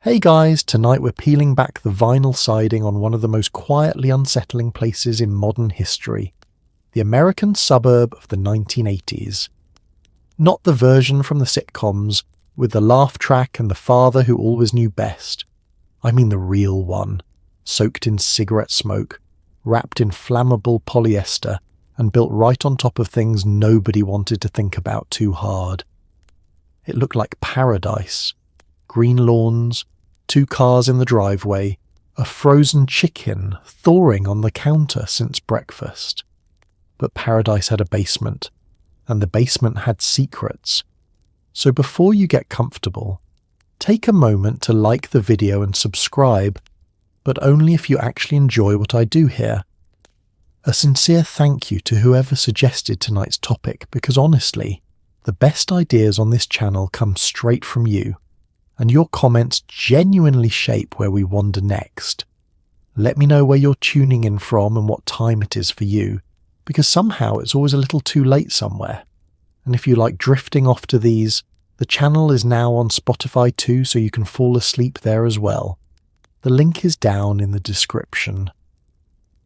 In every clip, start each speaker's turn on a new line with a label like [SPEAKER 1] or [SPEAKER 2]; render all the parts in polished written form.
[SPEAKER 1] Hey guys, tonight we're peeling back the vinyl siding on one of the most quietly unsettling places in modern history, the American suburb of the 1980s. Not the version from the sitcoms, with the laugh track and the father who always knew best. I mean the real one, soaked in cigarette smoke, wrapped in flammable polyester, and built right on top of things nobody wanted to think about too hard. It looked like paradise. Green lawns, 2 cars in the driveway, a frozen chicken thawing on the counter since breakfast. But paradise had a basement, and the basement had secrets. So before you get comfortable, take a moment to like the video and subscribe, but only if you actually enjoy what I do here. A sincere thank you to whoever suggested tonight's topic, because honestly, the best ideas on this channel come straight from you, and your comments genuinely shape where we wander next. Let me know where you're tuning in from and what time it is for you, because somehow it's always a little too late somewhere. And if you like drifting off to these, the channel is now on Spotify too, so you can fall asleep there as well. The link is down in the description.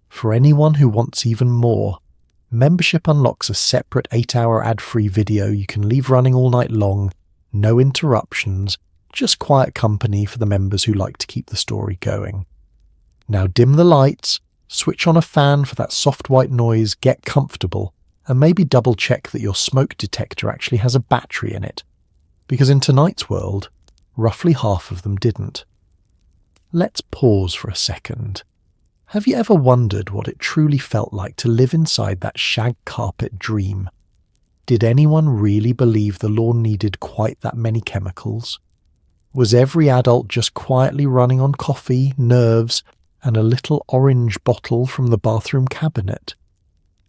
[SPEAKER 1] For anyone who wants even more, membership unlocks a separate 8-hour ad-free video you can leave running all night long, no interruptions, just quiet company for the members who like to keep the story going. Now dim the lights, switch on a fan for that soft white noise, get comfortable, and maybe double check that your smoke detector actually has a battery in it, because in tonight's world, roughly half of them didn't. Let's pause for a second. Have you ever wondered what it truly felt like to live inside that shag carpet dream? Did anyone really believe the lawn needed quite that many chemicals? Was every adult just quietly running on coffee, nerves, and a little orange bottle from the bathroom cabinet?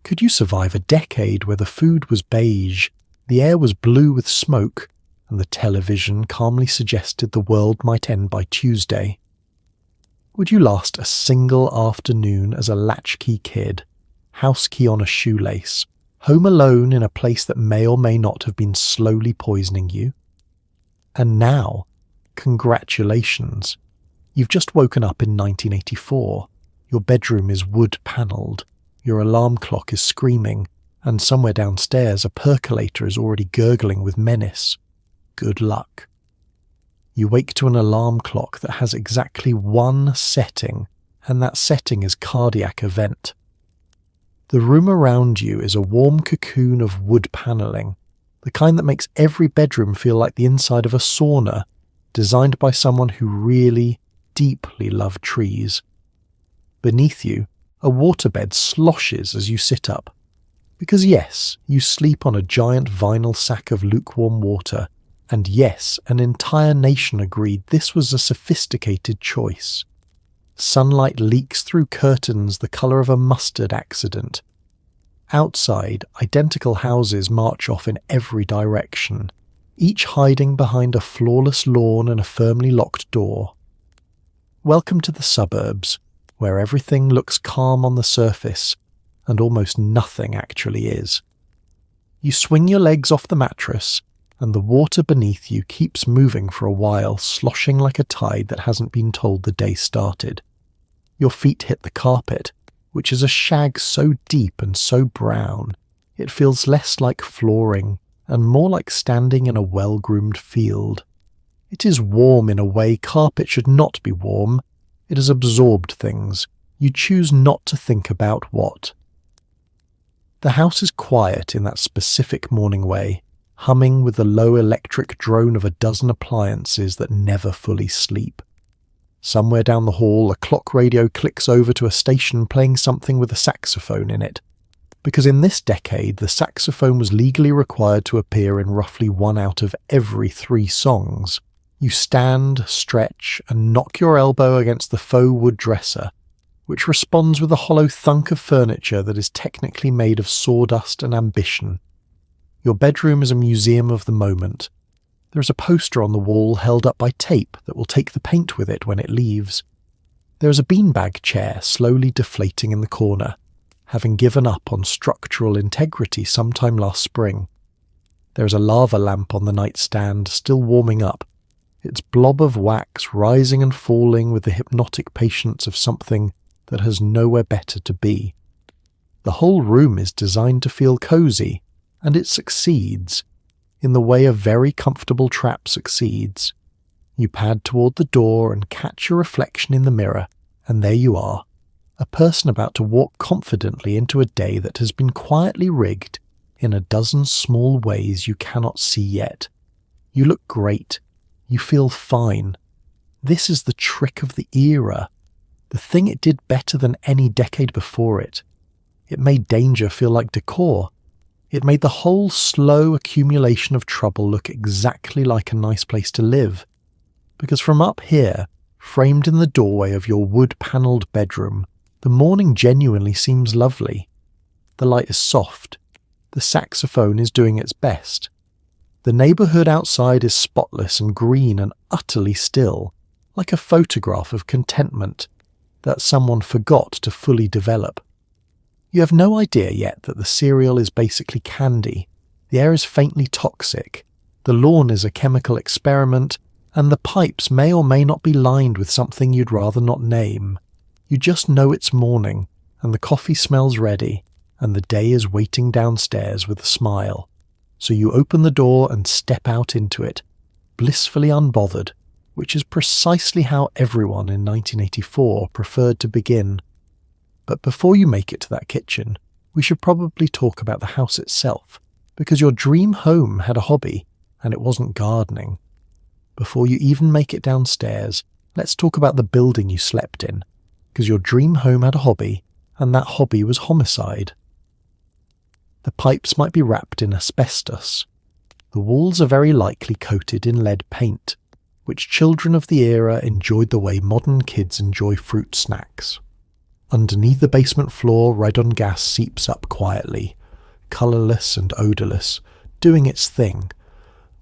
[SPEAKER 1] Could you survive a decade where the food was beige, the air was blue with smoke, and the television calmly suggested the world might end by Tuesday? Would you last a single afternoon as a latchkey kid, house key on a shoelace, home alone in a place that may or may not have been slowly poisoning you? And now, congratulations. You've just woken up in 1984. Your bedroom is wood-panelled. Your alarm clock is screaming, and somewhere downstairs a percolator is already gurgling with menace. Good luck. You wake to an alarm clock that has exactly one setting, and that setting is cardiac event. The room around you is a warm cocoon of wood panelling, the kind that makes every bedroom feel like the inside of a sauna, designed by someone who really, deeply loved trees. Beneath you, a waterbed sloshes as you sit up. Because yes, you sleep on a giant vinyl sack of lukewarm water, and yes, an entire nation agreed this was a sophisticated choice. Sunlight leaks through curtains the colour of a mustard accident. Outside, identical houses march off in every direction, each hiding behind a flawless lawn and a firmly locked door. Welcome to the suburbs, where everything looks calm on the surface, and almost nothing actually is. You swing your legs off the mattress, and the water beneath you keeps moving for a while, sloshing like a tide that hasn't been told the day started. Your feet hit the carpet, which is a shag so deep and so brown, it feels less like flooring and more like standing in a well-groomed field. It is warm in a way carpet should not be warm. It has absorbed things. You choose not to think about what. The house is quiet in that specific morning way, humming with the low electric drone of a dozen appliances that never fully sleep. Somewhere down the hall, a clock radio clicks over to a station playing something with a saxophone in it, because in this decade the saxophone was legally required to appear in roughly 1 out of every 3 songs. You stand, stretch, and knock your elbow against the faux wood dresser, which responds with a hollow thunk of furniture that is technically made of sawdust and ambition. Your bedroom is a museum of the moment. There is a poster on the wall held up by tape that will take the paint with it when it leaves. There is a beanbag chair slowly deflating in the corner, having given up on structural integrity sometime last spring. There is a lava lamp on the nightstand still warming up, its blob of wax rising and falling with the hypnotic patience of something that has nowhere better to be. The whole room is designed to feel cozy, and it succeeds, in the way a very comfortable trap succeeds. You pad toward the door and catch your reflection in the mirror, and there you are, a person about to walk confidently into a day that has been quietly rigged in a dozen small ways you cannot see yet. You look great. You feel fine. This is the trick of the era, the thing it did better than any decade before it. It made danger feel like decor. It made the whole slow accumulation of trouble look exactly like a nice place to live. Because from up here, framed in the doorway of your wood-panelled bedroom, the morning genuinely seems lovely. The light is soft. The saxophone is doing its best. The neighbourhood outside is spotless and green and utterly still, like a photograph of contentment that someone forgot to fully develop. You have no idea yet that the cereal is basically candy, the air is faintly toxic, the lawn is a chemical experiment, and the pipes may or may not be lined with something you'd rather not name. You just know it's morning, and the coffee smells ready, and the day is waiting downstairs with a smile. So you open the door and step out into it, blissfully unbothered, which is precisely how everyone in 1984 preferred to begin. But before you make it to that kitchen, we should probably talk about the house itself, because your dream home had a hobby, and it wasn't gardening. Before you even make it downstairs, let's talk about the building you slept in, because your dream home had a hobby, and that hobby was homicide. The pipes might be wrapped in asbestos. The walls are very likely coated in lead paint, which children of the era enjoyed the way modern kids enjoy fruit snacks. Underneath the basement floor, radon gas seeps up quietly, colourless and odourless, doing its thing.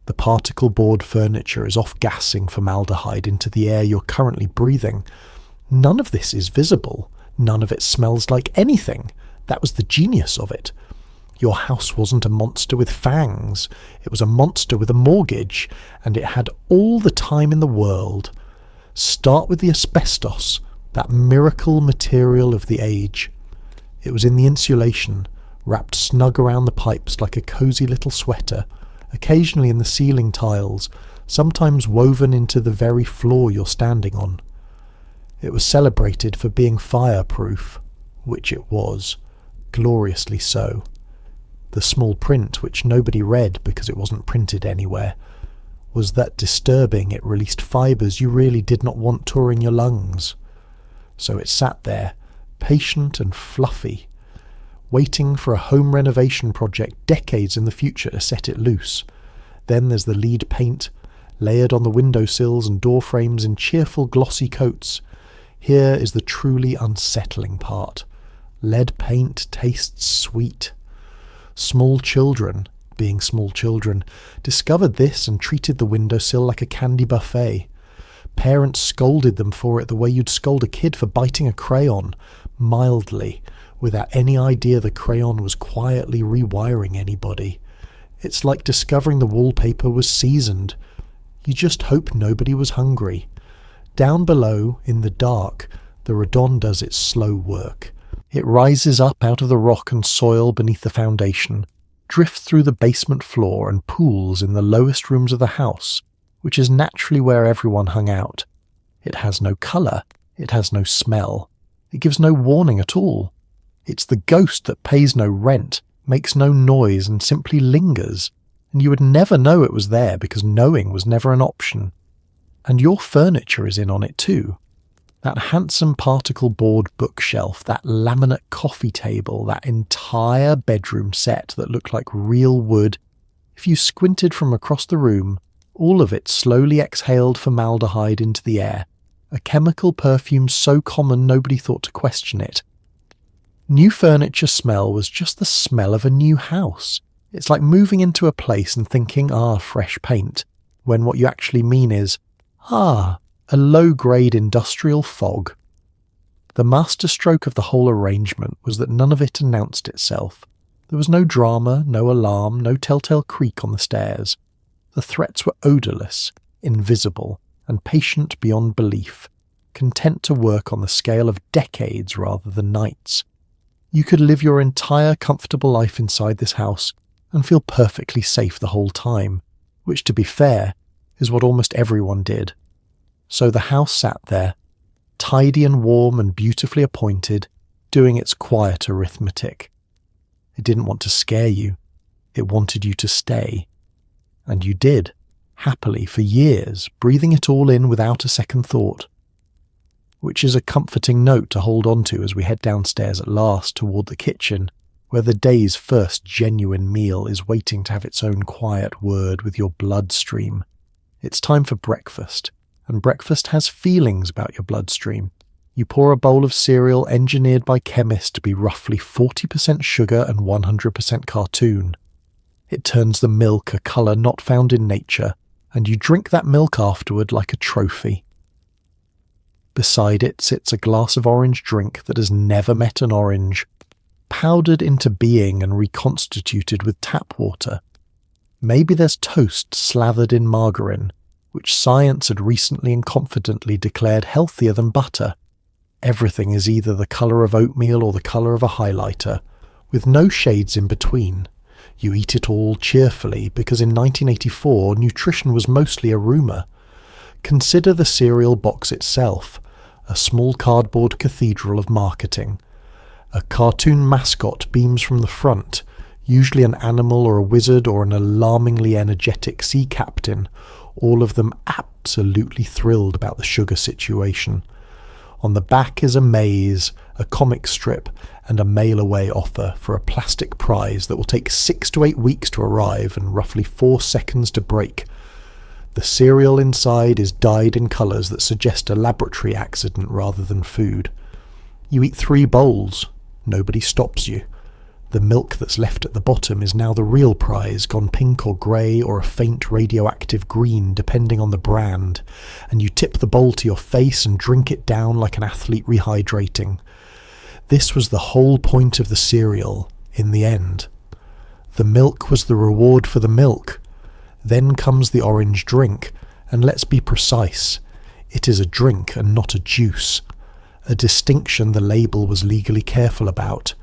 [SPEAKER 1] The particle board furniture is off-gassing formaldehyde into the air you're currently breathing. None of this is visible. None of it smells like anything. That was the genius of it. Your house wasn't a monster with fangs. It was a monster with a mortgage, and it had all the time in the world. Start with the asbestos, that miracle material of the age. It was in the insulation, wrapped snug around the pipes like a cosy little sweater, occasionally in the ceiling tiles, sometimes woven into the very floor you're standing on. It was celebrated for being fireproof, which it was, gloriously so. The small print, which nobody read because it wasn't printed anywhere, was that disturbing it released fibres you really did not want touring your lungs. So it sat there, patient and fluffy, waiting for a home renovation project decades in the future to set it loose. Then there's the lead paint, layered on the windowsills and door frames in cheerful glossy coats. Here is the truly unsettling part. Lead paint tastes sweet. Small children, being small children, discovered this and treated the windowsill like a candy buffet. Parents scolded them for it the way you'd scold a kid for biting a crayon, mildly, without any idea the crayon was quietly rewiring anybody. It's like discovering the wallpaper was seasoned. You just hope nobody was hungry. Down below, in the dark, the radon does its slow work. It rises up out of the rock and soil beneath the foundation, drifts through the basement floor and pools in the lowest rooms of the house, which is naturally where everyone hung out. It has no colour, it has no smell, it gives no warning at all. It's the ghost that pays no rent, makes no noise and simply lingers, and you would never know it was there because knowing was never an option. And your furniture is in on it too. That handsome particle board bookshelf, that laminate coffee table, that entire bedroom set that looked like real wood. If you squinted from across the room, all of it slowly exhaled formaldehyde into the air, a chemical perfume so common nobody thought to question it. New furniture smell was just the smell of a new house. It's like moving into a place and thinking, fresh paint, when what you actually mean is, a low-grade industrial fog. The masterstroke of the whole arrangement was that none of it announced itself. There was no drama, no alarm, no telltale creak on the stairs. The threats were odourless, invisible, and patient beyond belief, content to work on the scale of decades rather than nights. You could live your entire comfortable life inside this house and feel perfectly safe the whole time, which, to be fair, is what almost everyone did. So the house sat there, tidy and warm and beautifully appointed, doing its quiet arithmetic. It didn't want to scare you. It wanted you to stay. And you did, happily, for years, breathing it all in without a second thought. Which is a comforting note to hold on to as we head downstairs at last toward the kitchen, where the day's first genuine meal is waiting to have its own quiet word with your bloodstream. It's time for breakfast, and breakfast has feelings about your bloodstream. You pour a bowl of cereal engineered by chemists to be roughly 40% sugar and 100% cartoon. It turns the milk a colour not found in nature, and you drink that milk afterward like a trophy. Beside it sits a glass of orange drink that has never met an orange, powdered into being and reconstituted with tap water. Maybe there's toast slathered in margarine, which science had recently and confidently declared healthier than butter. Everything is either the colour of oatmeal or the colour of a highlighter, with no shades in between. You eat it all cheerfully because in 1984 nutrition was mostly a rumour. Consider the cereal box itself, a small cardboard cathedral of marketing. A cartoon mascot beams from the front, usually an animal or a wizard or an alarmingly energetic sea captain, all of them absolutely thrilled about the sugar situation. On the back is a maze, a comic strip, and a mail-away offer for a plastic prize that will take 6 to 8 weeks to arrive and roughly 4 seconds to break. The cereal inside is dyed in colours that suggest a laboratory accident rather than food. You eat 3 bowls. Nobody stops you. The milk that's left at the bottom is now the real prize, gone pink or grey or a faint radioactive green depending on the brand, and you tip the bowl to your face and drink it down like an athlete rehydrating. This was the whole point of the cereal, in the end. The milk was the reward for the milk. Then comes the orange drink, and let's be precise, it is a drink and not a juice, a distinction the label was legally careful about.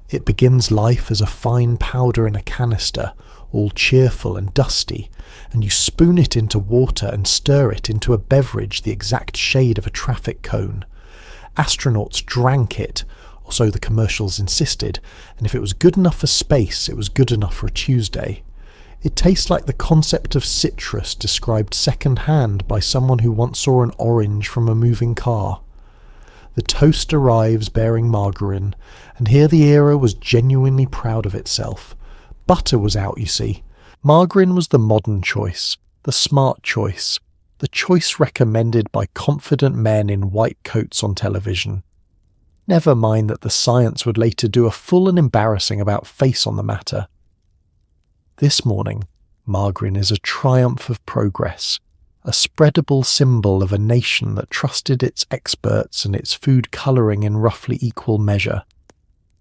[SPEAKER 1] It begins life as a fine powder in a canister, all cheerful and dusty, and you spoon it into water and stir it into a beverage the exact shade of a traffic cone. Astronauts drank it, or so the commercials insisted, and if it was good enough for space, it was good enough for a Tuesday. It tastes like the concept of citrus described second-hand by someone who once saw an orange from a moving car. The toast arrives bearing margarine, and here the era was genuinely proud of itself. Butter was out, you see. Margarine was the modern choice, the smart choice, the choice recommended by confident men in white coats on television. Never mind that the science would later do a full and embarrassing about-face on the matter. This morning, margarine is a triumph of progress, a spreadable symbol of a nation that trusted its experts and its food colouring in roughly equal measure.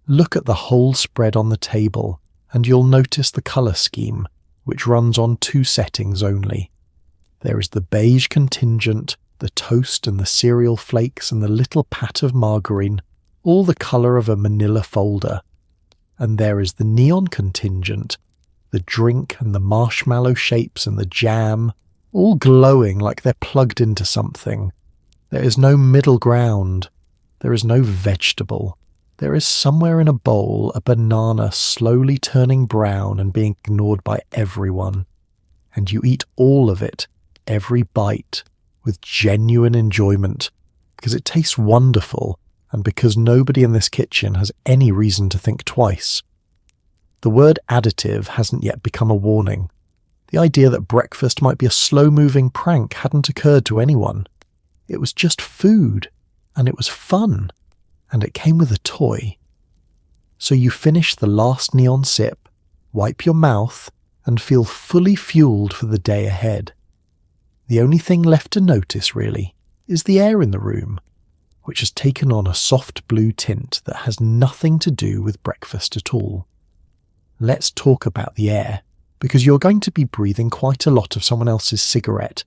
[SPEAKER 1] Look at the whole spread on the table, and you'll notice the colour scheme, which runs on 2 settings only. There is the beige contingent, the toast and the cereal flakes and the little pat of margarine, all the colour of a manila folder. And there is the neon contingent, the drink and the marshmallow shapes and the jam, all glowing like they're plugged into something. There is no middle ground. There is no vegetable. There is somewhere in a bowl a banana slowly turning brown and being ignored by everyone. And you eat all of it, every bite, with genuine enjoyment, because it tastes wonderful and because nobody in this kitchen has any reason to think twice. The word additive hasn't yet become a warning. The idea that breakfast might be a slow-moving prank hadn't occurred to anyone. It was just food, and it was fun, and it came with a toy. So you finish the last neon sip, wipe your mouth, and feel fully fueled for the day ahead. The only thing left to notice, really, is the air in the room, which has taken on a soft blue tint that has nothing to do with breakfast at all. Let's talk about the air, because you're going to be breathing quite a lot of someone else's cigarette,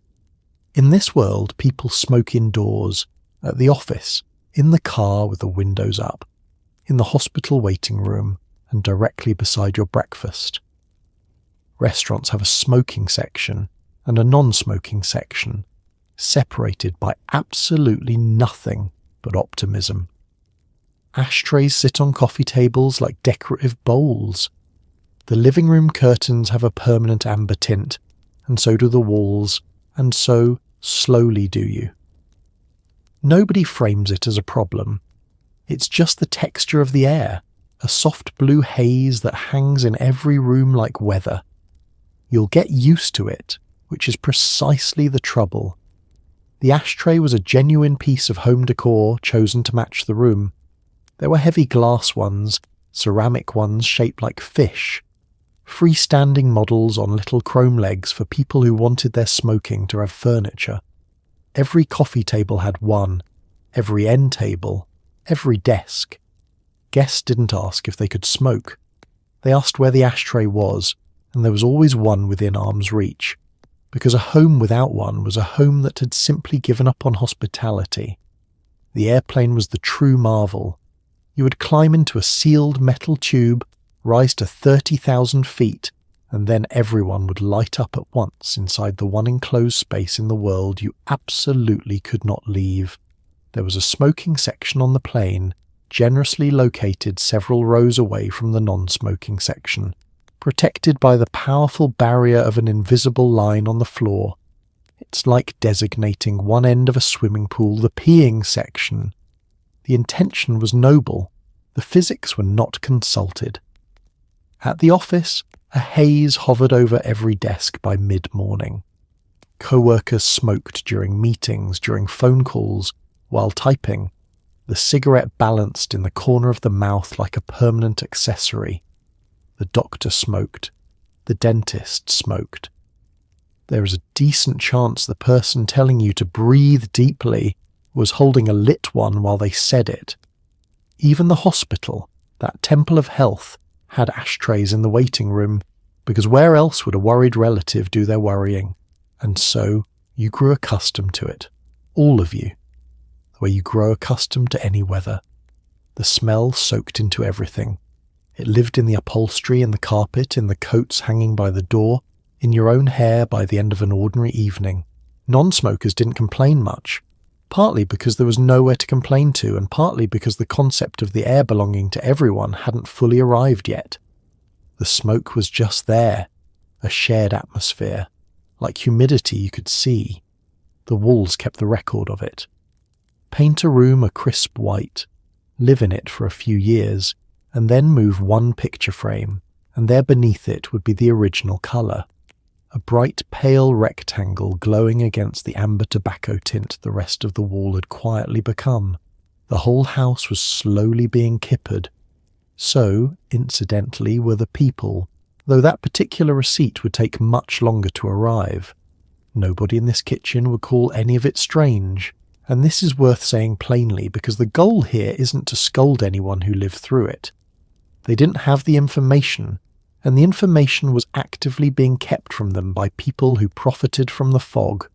[SPEAKER 1] In this world, people smoke indoors, at the office, in the car with the windows up, in the hospital waiting room, and directly beside your breakfast. Restaurants have a smoking section and a non-smoking section, separated by absolutely nothing but optimism. Ashtrays sit on coffee tables like decorative bowls. The living room curtains have a permanent amber tint, and so do the walls, and so slowly do you. Nobody frames it as a problem. It's just the texture of the air, a soft blue haze that hangs in every room like weather. You'll get used to it, which is precisely the trouble. The ashtray was a genuine piece of home decor chosen to match the room. There were heavy glass ones, ceramic ones shaped like fish, freestanding models on little chrome legs for people who wanted their smoking to have furniture. Every coffee table had one, every end table, every desk. Guests didn't ask if they could smoke. They asked where the ashtray was, and there was always one within arm's reach, because a home without one was a home that had simply given up on hospitality. The airplane was the true marvel. You would climb into a sealed metal tube, rise to 30,000 feet, and then everyone would light up at once inside the one enclosed space in the world you absolutely could not leave. There was a smoking section on the plane, generously located several rows away from the non-smoking section, protected by the powerful barrier of an invisible line on the floor. It's like designating one end of a swimming pool the peeing section. The intention was noble. The physics were not consulted. At the office, a haze hovered over every desk by mid-morning. Co-workers smoked during meetings, during phone calls, while typing, the cigarette balanced in the corner of the mouth like a permanent accessory. The doctor smoked. The dentist smoked. There is a decent chance the person telling you to breathe deeply was holding a lit one while they said it. Even the hospital, that temple of health, had ashtrays in the waiting room, because where else would a worried relative do their worrying? And so you grew accustomed to it, all of you, the way you grow accustomed to any weather. The smell soaked into everything. It lived in the upholstery, in the carpet, in the coats hanging by the door, in your own hair by the end of an ordinary evening. Non-smokers didn't complain much, partly because there was nowhere to complain to, and partly because the concept of the air belonging to everyone hadn't fully arrived yet. The smoke was just there, a shared atmosphere. Like humidity you could see. The walls kept the record of it. Paint a room a crisp white, live in it for a few years, and then move one picture frame, and there beneath it would be the original colour. A bright pale rectangle glowing against the amber tobacco tint the rest of the wall had quietly become. The whole house was slowly being kippered. So, incidentally, were the people, though that particular receipt would take much longer to arrive. Nobody in this kitchen would call any of it strange, and this is worth saying plainly because the goal here isn't to scold anyone who lived through it. They didn't have the information, and the information was actively being kept from them by people who profited from the fog.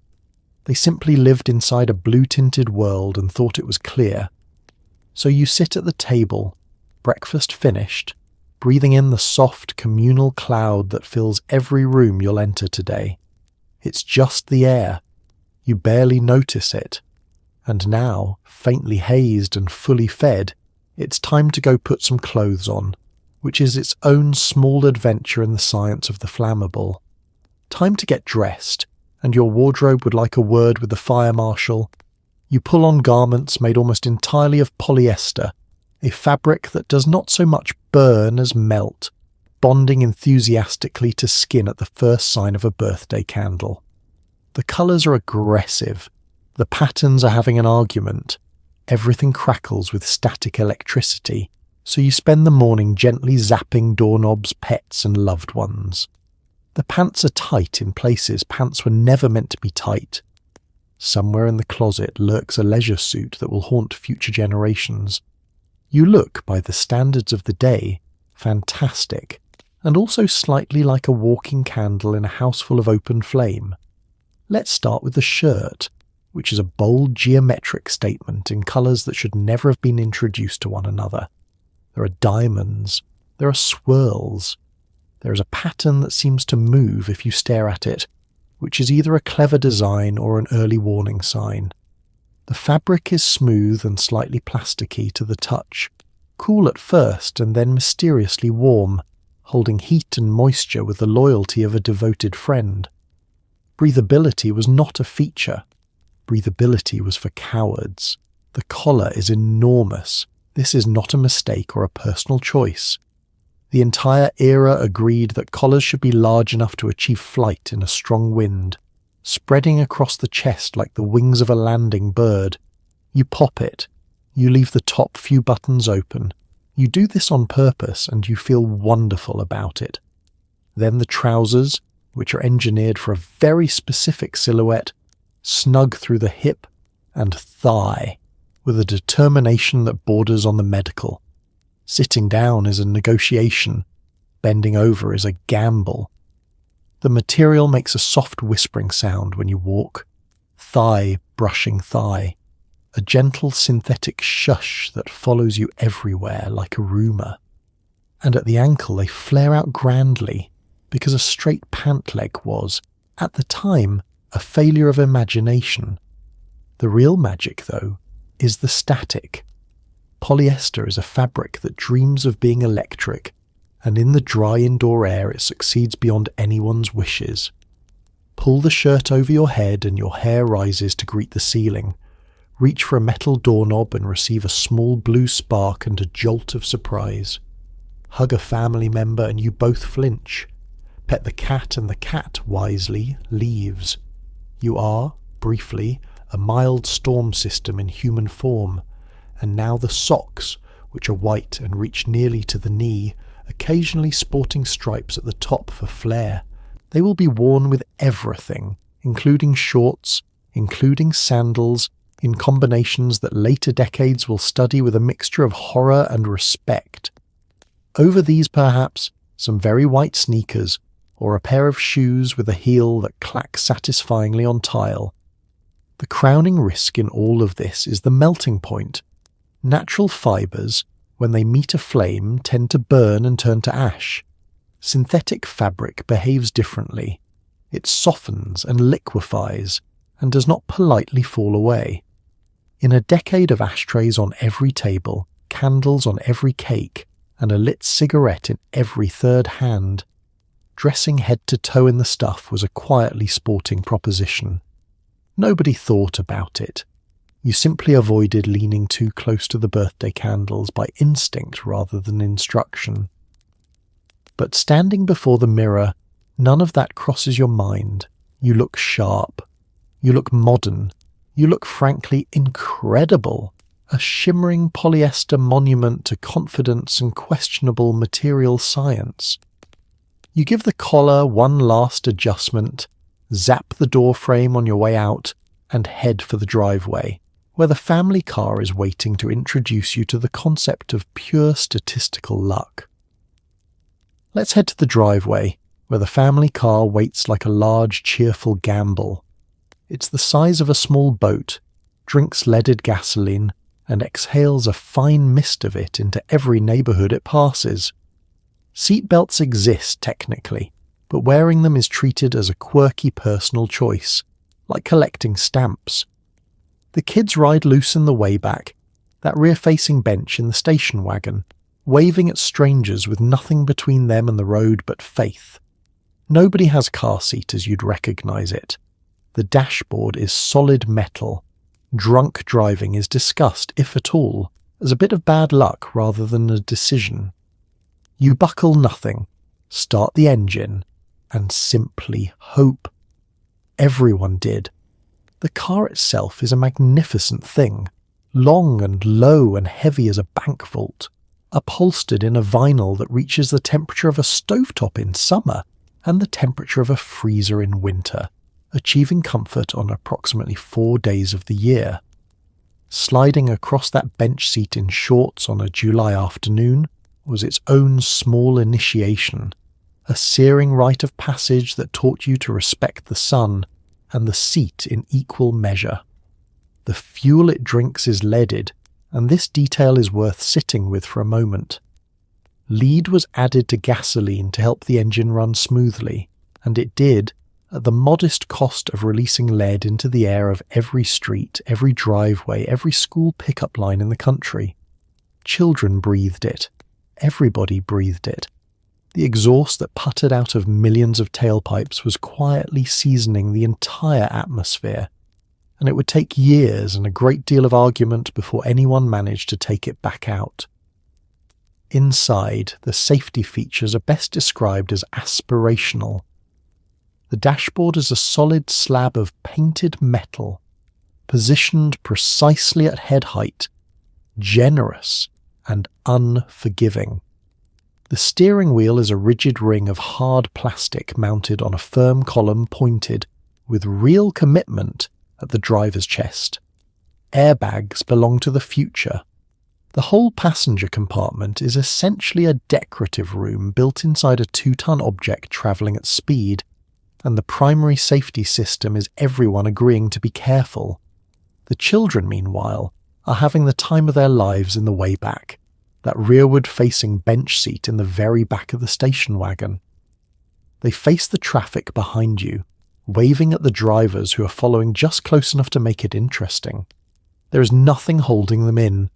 [SPEAKER 1] They simply lived inside a blue-tinted world and thought it was clear. So you sit at the table, breakfast finished, breathing in the soft communal cloud that fills every room you'll enter today. It's just the air. You barely notice it. And now, faintly hazed and fully fed, it's time to go put some clothes on, which is its own small adventure in the science of the flammable. Time to get dressed, and your wardrobe would like a word with the fire marshal. You pull on garments made almost entirely of polyester, a fabric that does not so much burn as melt, bonding enthusiastically to skin at the first sign of a birthday candle. The colours are aggressive. The patterns are having an argument. Everything crackles with static electricity, so you spend the morning gently zapping doorknobs, pets and loved ones. The pants are tight in places pants were never meant to be tight. Somewhere in the closet lurks a leisure suit that will haunt future generations. You look, by the standards of the day, fantastic, and also slightly like a walking candle in a house full of open flame. Let's start with the shirt, which is a bold geometric statement in colours that should never have been introduced to one another. There are diamonds, there are swirls, there is a pattern that seems to move if you stare at it, which is either a clever design or an early warning sign. The fabric is smooth and slightly plasticky to the touch, cool at first and then mysteriously warm, holding heat and moisture with the loyalty of a devoted friend. Breathability was not a feature. Breathability was for cowards. The collar is enormous. This is not a mistake or a personal choice. The entire era agreed that collars should be large enough to achieve flight in a strong wind, spreading across the chest like the wings of a landing bird. You pop it. You leave the top few buttons open. You do this on purpose and you feel wonderful about it. Then the trousers, which are engineered for a very specific silhouette, snug through the hip and thigh, with a determination that borders on the medical. Sitting down is a negotiation. Bending over is a gamble. The material makes a soft whispering sound when you walk. Thigh brushing thigh. A gentle synthetic shush that follows you everywhere like a rumour. And at the ankle they flare out grandly, because a straight pant leg was, at the time, a failure of imagination. The real magic, though, is the static. Polyester is a fabric that dreams of being electric, and in the dry indoor air it succeeds beyond anyone's wishes. Pull the shirt over your head and your hair rises to greet the ceiling. Reach for a metal doorknob and receive a small blue spark and a jolt of surprise. Hug a family member and you both flinch. Pet the cat and the cat, wisely, leaves. You are, briefly, a mild storm system in human form, and now the socks, which are white and reach nearly to the knee, occasionally sporting stripes at the top for flair. They will be worn with everything, including shorts, including sandals, in combinations that later decades will study with a mixture of horror and respect. Over these, perhaps, some very white sneakers, or a pair of shoes with a heel that clacks satisfyingly on tile. The crowning risk in all of this is the melting point. Natural fibres, when they meet a flame, tend to burn and turn to ash. Synthetic fabric behaves differently. It softens and liquefies, and does not politely fall away. In a decade of ashtrays on every table, candles on every cake, and a lit cigarette in every third hand, dressing head to toe in the stuff was a quietly sporting proposition. Nobody thought about it. You simply avoided leaning too close to the birthday candles by instinct rather than instruction. But standing before the mirror, none of that crosses your mind. You look sharp. You look modern. You look frankly incredible. A shimmering polyester monument to confidence and questionable material science. You give the collar one last adjustment, zap the door frame on your way out, and head for the driveway, where the family car is waiting to introduce you to the concept of pure statistical luck. Let's head to the driveway, where the family car waits like a large, cheerful gamble. It's the size of a small boat, drinks leaded gasoline, and exhales a fine mist of it into every neighbourhood it passes. Seatbelts exist technically, but wearing them is treated as a quirky personal choice, like collecting stamps. The kids ride loose in the way back, that rear-facing bench in the station wagon, waving at strangers with nothing between them and the road but faith. Nobody has car seat as you'd recognise it. The dashboard is solid metal. Drunk driving is discussed, if at all, as a bit of bad luck rather than a decision. You buckle nothing, start the engine, and simply hope. Everyone did. The car itself is a magnificent thing, long and low and heavy as a bank vault, upholstered in a vinyl that reaches the temperature of a stovetop in summer and the temperature of a freezer in winter, achieving comfort on approximately 4 days of the year. Sliding across that bench seat in shorts on a July afternoon was its own small initiation, a searing rite of passage that taught you to respect the sun and the seat in equal measure. The fuel it drinks is leaded, and this detail is worth sitting with for a moment. Lead was added to gasoline to help the engine run smoothly, and it did, at the modest cost of releasing lead into the air of every street, every driveway, every school pickup line in the country. Children breathed it. Everybody breathed it. The exhaust that puttered out of millions of tailpipes was quietly seasoning the entire atmosphere, and it would take years and a great deal of argument before anyone managed to take it back out. Inside, the safety features are best described as aspirational. The dashboard is a solid slab of painted metal, positioned precisely at head height, generous and unforgiving. The steering wheel is a rigid ring of hard plastic mounted on a firm column pointed, with real commitment, at the driver's chest. Airbags belong to the future. The whole passenger compartment is essentially a decorative room built inside a 2-ton object travelling at speed, and the primary safety system is everyone agreeing to be careful. The children, meanwhile, are having the time of their lives in the way back, that rearward-facing bench seat in the very back of the station wagon. They face the traffic behind you, waving at the drivers who are following just close enough to make it interesting. There is nothing holding them in.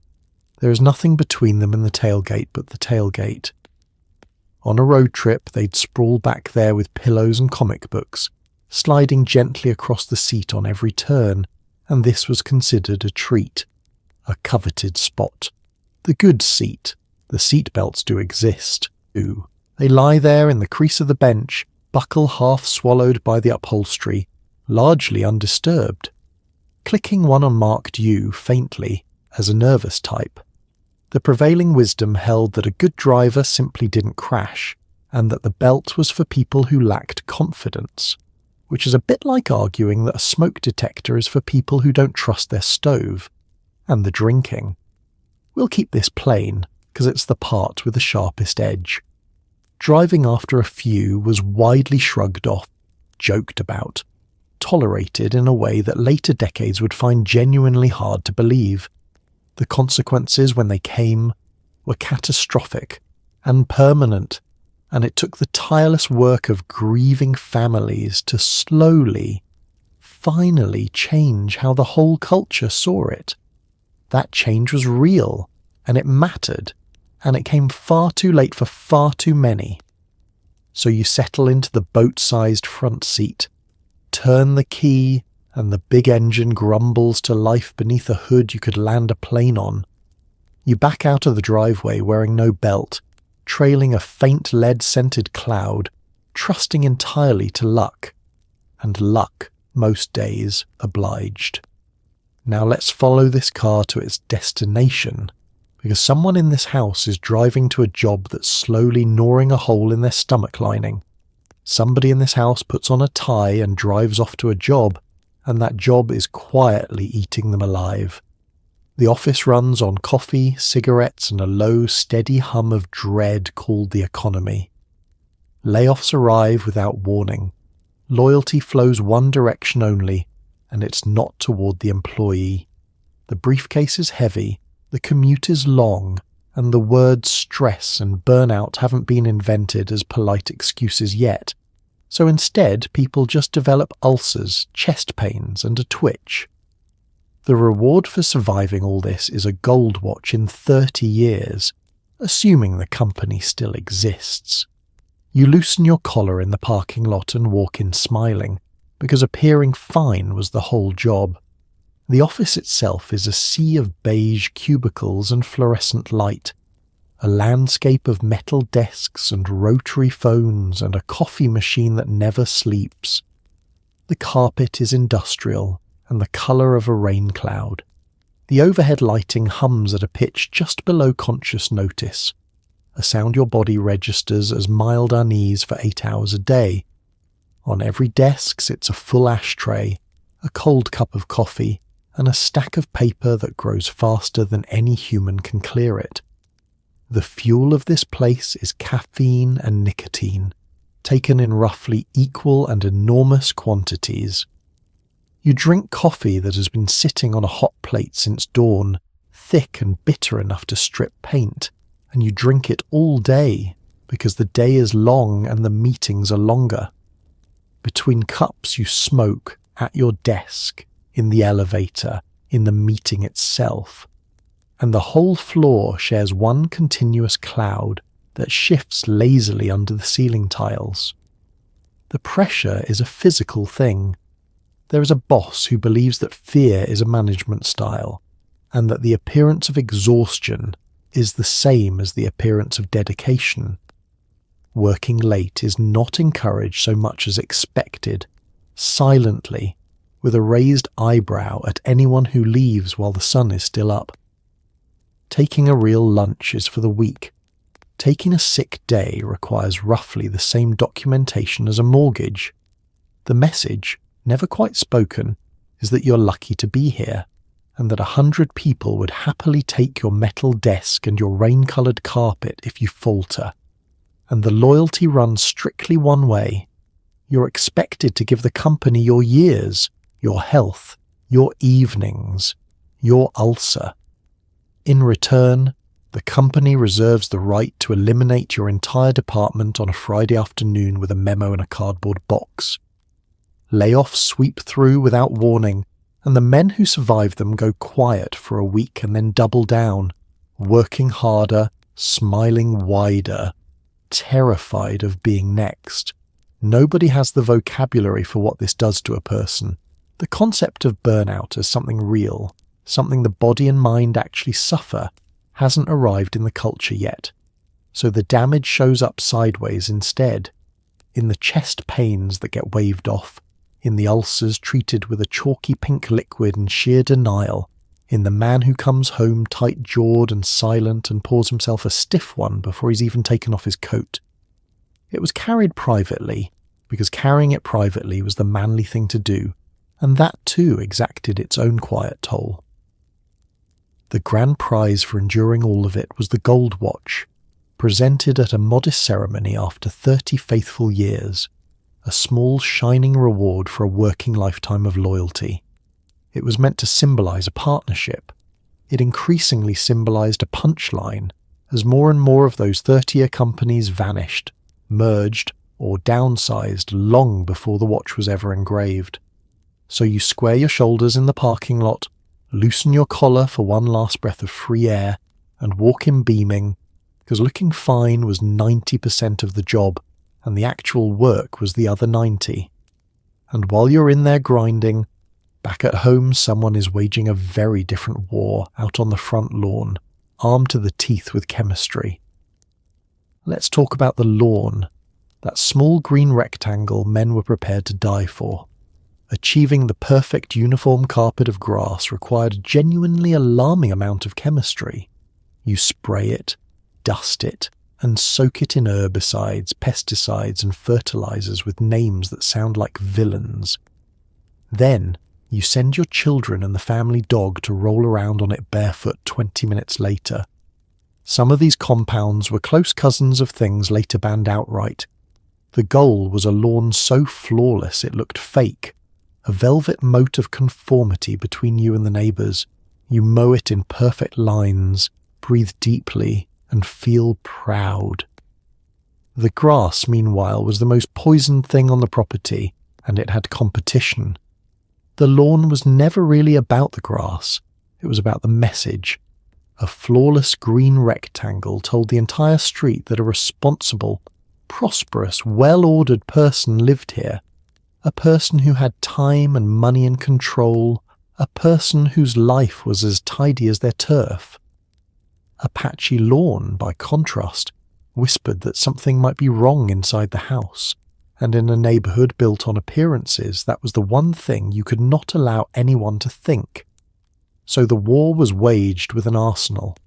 [SPEAKER 1] There is nothing between them and the tailgate but the tailgate. On a road trip, they'd sprawl back there with pillows and comic books, sliding gently across the seat on every turn, and this was considered a treat, a coveted spot. The good seat. The seat belts do exist. They lie there in the crease of the bench, buckle half swallowed by the upholstery, largely undisturbed. Clicking one on marked U faintly, as a nervous type. The prevailing wisdom held that a good driver simply didn't crash, and that the belt was for people who lacked confidence, which is a bit like arguing that a smoke detector is for people who don't trust their stove, and the drinking. We'll keep this plain, because it's the part with the sharpest edge. Driving after a few was widely shrugged off, joked about, tolerated in a way that later decades would find genuinely hard to believe. The consequences, when they came, were catastrophic and permanent, and it took the tireless work of grieving families to slowly, finally change how the whole culture saw it. That change was real, and it mattered, and it came far too late for far too many. So you settle into the boat-sized front seat, turn the key, and the big engine grumbles to life beneath a hood you could land a plane on. You back out of the driveway wearing no belt, trailing a faint lead-scented cloud, trusting entirely to luck. And luck, most days, obliged. Now let's follow this car to its destination, because someone in this house is driving to a job that's slowly gnawing a hole in their stomach lining. Somebody in this house puts on a tie and drives off to a job, and that job is quietly eating them alive. The office runs on coffee, cigarettes, and a low, steady hum of dread called the economy. Layoffs arrive without warning. Loyalty flows one direction only, and it's not toward the employee. The briefcase is heavy, the commute is long, and the words stress and burnout haven't been invented as polite excuses yet. So instead, people just develop ulcers, chest pains, and a twitch. The reward for surviving all this is a gold watch in 30 years, assuming the company still exists. You loosen your collar in the parking lot and walk in smiling, because appearing fine was the whole job. The office itself is a sea of beige cubicles and fluorescent light, a landscape of metal desks and rotary phones and a coffee machine that never sleeps. The carpet is industrial and the colour of a rain cloud. The overhead lighting hums at a pitch just below conscious notice, a sound your body registers as mild unease for 8 hours a day. On every desk sits a full ashtray, a cold cup of coffee, and a stack of paper that grows faster than any human can clear it. The fuel of this place is caffeine and nicotine, taken in roughly equal and enormous quantities. You drink coffee that has been sitting on a hot plate since dawn, thick and bitter enough to strip paint, and you drink it all day because the day is long and the meetings are longer. Between cups you smoke, at your desk, in the elevator, in the meeting itself, and the whole floor shares one continuous cloud that shifts lazily under the ceiling tiles. The pressure is a physical thing. There is a boss who believes that fear is a management style, and that the appearance of exhaustion is the same as the appearance of dedication. Working late is not encouraged so much as expected, silently, with a raised eyebrow at anyone who leaves while the sun is still up. Taking a real lunch is for the weak. Taking a sick day requires roughly the same documentation as a mortgage. The message, never quite spoken, is that you're lucky to be here, and that 100 people would happily take your metal desk and your rain-coloured carpet if you falter. And the loyalty runs strictly one way. You're expected to give the company your years, your health, your evenings, your ulcer. In return, the company reserves the right to eliminate your entire department on a Friday afternoon with a memo in a cardboard box. Layoffs sweep through without warning, and the men who survive them go quiet for a week and then double down, working harder, smiling wider, terrified of being next. Nobody has the vocabulary for what this does to a person. The concept of burnout as something real, something the body and mind actually suffer, hasn't arrived in the culture yet. So the damage shows up sideways instead, in the chest pains that get waved off, in the ulcers treated with a chalky pink liquid in sheer denial, in the man who comes home tight-jawed and silent and pours himself a stiff one before he's even taken off his coat. It was carried privately, because carrying it privately was the manly thing to do, and that too exacted its own quiet toll. The grand prize for enduring all of it was the gold watch, presented at a modest ceremony after 30 faithful years, a small shining reward for a working lifetime of loyalty. It was meant to symbolize a partnership. It increasingly symbolized a punchline, as more and more of those 30-year companies vanished, merged, or downsized long before the watch was ever engraved. So you square your shoulders in the parking lot, loosen your collar for one last breath of free air, and walk in beaming, because looking fine was 90% of the job, and the actual work was the other 90. And while you're in there grinding, back at home someone is waging a very different war out on the front lawn, armed to the teeth with chemistry. Let's talk about the lawn, that small green rectangle men were prepared to die for. Achieving the perfect uniform carpet of grass required a genuinely alarming amount of chemistry. You spray it, dust it, and soak it in herbicides, pesticides, and fertilizers with names that sound like villains. Then, you send your children and the family dog to roll around on it barefoot 20 minutes later. Some of these compounds were close cousins of things later banned outright. The goal was a lawn so flawless it looked fake, a velvet moat of conformity between you and the neighbours. You mow it in perfect lines, breathe deeply, and feel proud. The grass, meanwhile, was the most poisoned thing on the property, and it had competition. The lawn was never really about the grass, it was about the message. A flawless green rectangle told the entire street that a responsible, prosperous, well-ordered person lived here, a person who had time and money and control, a person whose life was as tidy as their turf. A patchy lawn, by contrast, whispered that something might be wrong inside the house, and in a neighbourhood built on appearances, that was the one thing you could not allow anyone to think. So the war was waged with an arsenal.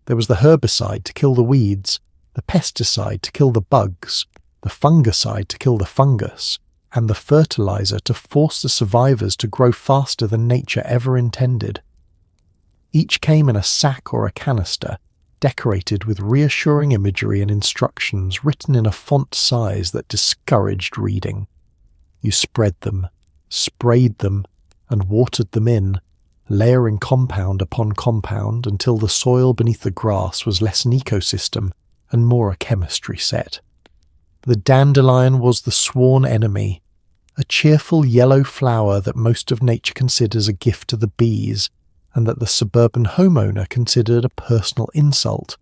[SPEAKER 1] There was the herbicide to kill the weeds, the pesticide to kill the bugs, the fungicide to kill the fungus, and the fertilizer to force the survivors to grow faster than nature ever intended. Each came in a sack or a canister, decorated with reassuring imagery and instructions written in a font size that discouraged reading. You spread them, sprayed them, and watered them in, layering compound upon compound until the soil beneath the grass was less an ecosystem and more a chemistry set. The dandelion was the sworn enemy, a cheerful yellow flower that most of nature considers a gift to the bees and that the suburban homeowner considered a personal insult.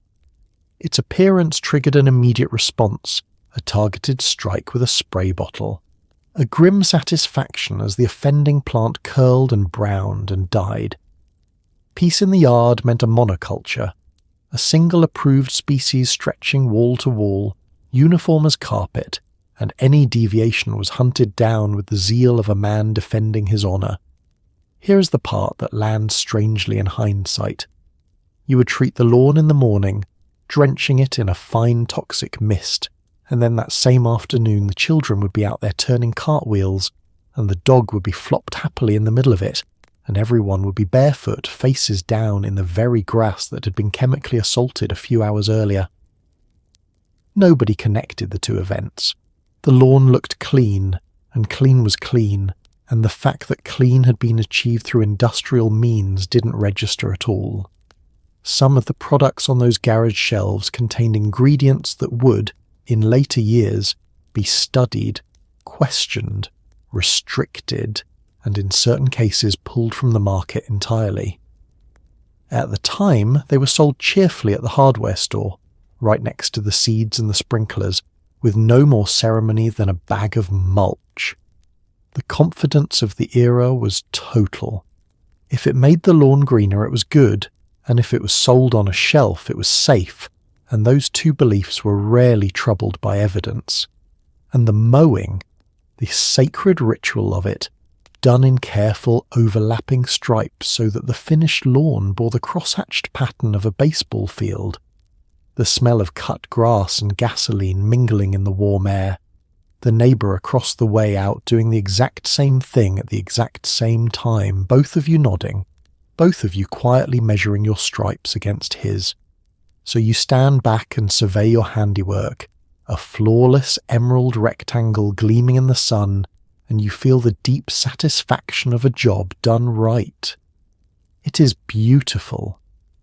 [SPEAKER 1] Its appearance triggered an immediate response, a targeted strike with a spray bottle, a grim satisfaction as the offending plant curled and browned and died. Peace in the yard meant a monoculture, a single approved species stretching wall to wall, uniform as carpet, and any deviation was hunted down with the zeal of a man defending his honour. Here is the part that lands strangely in hindsight. You would treat the lawn in the morning, drenching it in a fine toxic mist, and then that same afternoon the children would be out there turning cartwheels, and the dog would be flopped happily in the middle of it, and everyone would be barefoot, faces down in the very grass that had been chemically assaulted a few hours earlier. Nobody connected the two events. The lawn looked clean, and clean was clean, and the fact that clean had been achieved through industrial means didn't register at all. Some of the products on those garage shelves contained ingredients that would, in later years, be studied, questioned, restricted, and in certain cases pulled from the market entirely. At the time, they were sold cheerfully at the hardware store, right next to the seeds and the sprinklers, with no more ceremony than a bag of mulch. The confidence of the era was total. If it made the lawn greener, it was good, and if it was sold on a shelf, it was safe, and those two beliefs were rarely troubled by evidence. And the mowing, the sacred ritual of it, done in careful overlapping stripes so that the finished lawn bore the cross-hatched pattern of a baseball field, the smell of cut grass and gasoline mingling in the warm air, the neighbour across the way out doing the exact same thing at the exact same time, both of you nodding, both of you quietly measuring your stripes against his. So you stand back and survey your handiwork, a flawless emerald rectangle gleaming in the sun, and you feel the deep satisfaction of a job done right. It is beautiful.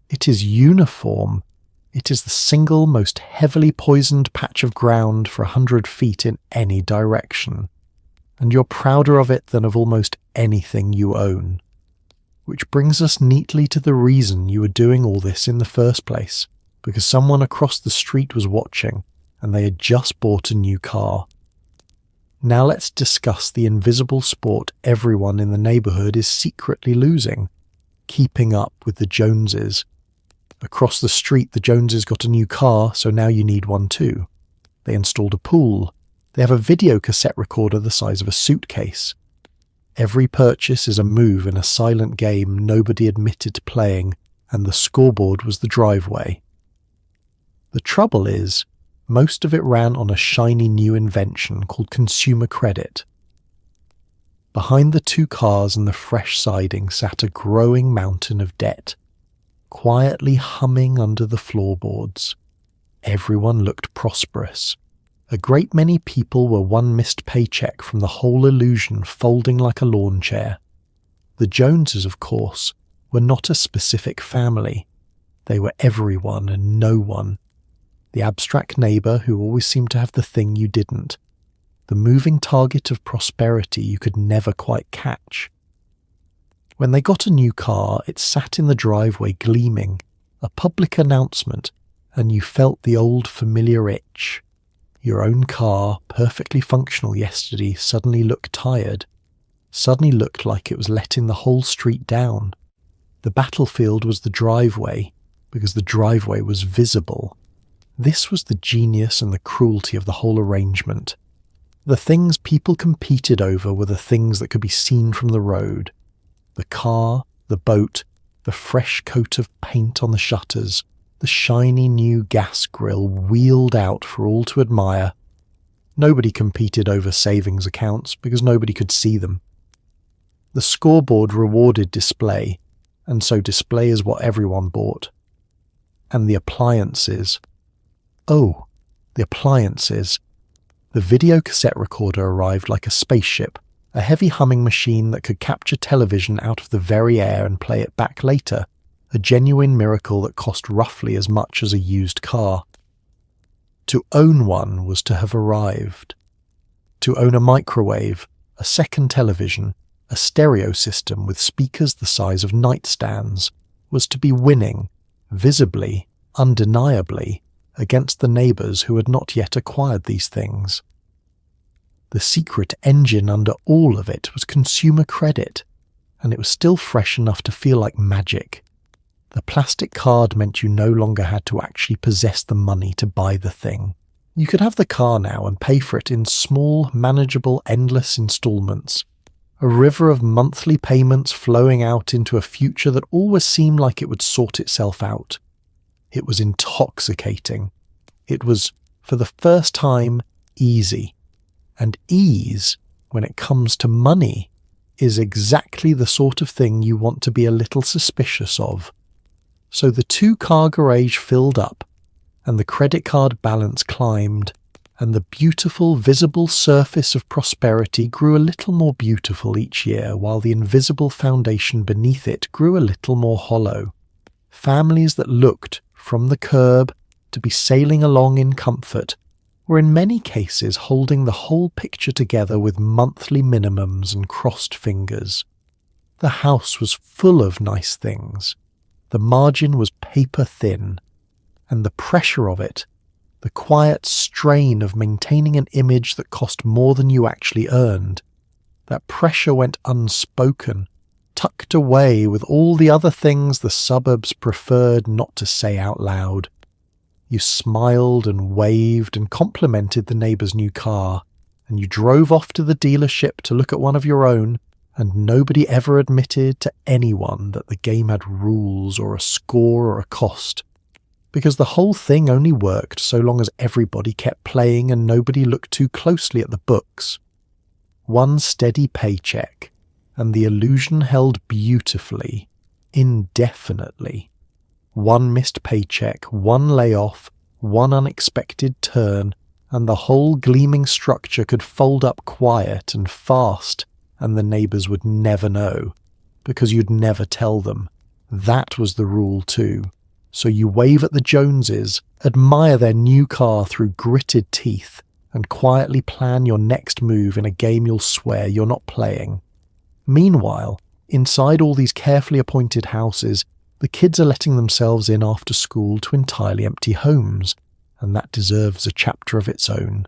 [SPEAKER 1] It is uniform. It is the single most heavily poisoned patch of ground for 100 feet in any direction, and you're prouder of it than of almost anything you own. Which brings us neatly to the reason you were doing all this in the first place, because someone across the street was watching, and they had just bought a new car. Now let's discuss the invisible sport everyone in the neighbourhood is secretly losing, keeping up with the Joneses. Across the street, the Joneses got a new car, so now you need one too. They installed a pool. They have a video cassette recorder the size of a suitcase. Every purchase is a move in a silent game nobody admitted playing, and the scoreboard was the driveway. The trouble is, most of it ran on a shiny new invention called consumer credit. Behind the two cars and the fresh siding sat a growing mountain of debt, quietly humming under the floorboards. Everyone looked prosperous. A great many people were one missed paycheck from the whole illusion folding like a lawn chair. The Joneses, of course, were not a specific family. They were everyone and no one. The abstract neighbour who always seemed to have the thing you didn't. The moving target of prosperity you could never quite catch. When they got a new car, it sat in the driveway gleaming, a public announcement, and you felt the old familiar itch. Your own car, perfectly functional yesterday, suddenly looked tired, suddenly looked like it was letting the whole street down. The battlefield was the driveway, because the driveway was visible. This was the genius and the cruelty of the whole arrangement. The things people competed over were the things that could be seen from the road. The car, the boat, the fresh coat of paint on the shutters, the shiny new gas grill wheeled out for all to admire. Nobody competed over savings accounts because nobody could see them. The scoreboard rewarded display, and so display is what everyone bought. And the appliances. Oh, the appliances. The video cassette recorder arrived like a spaceship, a heavy humming machine that could capture television out of the very air and play it back later, a genuine miracle that cost roughly as much as a used car. To own one was to have arrived. To own a microwave, a second television, a stereo system with speakers the size of nightstands, was to be winning, visibly, undeniably, against the neighbours who had not yet acquired these things. The secret engine under all of it was consumer credit, and it was still fresh enough to feel like magic. The plastic card meant you no longer had to actually possess the money to buy the thing. You could have the car now and pay for it in small, manageable, endless instalments. A river of monthly payments flowing out into a future that always seemed like it would sort itself out. It was intoxicating. It was, for the first time, easy. And ease, when it comes to money, is exactly the sort of thing you want to be a little suspicious of. So the two-car garage filled up, and the credit card balance climbed, and the beautiful visible surface of prosperity grew a little more beautiful each year, while the invisible foundation beneath it grew a little more hollow. Families that looked, from the curb, to be sailing along in comfort, were in many cases holding the whole picture together with monthly minimums and crossed fingers. The house was full of nice things. The margin was paper thin, and the pressure of it, the quiet strain of maintaining an image that cost more than you actually earned, that pressure went unspoken, tucked away with all the other things the suburbs preferred not to say out loud. You smiled and waved and complimented the neighbour's new car, and you drove off to the dealership to look at one of your own, and nobody ever admitted to anyone that the game had rules or a score or a cost, because the whole thing only worked so long as everybody kept playing and nobody looked too closely at the books. One steady paycheck, and the illusion held beautifully, indefinitely. One missed paycheck, one layoff, one unexpected turn, and the whole gleaming structure could fold up quiet and fast, and the neighbours would never know, because you'd never tell them. That was the rule too. So you wave at the Joneses, admire their new car through gritted teeth, and quietly plan your next move in a game you'll swear you're not playing. Meanwhile, inside all these carefully appointed houses, the kids are letting themselves in after school to entirely empty homes, and that deserves a chapter of its own.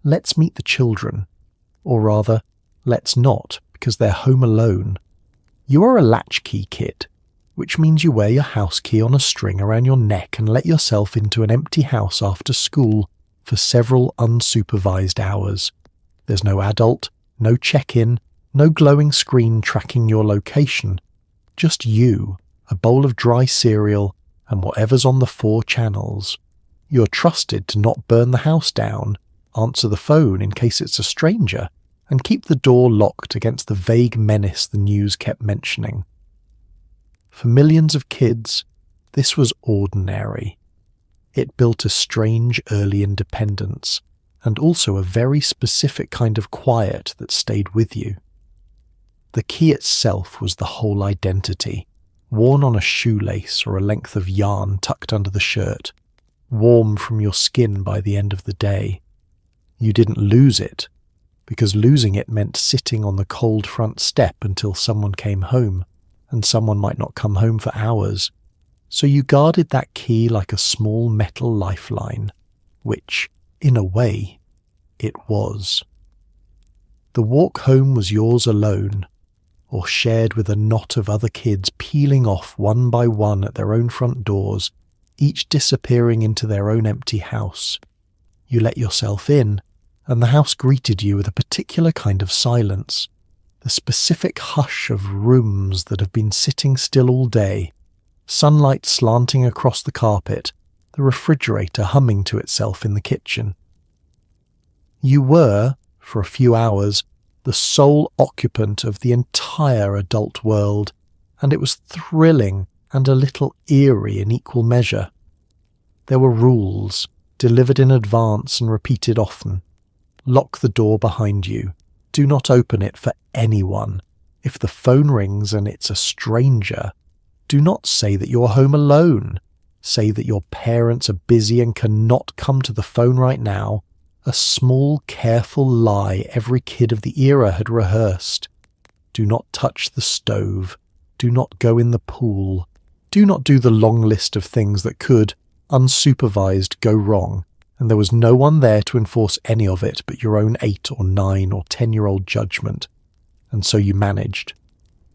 [SPEAKER 1] Let's meet the children. Or rather, let's not, because they're home alone. You are a latchkey kid, which means you wear your house key on a string around your neck and let yourself into an empty house after school for several unsupervised hours. There's no adult, no check-in, no glowing screen tracking your location. Just you, a bowl of dry cereal, and whatever's on the 4 channels. You're trusted to not burn the house down, answer the phone in case it's a stranger, and keep the door locked against the vague menace the news kept mentioning. For millions of kids, this was ordinary. It built a strange early independence, and also a very specific kind of quiet that stayed with you. The key itself was the whole identity, worn on a shoelace or a length of yarn tucked under the shirt, warm from your skin by the end of the day. You didn't lose it, because losing it meant sitting on the cold front step until someone came home, and someone might not come home for hours. So you guarded that key like a small metal lifeline, which, in a way, it was. The walk home was yours alone, or shared with a knot of other kids peeling off one by one at their own front doors, each disappearing into their own empty house. You let yourself in, and the house greeted you with a particular kind of silence, the specific hush of rooms that have been sitting still all day, sunlight slanting across the carpet, the refrigerator humming to itself in the kitchen. You were, for a few hours, the sole occupant of the entire adult world, and it was thrilling and a little eerie in equal measure. There were rules, delivered in advance and repeated often. Lock the door behind you. Do not open it for anyone. If the phone rings and it's a stranger, do not say that you're home alone. Say that your parents are busy and cannot come to the phone right now. A small, careful lie every kid of the era had rehearsed. Do not touch the stove. Do not go in the pool. Do not do the long list of things that could, unsupervised, go wrong, and there was no one there to enforce any of it but your own 8 or 9 or 10-year-old judgment. And so you managed.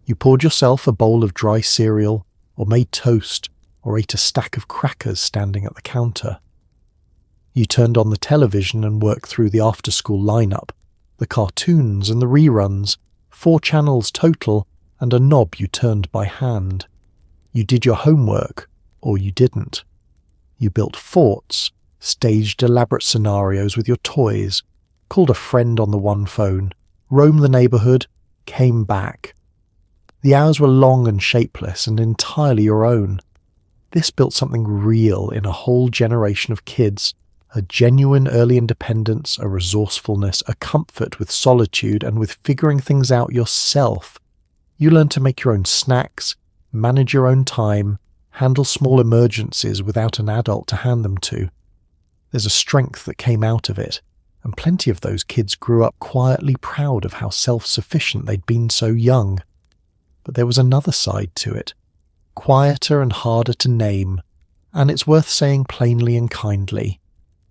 [SPEAKER 1] You poured yourself a bowl of dry cereal, or made toast, or ate a stack of crackers standing at the counter. You turned on the television and worked through the after-school lineup, the cartoons and the reruns, 4 channels total, and a knob you turned by hand. You did your homework, or you didn't. You built forts, staged elaborate scenarios with your toys, called a friend on the one phone, roamed the neighbourhood, came back. The hours were long and shapeless and entirely your own. This built something real in a whole generation of kids, a genuine early independence, a resourcefulness, a comfort with solitude and with figuring things out yourself. You learned to make your own snacks, manage your own time, handle small emergencies without an adult to hand them to. There's a strength that came out of it, and plenty of those kids grew up quietly proud of how self-sufficient they'd been so young. But there was another side to it, quieter and harder to name, and it's worth saying plainly and kindly.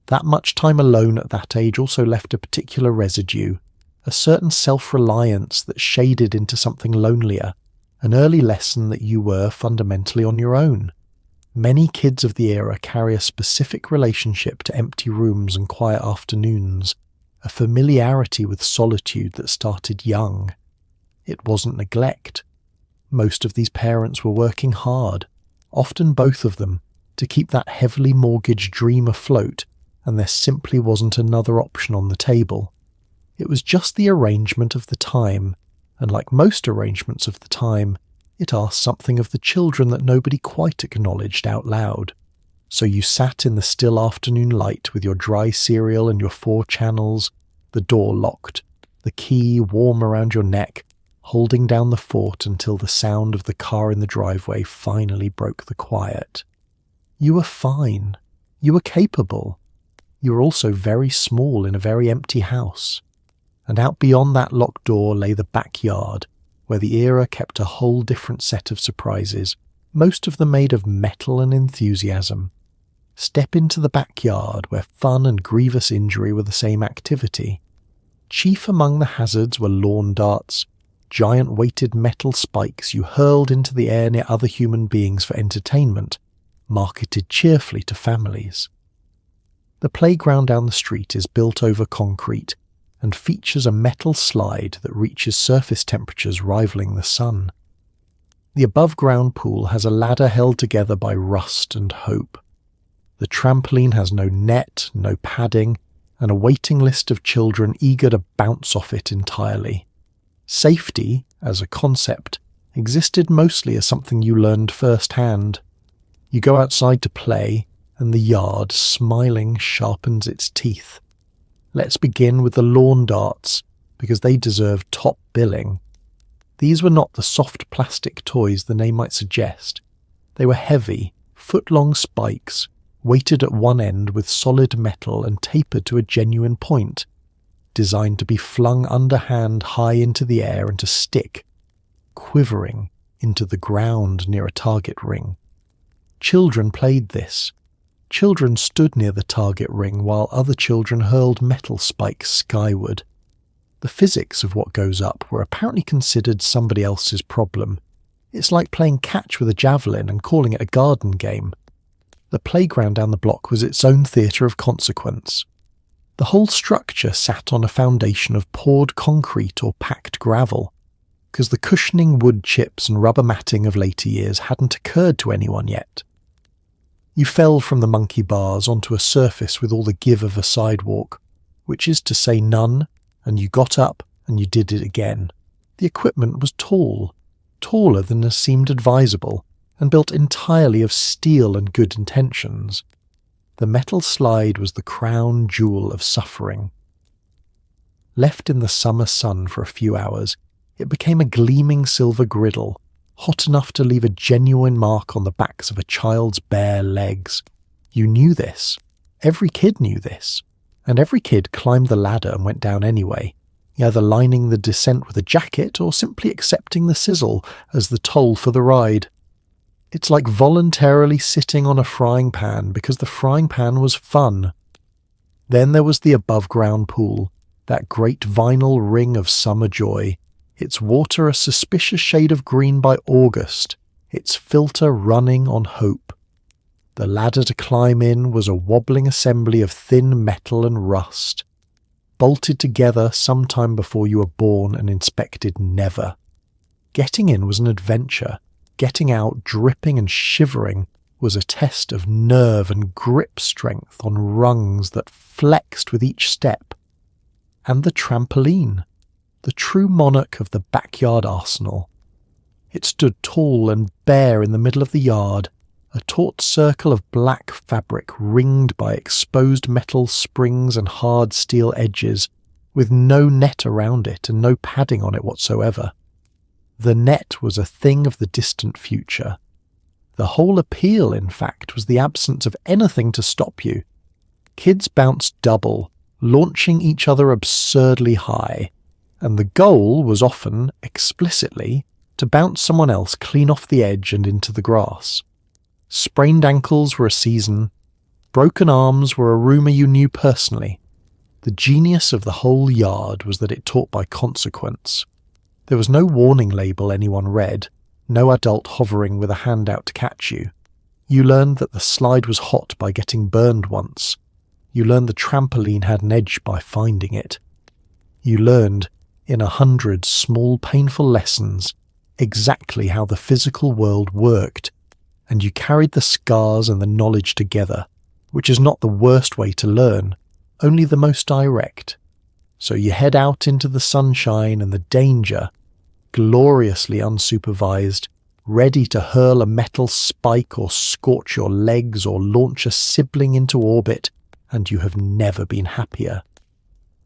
[SPEAKER 1] That much time alone at that age also left a particular residue, a certain self-reliance that shaded into something lonelier, an early lesson that you were fundamentally on your own. Many kids of the era carry a specific relationship to empty rooms and quiet afternoons, a familiarity with solitude that started young. It wasn't neglect. Most of these parents were working hard, often both of them, to keep that heavily mortgaged dream afloat, and there simply wasn't another option on the table. It was just the arrangement of the time, and like most arrangements of the time, it asked something of the children that nobody quite acknowledged out loud. So you sat in the still afternoon light with your dry cereal and your 4 channels, the door locked, the key warm around your neck, holding down the fort until the sound of the car in the driveway finally broke the quiet. You were fine. You were capable. You were also very small in a very empty house. And out beyond that locked door lay the backyard, where the era kept a whole different set of surprises, most of them made of metal and enthusiasm. Step into the backyard, where fun and grievous injury were the same activity. Chief among the hazards were lawn darts, giant weighted metal spikes you hurled into the air near other human beings for entertainment, marketed cheerfully to families. The playground down the street is built over concrete, and features a metal slide that reaches surface temperatures rivaling the sun. The above-ground pool has a ladder held together by rust and hope. The trampoline has no net, no padding, and a waiting list of children eager to bounce off it entirely. Safety, as a concept, existed mostly as something you learned firsthand. You go outside to play, and the yard, smiling, sharpens its teeth. Let's begin with the lawn darts, because they deserve top billing. These were not the soft plastic toys the name might suggest. They were heavy, foot-long spikes, weighted at one end with solid metal and tapered to a genuine point, designed to be flung underhand high into the air and to stick, quivering, into the ground near a target ring. Children played this. Children stood near the target ring while other children hurled metal spikes skyward. The physics of what goes up were apparently considered somebody else's problem. It's like playing catch with a javelin and calling it a garden game. The playground down the block was its own theatre of consequence. The whole structure sat on a foundation of poured concrete or packed gravel, because the cushioning wood chips and rubber matting of later years hadn't occurred to anyone yet. You fell from the monkey bars onto a surface with all the give of a sidewalk, which is to say none, and you got up and you did it again. The equipment was tall, taller than seemed advisable, and built entirely of steel and good intentions. The metal slide was the crown jewel of suffering. Left in the summer sun for a few hours, it became a gleaming silver griddle, hot enough to leave a genuine mark on the backs of a child's bare legs. You knew this. Every kid knew this. And every kid climbed the ladder and went down anyway, either lining the descent with a jacket or simply accepting the sizzle as the toll for the ride. It's like voluntarily sitting on a frying pan because the frying pan was fun. Then there was the above-ground pool, that great vinyl ring of summer joy, its water a suspicious shade of green by August, its filter running on hope. The ladder to climb in was a wobbling assembly of thin metal and rust, bolted together sometime before you were born and inspected never. Getting in was an adventure. Getting out, dripping and shivering, was a test of nerve and grip strength on rungs that flexed with each step. And the trampoline, the true monarch of the backyard arsenal. It stood tall and bare in the middle of the yard, a taut circle of black fabric ringed by exposed metal springs and hard steel edges, with no net around it and no padding on it whatsoever. The net was a thing of the distant future. The whole appeal, in fact, was the absence of anything to stop you. Kids bounced double, launching each other absurdly high, and the goal was often, explicitly, to bounce someone else clean off the edge and into the grass. Sprained ankles were a season. Broken arms were a rumour you knew personally. The genius of the whole yard was that it taught by consequence. There was no warning label anyone read, no adult hovering with a hand out to catch you. You learned that the slide was hot by getting burned once. You learned the trampoline had an edge by finding it. You learned, in 100 small painful lessons, exactly how the physical world worked, and you carried the scars and the knowledge together, which is not the worst way to learn, only the most direct. So you head out into the sunshine and the danger, gloriously unsupervised, ready to hurl a metal spike or scorch your legs or launch a sibling into orbit, and you have never been happier.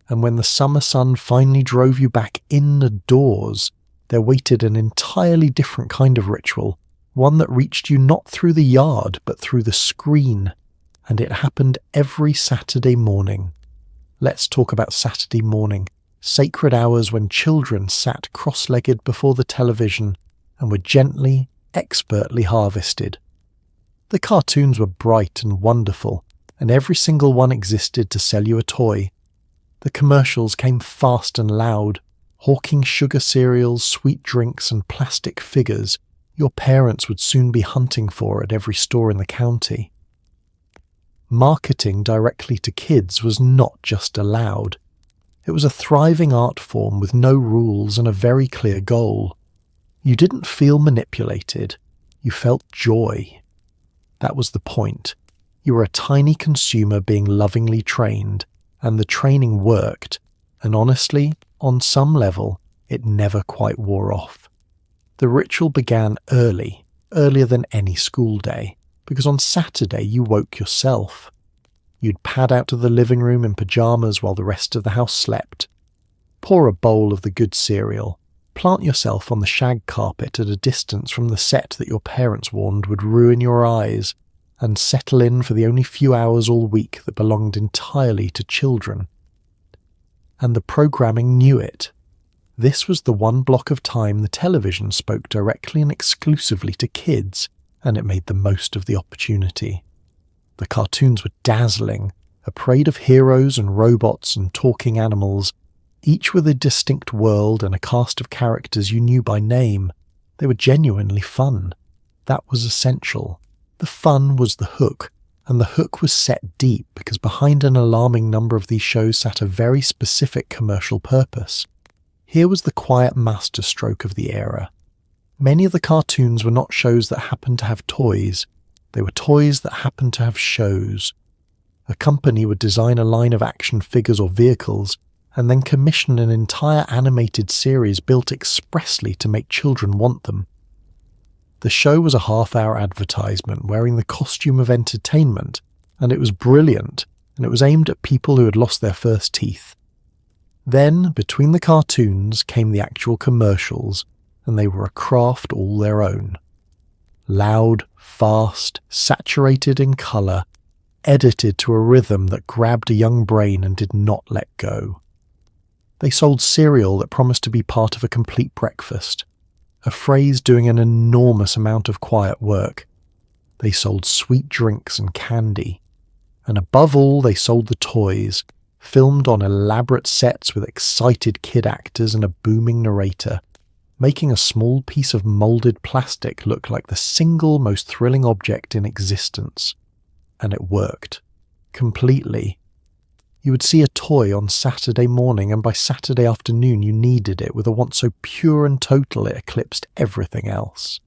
[SPEAKER 1] And when the summer sun finally drove you back indoors, there waited an entirely different kind of ritual, one that reached you not through the yard but through the screen, and it happened every Saturday morning. Let's talk about Saturday morning, sacred hours when children sat cross-legged before the television and were gently, expertly harvested. The cartoons were bright and wonderful, and every single one existed to sell you a toy. The commercials came fast and loud, hawking sugar cereals, sweet drinks and plastic figures your parents would soon be hunting for at every store in the county. Marketing directly to kids was not just allowed. It was a thriving art form with no rules and a very clear goal. You didn't feel manipulated. You felt joy. That was the point. You were a tiny consumer being lovingly trained, and the training worked, and honestly, on some level, it never quite wore off. The ritual began early, earlier than any school day, because on Saturday you woke yourself. You'd pad out to the living room in pyjamas while the rest of the house slept. Pour a bowl of the good cereal. Plant yourself on the shag carpet at a distance from the set that your parents warned would ruin your eyes, and settle in for the only few hours all week that belonged entirely to children. And the programming knew it. This was the one block of time the television spoke directly and exclusively to kids, and it made the most of the opportunity. The cartoons were dazzling, a parade of heroes and robots and talking animals, each with a distinct world and a cast of characters you knew by name. They were genuinely fun. That was essential. The fun was the hook, and the hook was set deep because behind an alarming number of these shows sat a very specific commercial purpose. Here was the quiet masterstroke of the era. Many of the cartoons were not shows that happened to have toys. They were toys that happened to have shows. A company would design a line of action figures or vehicles, and then commission an entire animated series built expressly to make children want them. The show was a half-hour advertisement wearing the costume of entertainment, and it was brilliant, and it was aimed at people who had lost their first teeth. Then, between the cartoons, came the actual commercials, and they were a craft all their own. Loud, fast, saturated in colour, edited to a rhythm that grabbed a young brain and did not let go. They sold cereal that promised to be part of a complete breakfast, a phrase doing an enormous amount of quiet work. They sold sweet drinks and candy. And above all, they sold the toys, filmed on elaborate sets with excited kid actors and a booming narrator, making a small piece of moulded plastic look like the single most thrilling object in existence. And it worked. Completely. You would see a toy on Saturday morning, and by Saturday afternoon you needed it with a want so pure and total it eclipsed everything else.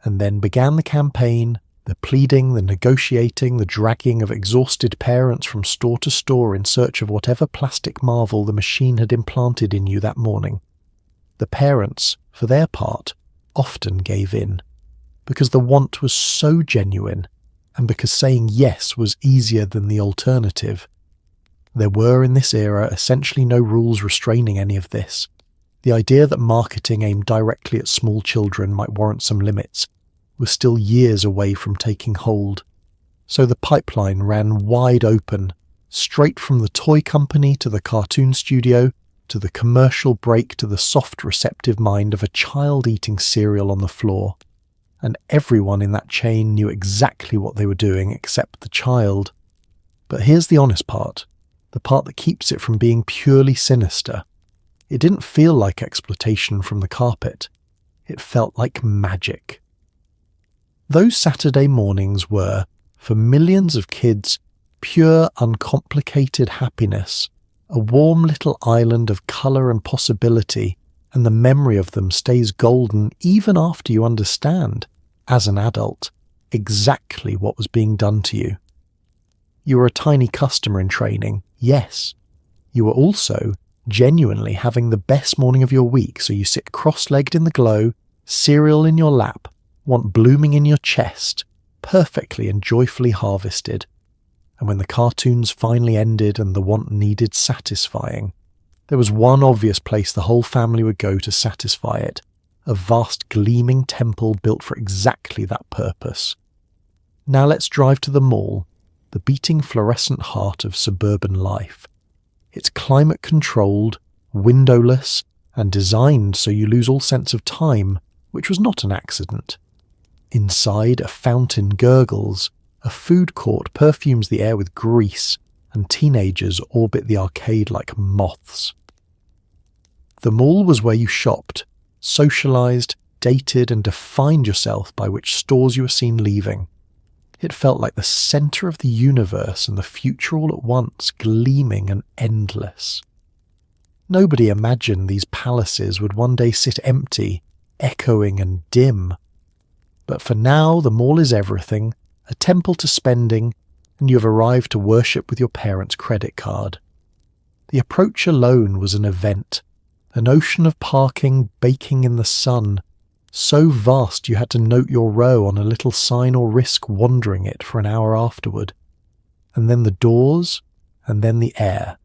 [SPEAKER 1] And then began the campaign, the pleading, the negotiating, the dragging of exhausted parents from store to store in search of whatever plastic marvel the machine had implanted in you that morning. The parents, for their part, often gave in, because the want was so genuine, and because saying yes was easier than the alternative. There were in this era essentially no rules restraining any of this. The idea that marketing aimed directly at small children might warrant some limits was still years away from taking hold. So the pipeline ran wide open, straight from the toy company to the cartoon studio, to the commercial break to the soft receptive mind of a child eating cereal on the floor. And everyone in that chain knew exactly what they were doing except the child. But here's the honest part, the part that keeps it from being purely sinister. It didn't feel like exploitation from the carpet. It felt like magic. Those Saturday mornings were, for millions of kids, pure, uncomplicated happiness, a warm little island of colour and possibility, and the memory of them stays golden even after you understand, as an adult, exactly what was being done to you. You were a tiny customer in training, yes. You were also genuinely having the best morning of your week, so you sit cross-legged in the glow, cereal in your lap, want blooming in your chest, perfectly and joyfully harvested. And when the cartoons finally ended and the want needed satisfying, there was one obvious place the whole family would go to satisfy it, a vast gleaming temple built for exactly that purpose. Now let's drive to the mall, the beating fluorescent heart of suburban life. It's climate-controlled, windowless, and designed so you lose all sense of time, which was not an accident. Inside, a fountain gurgles, a food court perfumes the air with grease, and teenagers orbit the arcade like moths. The mall was where you shopped, socialised, dated, and defined yourself by which stores you were seen leaving. It felt like the centre of the universe and the future all at once, gleaming and endless. Nobody imagined these palaces would one day sit empty, echoing and dim. But for now, the mall is everything, a temple to spending, and you have arrived to worship with your parents' credit card. The approach alone was an event, an ocean of parking baking in the sun, so vast you had to note your row on a little sign or risk wandering it for an hour afterward. And then the doors, and then the air,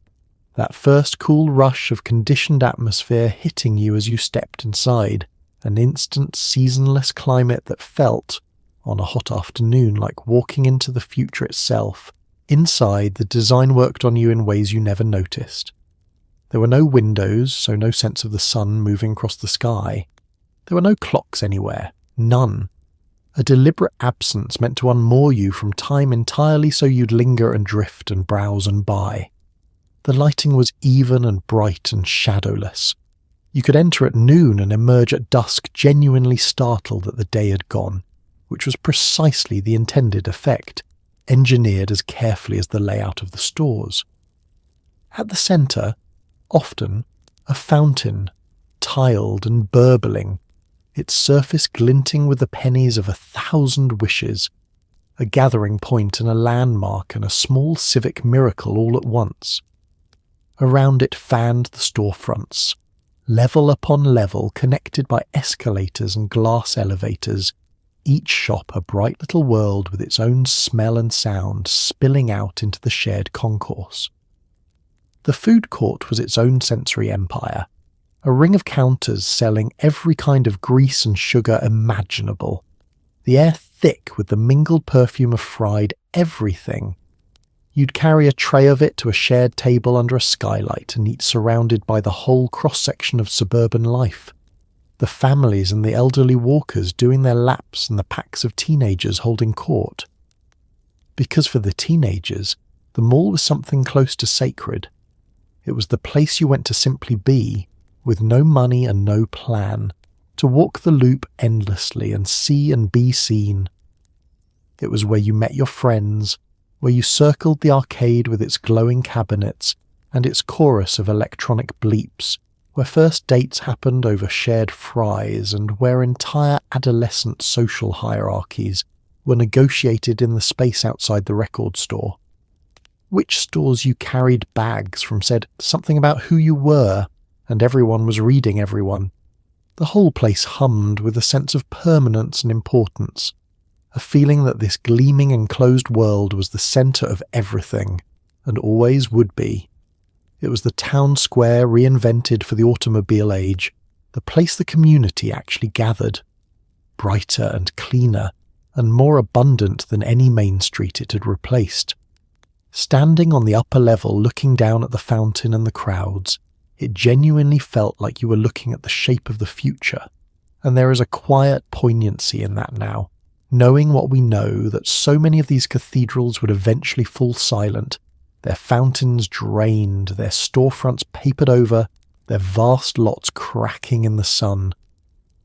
[SPEAKER 1] that first cool rush of conditioned atmosphere hitting you as you stepped inside, an instant seasonless climate that felt, on a hot afternoon, like walking into the future itself. Inside, the design worked on you in ways you never noticed. There were no windows, so no sense of the sun moving across the sky. There were no clocks anywhere, none. A deliberate absence meant to unmoor you from time entirely so you'd linger and drift and browse and buy. The lighting was even and bright and shadowless. You could enter at noon and emerge at dusk genuinely startled that the day had gone, which was precisely the intended effect, engineered as carefully as the layout of the stores. At the centre, often, a fountain, tiled and burbling, its surface glinting with the pennies of 1,000 wishes, a gathering point and a landmark and a small civic miracle all at once. Around it fanned the storefronts, level upon level, connected by escalators and glass elevators, each shop a bright little world with its own smell and sound spilling out into the shared concourse. The food court was its own sensory empire, a ring of counters selling every kind of grease and sugar imaginable, the air thick with the mingled perfume of fried everything. You'd carry a tray of it to a shared table under a skylight and eat surrounded by the whole cross-section of suburban life. The families and the elderly walkers doing their laps and the packs of teenagers holding court. Because for the teenagers, the mall was something close to sacred. It was the place you went to simply be, with no money and no plan, to walk the loop endlessly and see and be seen. It was where you met your friends, where you circled the arcade with its glowing cabinets and its chorus of electronic bleeps, where first dates happened over shared fries and where entire adolescent social hierarchies were negotiated in the space outside the record store. Which stores you carried bags from said something about who you were, and everyone was reading everyone. The whole place hummed with a sense of permanence and importance, a feeling that this gleaming enclosed world was the centre of everything, and always would be. It was the town square reinvented for the automobile age, the place the community actually gathered. Brighter and cleaner, and more abundant than any main street it had replaced. Standing on the upper level looking down at the fountain and the crowds, it genuinely felt like you were looking at the shape of the future, and there is a quiet poignancy in that now, knowing what we know, that so many of these cathedrals would eventually fall silent, their fountains drained, their storefronts papered over, their vast lots cracking in the sun.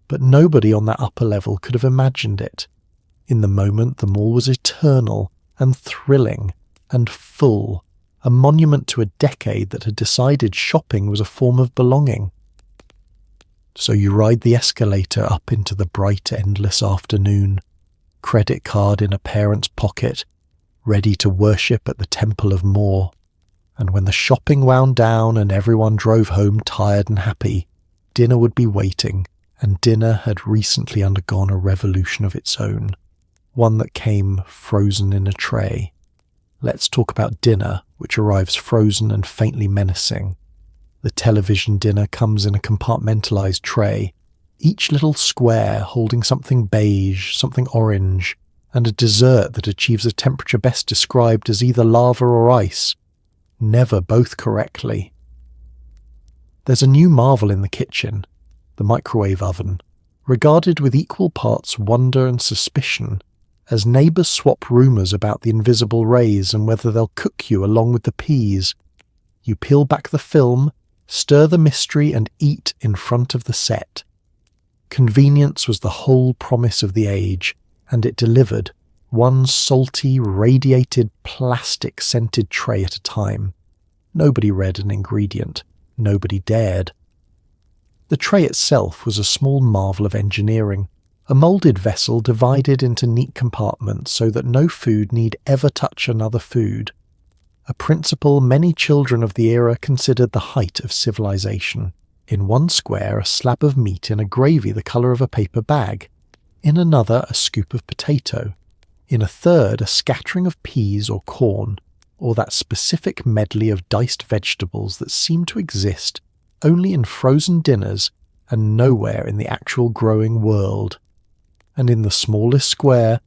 [SPEAKER 1] But nobody on that upper level could have imagined it. In the moment, the mall was eternal and thrilling and full, a monument to a decade that had decided shopping was a form of belonging. So you ride the escalator up into the bright, endless afternoon, credit card in a parent's pocket, ready to worship at the temple of more. And when the shopping wound down and everyone drove home tired and happy, dinner would be waiting, and dinner had recently undergone a revolution of its own, one that came frozen in a tray. Let's talk about dinner, which arrives frozen and faintly menacing. The television dinner comes in a compartmentalized tray, each little square holding something beige, something orange, and a dessert that achieves a temperature best described as either lava or ice. Never both correctly. There's a new marvel in the kitchen, the microwave oven, regarded with equal parts wonder and suspicion, as neighbours swap rumours about the invisible rays and whether they'll cook you along with the peas. You peel back the film, stir the mystery and eat in front of the set. Convenience was the whole promise of the age, and it delivered, one salty, radiated, plastic-scented tray at a time. Nobody read an ingredient. Nobody dared. The tray itself was a small marvel of engineering, a moulded vessel divided into neat compartments so that no food need ever touch another food, a principle many children of the era considered the height of civilization. In one square, a slab of meat in a gravy the colour of a paper bag, in another a scoop of potato, in a third a scattering of peas or corn, or that specific medley of diced vegetables that seemed to exist only in frozen dinners and nowhere in the actual growing world. And in the smallest square,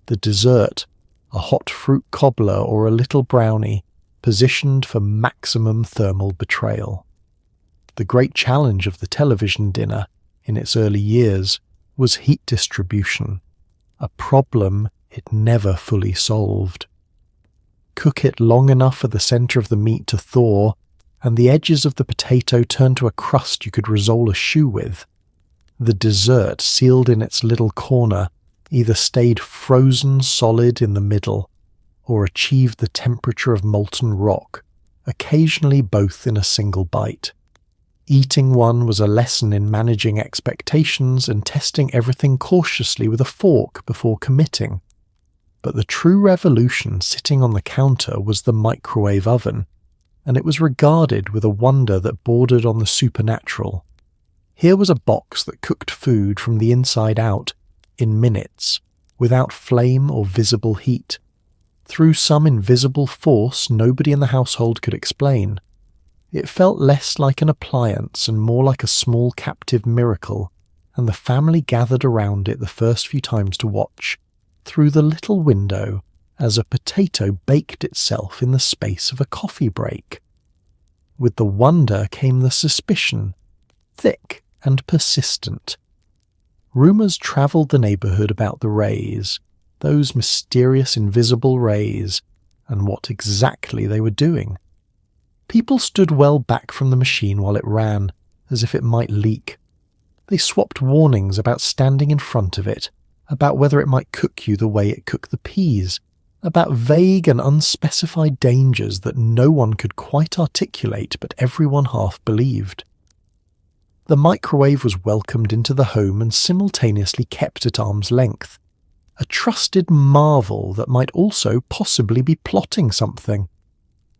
[SPEAKER 1] the dessert, a hot fruit cobbler or a little brownie, positioned for maximum thermal betrayal. The great challenge of the television dinner, in its early years, was heat distribution, a problem it never fully solved. Cook it long enough for the centre of the meat to thaw, and the edges of the potato turn to a crust you could roll a shoe with. The dessert, sealed in its little corner, either stayed frozen solid in the middle, or achieved the temperature of molten rock, occasionally both in a single bite. Eating one was a lesson in managing expectations and testing everything cautiously with a fork before committing. But the true revolution sitting on the counter was the microwave oven, and it was regarded with a wonder that bordered on the supernatural. Here was a box that cooked food from the inside out, in minutes, without flame or visible heat, through some invisible force nobody in the household could explain. It felt less like an appliance and more like a small captive miracle, and the family gathered around it the first few times to watch, through the little window, as a potato baked itself in the space of a coffee break. With the wonder came the suspicion, thick and persistent. Rumours travelled the neighbourhood about the rays, those mysterious invisible rays, and what exactly they were doing. People stood well back from the machine while it ran, as if it might leak. They swapped warnings about standing in front of it, about whether it might cook you the way it cooked the peas, about vague and unspecified dangers that no one could quite articulate but everyone half believed. The microwave was welcomed into the home and simultaneously kept at arm's length, a trusted marvel that might also possibly be plotting something.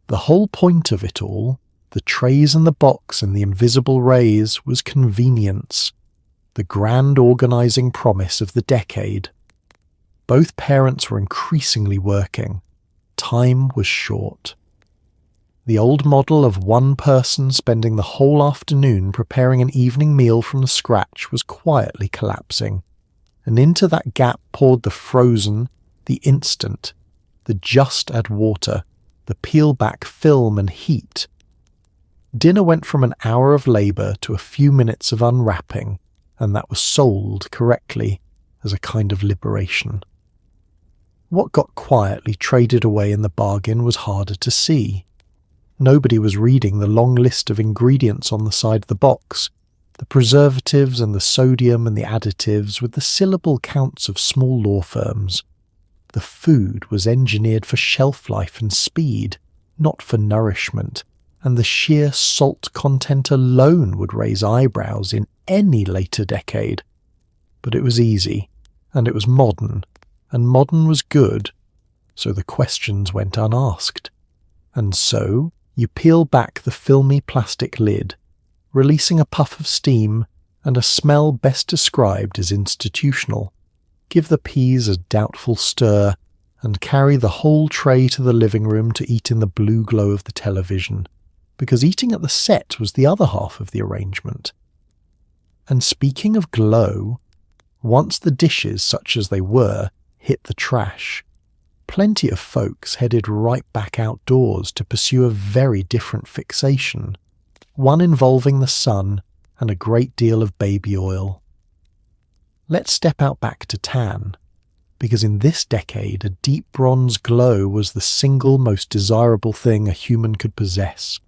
[SPEAKER 1] The whole point of it all, the trays and the box and the invisible rays, was convenience, the grand organising promise of the decade. Both parents were increasingly working. Time was short. The old model of one person spending the whole afternoon preparing an evening meal from scratch was quietly collapsing, and into that gap poured the frozen, the instant, the just add water, the peel-back film and heat. Dinner went from an hour of labour to a few minutes of unwrapping, and that was sold correctly as a kind of liberation. What got quietly traded away in the bargain was harder to see. Nobody was reading the long list of ingredients on the side of the box, the preservatives and the sodium and the additives with the syllable counts of small law firms. The food was engineered for shelf life and speed, not for nourishment, and the sheer salt content alone would raise eyebrows in any later decade. But it was easy, and it was modern, and modern was good, so the questions went unasked. And so you peel back the filmy plastic lid, releasing a puff of steam and a smell best described as institutional. Give the peas a doubtful stir, and carry the whole tray to the living room to eat in the blue glow of the television, because eating at the set was the other half of the arrangement. And speaking of glow, once the dishes, such as they were, hit the trash, plenty of folks headed right back outdoors to pursue a very different fixation, one involving the sun and a great deal of baby oil. Let's step out back to tan, because in this decade a deep bronze glow was the single most desirable thing a human could possess.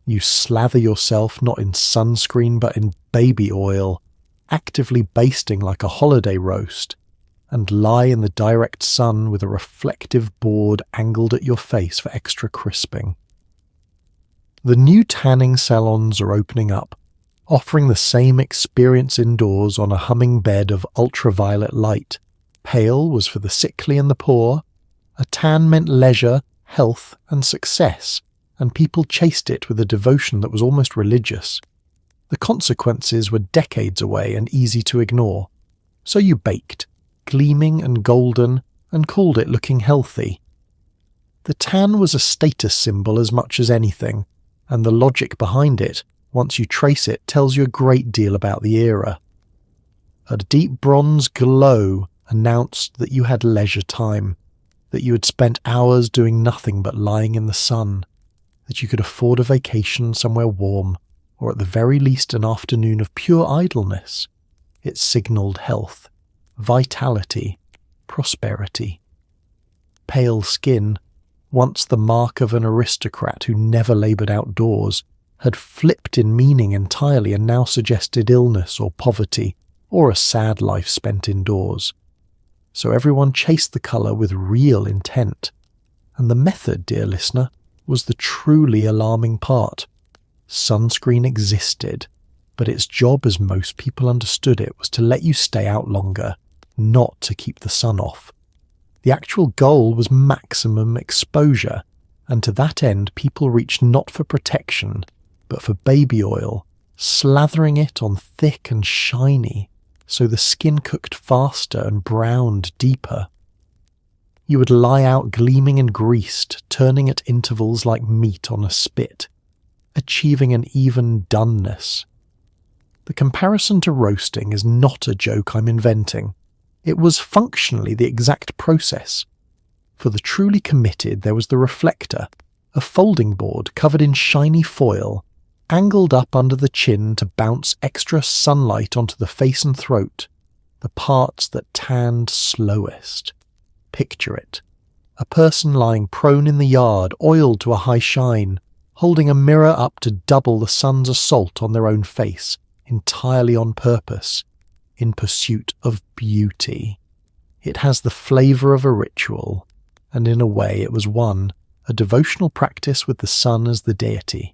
[SPEAKER 1] You slather yourself not in sunscreen but in baby oil, actively basting like a holiday roast, and lie in the direct sun with a reflective board angled at your face for extra crisping. The new tanning salons are opening up, offering the same experience indoors on a humming bed of ultraviolet light. Pale was for the sickly and the poor. A tan meant leisure, health, and success, and people chased it with a devotion that was almost religious. The consequences were decades away and easy to ignore. So you baked, gleaming and golden, and called it looking healthy. The tan was a status symbol as much as anything, and the logic behind it, once you trace it, tells you a great deal about the era. A deep bronze glow announced that you had leisure time, that you had spent hours doing nothing but lying in the sun, that you could afford a vacation somewhere warm, or at the very least an afternoon of pure idleness. It signalled health, vitality, prosperity. Pale skin, once the mark of an aristocrat who never laboured outdoors, had flipped in meaning entirely and now suggested illness or poverty, or a sad life spent indoors. So everyone chased the colour with real intent. And the method, dear listener, was the truly alarming part. Sunscreen existed, but its job as most people understood it was to let you stay out longer, not to keep the sun off. The actual goal was maximum exposure, and to that end people reached not for protection, but for baby oil, slathering it on thick and shiny, so the skin cooked faster and browned deeper. You would lie out gleaming and greased, turning at intervals like meat on a spit. achieving an even doneness. The comparison to roasting is not a joke I'm inventing. It was functionally the exact process. For the truly committed, there was the reflector, a folding board covered in shiny foil, angled up under the chin to bounce extra sunlight onto the face and throat, the parts that tanned slowest. Picture it. A person lying prone in the yard, oiled to a high shine, holding a mirror up to double the sun's assault on their own face, entirely on purpose, in pursuit of beauty. It has the flavour of a ritual, and in a way it was one, a devotional practice with the sun as the deity.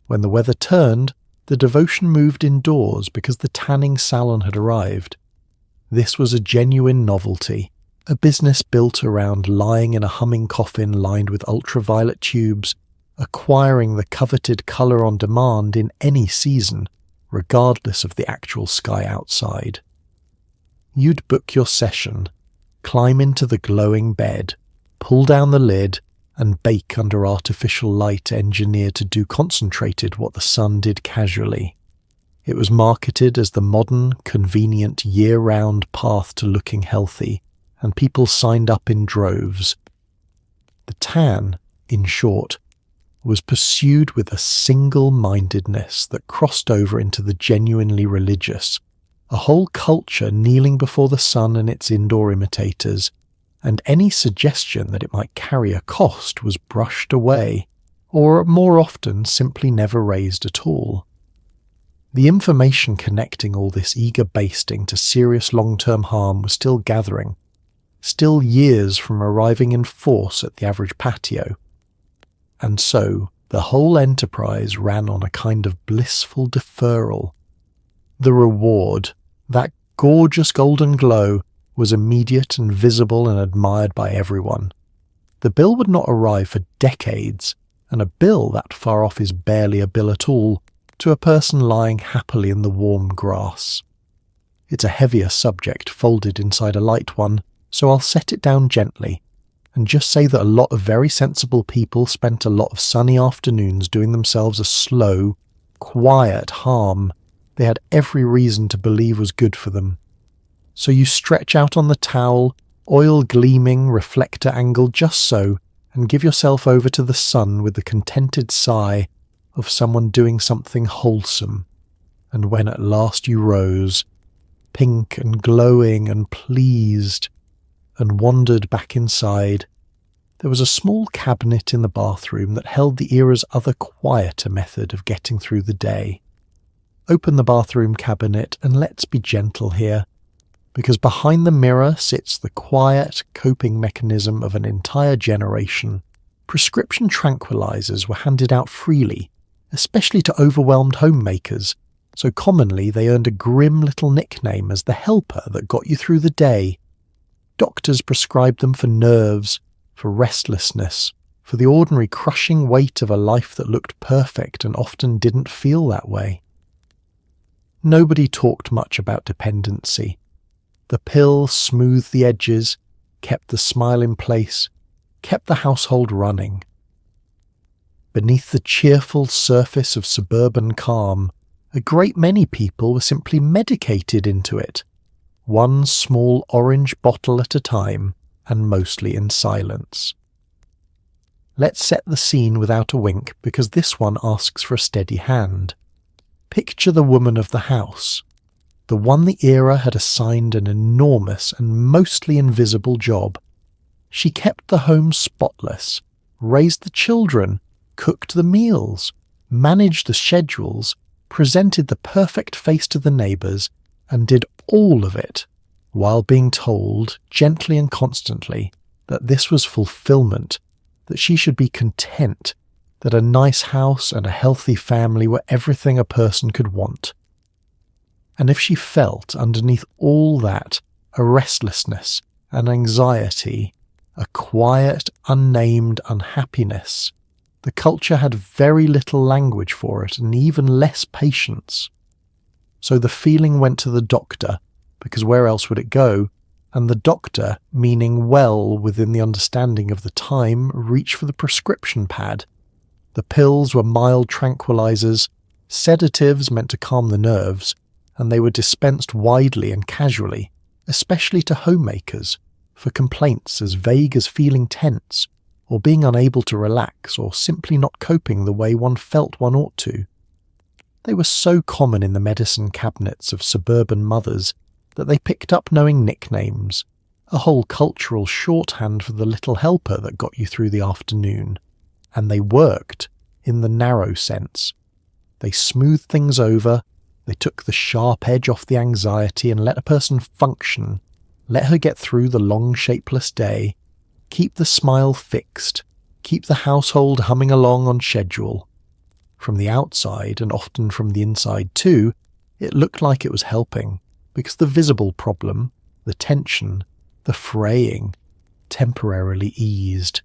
[SPEAKER 1] When the weather turned, the devotion moved indoors because the tanning salon had arrived. This was a genuine novelty, a business built around lying in a humming coffin lined with ultraviolet tubes, acquiring the coveted colour on demand in any season, regardless of the actual sky outside. You'd book your session, climb into the glowing bed, pull down the lid, and bake under artificial light engineered to do concentrated what the sun did casually. It was marketed as the modern, convenient, year-round path to looking healthy, and people signed up in droves. The tan, in short, was pursued with a single-mindedness that crossed over into the genuinely religious, a whole culture kneeling before the sun and its indoor imitators, and any suggestion that it might carry a cost was brushed away, or more often simply never raised at all. The information connecting all this eager basting to serious long-term harm was still gathering, still years from arriving in force at the average patio. And so, the whole enterprise ran on a kind of blissful deferral. The reward, that gorgeous golden glow, was immediate and visible and admired by everyone. The bill would not arrive for decades, and a bill that far off is barely a bill at all, to a person lying happily in the warm grass. It's a heavier subject folded inside a light one, so I'll set it down gently, and just say that a lot of very sensible people spent a lot of sunny afternoons doing themselves a slow, quiet harm they had every reason to believe was good for them. So you stretch out on the towel, oil gleaming, reflector angled just so, and give yourself over to the sun with the contented sigh of someone doing something wholesome. And when at last you rose, pink and glowing and pleased, and wandered back inside, there was a small cabinet in the bathroom that held the era's other quieter method of getting through the day. Open the bathroom cabinet and let's be gentle here, because behind the mirror sits the quiet coping mechanism of an entire generation. Prescription tranquilizers were handed out freely, especially to overwhelmed homemakers, so commonly they earned a grim little nickname as the helper that got you through the day. Doctors prescribed them for nerves, for restlessness, for the ordinary crushing weight of a life that looked perfect and often didn't feel that way. Nobody talked much about dependency. The pill smoothed the edges, kept the smile in place, kept the household running. Beneath the cheerful surface of suburban calm, a great many people were simply medicated into it, one small orange bottle at a time, and mostly in silence. Let's set the scene without a wink, because this one asks for a steady hand. Picture the woman of the house, the one the era had assigned an enormous and mostly invisible job. She kept the home spotless, raised the children, cooked the meals, managed the schedules, presented the perfect face to the neighbours, and did all of it, while being told, gently and constantly, that this was fulfillment, that she should be content, that a nice house and a healthy family were everything a person could want. And if she felt underneath all that a restlessness, an anxiety, a quiet, unnamed unhappiness, the culture had very little language for it and even less patience. So the feeling went to the doctor, because where else would it go? And the doctor, meaning well within the understanding of the time, reached for the prescription pad. The pills were mild tranquilizers, sedatives meant to calm the nerves, and they were dispensed widely and casually, especially to homemakers, for complaints as vague as feeling tense, or being unable to relax, or simply not coping the way one felt one ought to. They were so common in the medicine cabinets of suburban mothers that they picked up knowing nicknames, a whole cultural shorthand for the little helper that got you through the afternoon. And they worked, in the narrow sense. They smoothed things over, they took the sharp edge off the anxiety and let a person function, let her get through the long shapeless day, keep the smile fixed, keep the household humming along on schedule. From the outside, and often from the inside too, it looked like it was helping, because the visible problem, the tension, the fraying, temporarily eased.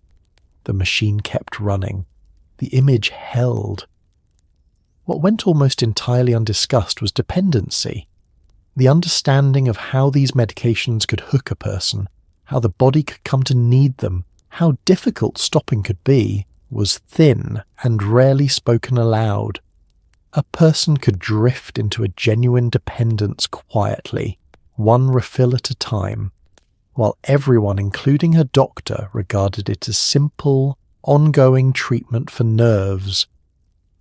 [SPEAKER 1] The machine kept running. The image held. What went almost entirely undiscussed was dependency. The understanding of how these medications could hook a person, how the body could come to need them, how difficult stopping could be, was thin and rarely spoken aloud. A person could drift into a genuine dependence quietly, one refill at a time, while everyone, including her doctor, regarded it as simple, ongoing treatment for nerves.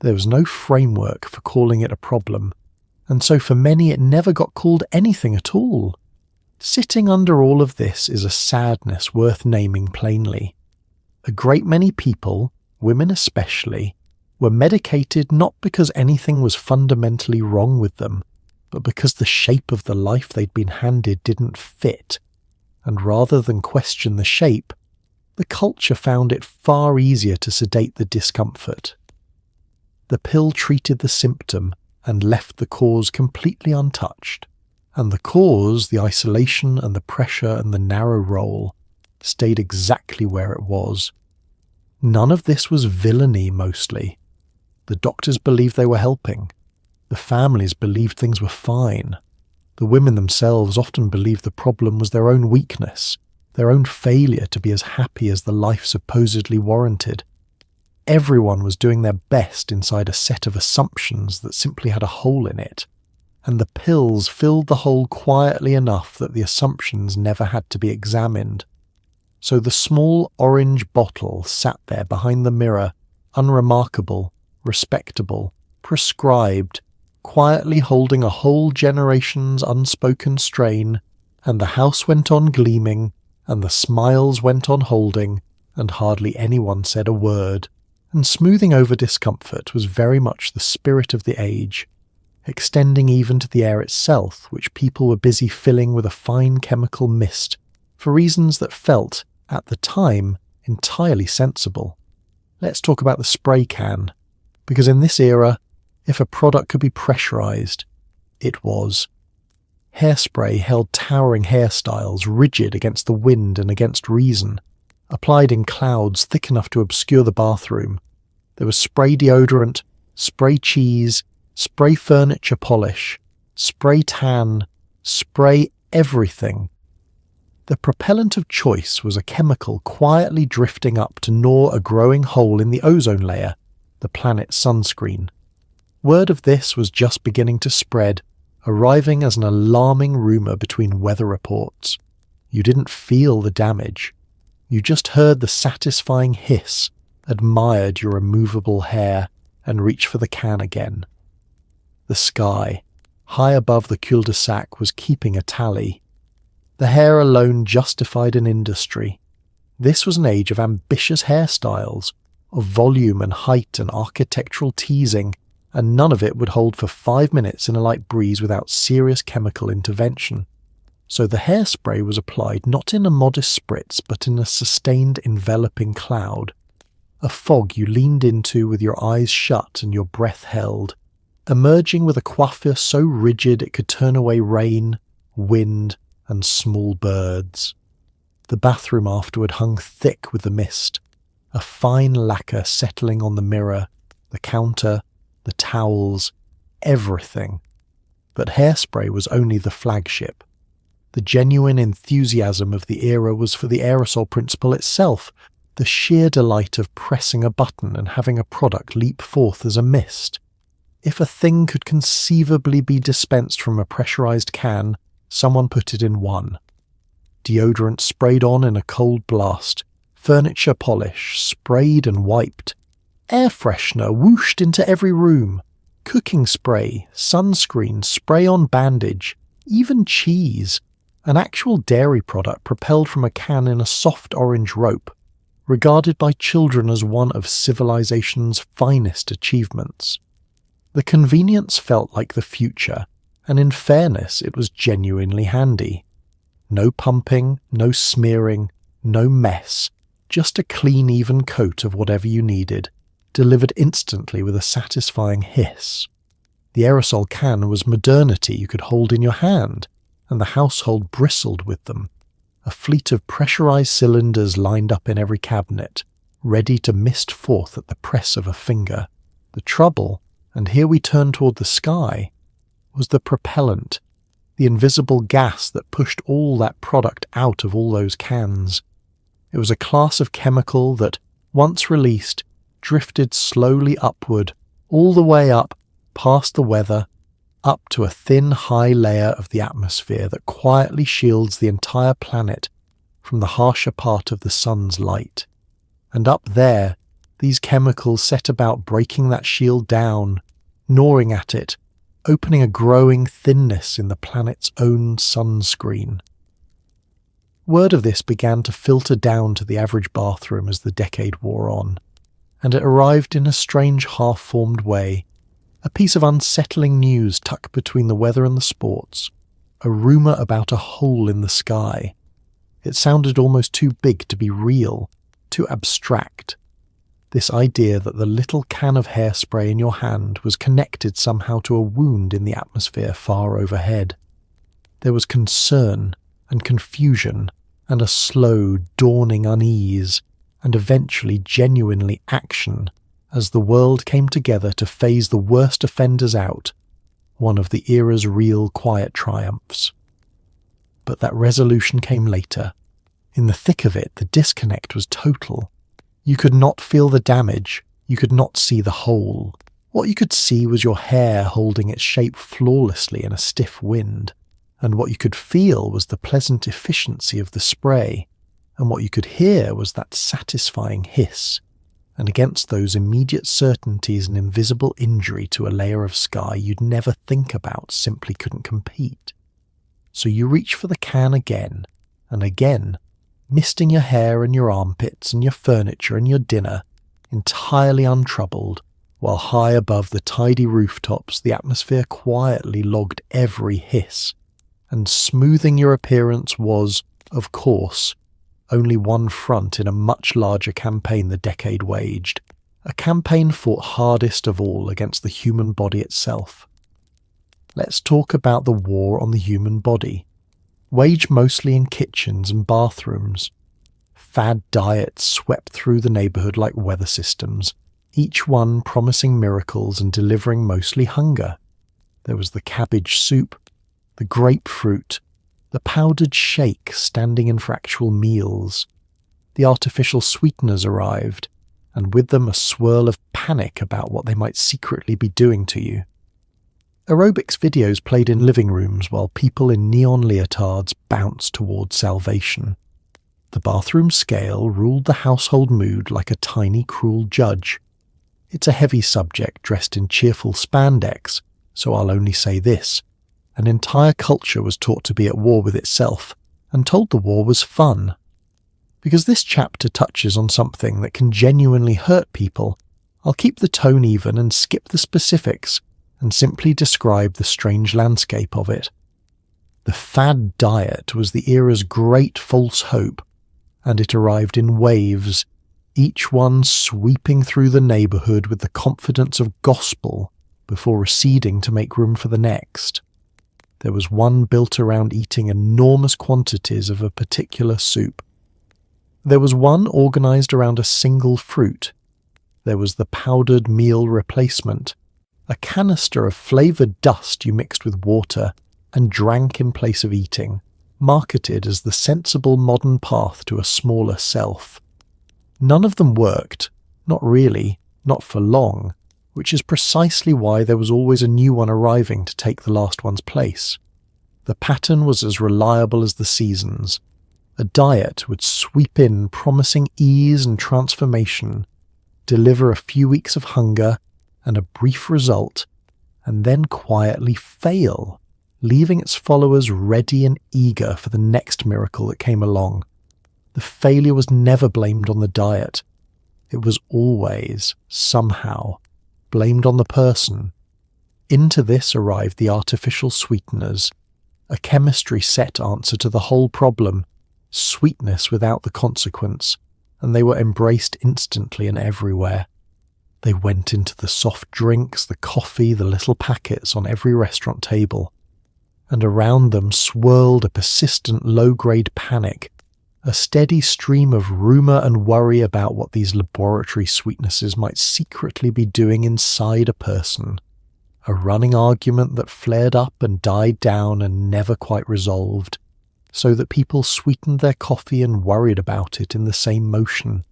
[SPEAKER 1] There was no framework for calling it a problem, and so for many it never got called anything at all. Sitting under all of this is a sadness worth naming plainly. A great many people, women especially, were medicated not because anything was fundamentally wrong with them, but because the shape of the life they'd been handed didn't fit. And rather than question the shape, the culture found it far easier to sedate the discomfort. The pill treated the symptom and left the cause completely untouched, and the cause, the isolation and the pressure and the narrow role, stayed exactly where it was. None of this was villainy mostly. The doctors believed they were helping. The families believed things were fine. The women themselves often believed the problem was their own weakness, their own failure to be as happy as the life supposedly warranted. Everyone was doing their best inside a set of assumptions that simply had a hole in it, and the pills filled the hole quietly enough that the assumptions never had to be examined. So the small orange bottle sat there behind the mirror, unremarkable, respectable, prescribed, quietly holding a whole generation's unspoken strain, and the house went on gleaming, and the smiles went on holding, and hardly anyone said a word. And smoothing over discomfort was very much the spirit of the age, extending even to the air itself, which people were busy filling with a fine chemical mist, for reasons that felt, at the time, entirely sensible. Let's talk about the spray can, because in this era, if a product could be pressurized, it was. Hairspray held towering hairstyles rigid against the wind and against reason, applied in clouds thick enough to obscure the bathroom. There was spray deodorant, spray cheese, spray furniture polish, spray tan, spray everything. The propellant of choice was a chemical quietly drifting up to gnaw a growing hole in the ozone layer, the planet's sunscreen. Word of this was just beginning to spread, arriving as an alarming rumour between weather reports. You didn't feel the damage. You just heard the satisfying hiss, admired your immovable hair, and reached for the can again. The sky, high above the cul-de-sac, was keeping a tally. The hair alone justified an industry. This was an age of ambitious hairstyles, of volume and height and architectural teasing, and none of it would hold for 5 minutes in a light breeze without serious chemical intervention. So the hairspray was applied not in a modest spritz, but in a sustained enveloping cloud, a fog you leaned into with your eyes shut and your breath held, emerging with a coiffure so rigid it could turn away rain, wind, and small birds. The bathroom afterward hung thick with the mist, a fine lacquer settling on the mirror, the counter, the towels, everything. But hairspray was only the flagship. The genuine enthusiasm of the era was for the aerosol principle itself, The sheer delight of pressing a button and having a product leap forth as a mist. If a thing could conceivably be dispensed from a pressurized can, someone put it in one. Deodorant sprayed on in a cold blast, furniture polish sprayed and wiped, air freshener whooshed into every room, cooking spray, sunscreen, spray-on bandage, even cheese, an actual dairy product propelled from a can in a soft orange rope, regarded by children as one of civilization's finest achievements. The convenience felt like the future, and in fairness it was genuinely handy. No pumping, no smearing, no mess, just a clean even coat of whatever you needed, delivered instantly with a satisfying hiss. The aerosol can was modernity you could hold in your hand, and the household bristled with them. A fleet of pressurized cylinders lined up in every cabinet, ready to mist forth at the press of a finger. The trouble, and here we turn toward the sky, was the propellant, the invisible gas that pushed all that product out of all those cans. It was a class of chemical that, once released, drifted slowly upward, all the way up, past the weather, up to a thin, high layer of the atmosphere that quietly shields the entire planet from the harsher part of the sun's light. And up there, these chemicals set about breaking that shield down, gnawing at it, opening a growing thinness in the planet's own sunscreen. Word of this began to filter down to the average bathroom as the decade wore on, and it arrived in a strange half-formed way, a piece of unsettling news tucked between the weather and the sports, a rumour about a hole in the sky. It sounded almost too big to be real, too abstract. This idea that the little can of hairspray in your hand was connected somehow to a wound in the atmosphere far overhead. There was concern and confusion and a slow, dawning unease, and eventually genuinely action as the world came together to phase the worst offenders out, one of the era's real quiet triumphs. But that resolution came later. In the thick of it, the disconnect was total. You could not feel the damage, you could not see the hole. What you could see was your hair holding its shape flawlessly in a stiff wind, and what you could feel was the pleasant efficiency of the spray, and what you could hear was that satisfying hiss. And against those immediate certainties an invisible injury to a layer of sky you'd never think about simply couldn't compete. So you reach for the can again, and again, misting your hair and your armpits and your furniture and your dinner, entirely untroubled, while high above the tidy rooftops the atmosphere quietly logged every hiss, and smoothing your appearance was, of course, only one front in a much larger campaign the decade waged, a campaign fought hardest of all against the human body itself. Let's talk about the war on the human body, waged mostly in kitchens and bathrooms. Fad diets swept through the neighbourhood like weather systems, each one promising miracles and delivering mostly hunger. There was the cabbage soup, the grapefruit, the powdered shake standing in for actual meals. The artificial sweeteners arrived, and with them a swirl of panic about what they might secretly be doing to you. Aerobics videos played in living rooms while people in neon leotards bounced toward salvation. The bathroom scale ruled the household mood like a tiny cruel judge. It's a heavy subject dressed in cheerful spandex, so I'll only say this. An entire culture was taught to be at war with itself, and told the war was fun. Because this chapter touches on something that can genuinely hurt people, I'll keep the tone even and skip the specifics, and simply describe the strange landscape of it. The fad diet was the era's great false hope, and it arrived in waves, each one sweeping through the neighbourhood with the confidence of gospel before receding to make room for the next. There was one built around eating enormous quantities of a particular soup. There was one organised around a single fruit. There was the powdered meal replacement, a canister of flavoured dust you mixed with water and drank in place of eating, marketed as the sensible modern path to a smaller self. None of them worked, not really, not for long, which is precisely why there was always a new one arriving to take the last one's place. The pattern was as reliable as the seasons. A diet would sweep in promising ease and transformation, deliver a few weeks of hunger and a brief result, and then quietly fail, leaving its followers ready and eager for the next miracle that came along. The failure was never blamed on the diet. It was always, somehow, blamed on the person. Into this arrived the artificial sweeteners, a chemistry set answer to the whole problem, sweetness without the consequence, and they were embraced instantly and everywhere. They went into the soft drinks, the coffee, the little packets on every restaurant table, and around them swirled a persistent low-grade panic, a steady stream of rumour and worry about what these laboratory sweetnesses might secretly be doing inside a person, a running argument that flared up and died down and never quite resolved, so that people sweetened their coffee and worried about it in the same motion.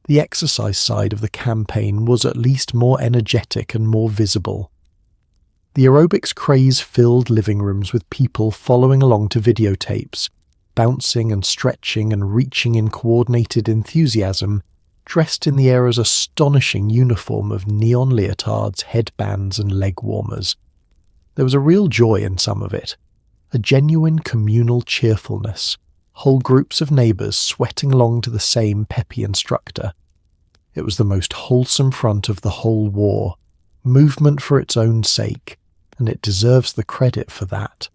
[SPEAKER 1] The exercise side of the campaign was at least more energetic and more visible. The aerobics craze filled living rooms with people following along to videotapes, bouncing and stretching and reaching in coordinated enthusiasm, dressed in the era's astonishing uniform of neon leotards, headbands and leg warmers. There was a real joy in some of it, a genuine communal cheerfulness, whole groups of neighbours sweating along to the same peppy instructor. It was the most wholesome front of the whole war, movement for its own sake, and it deserves the credit for that.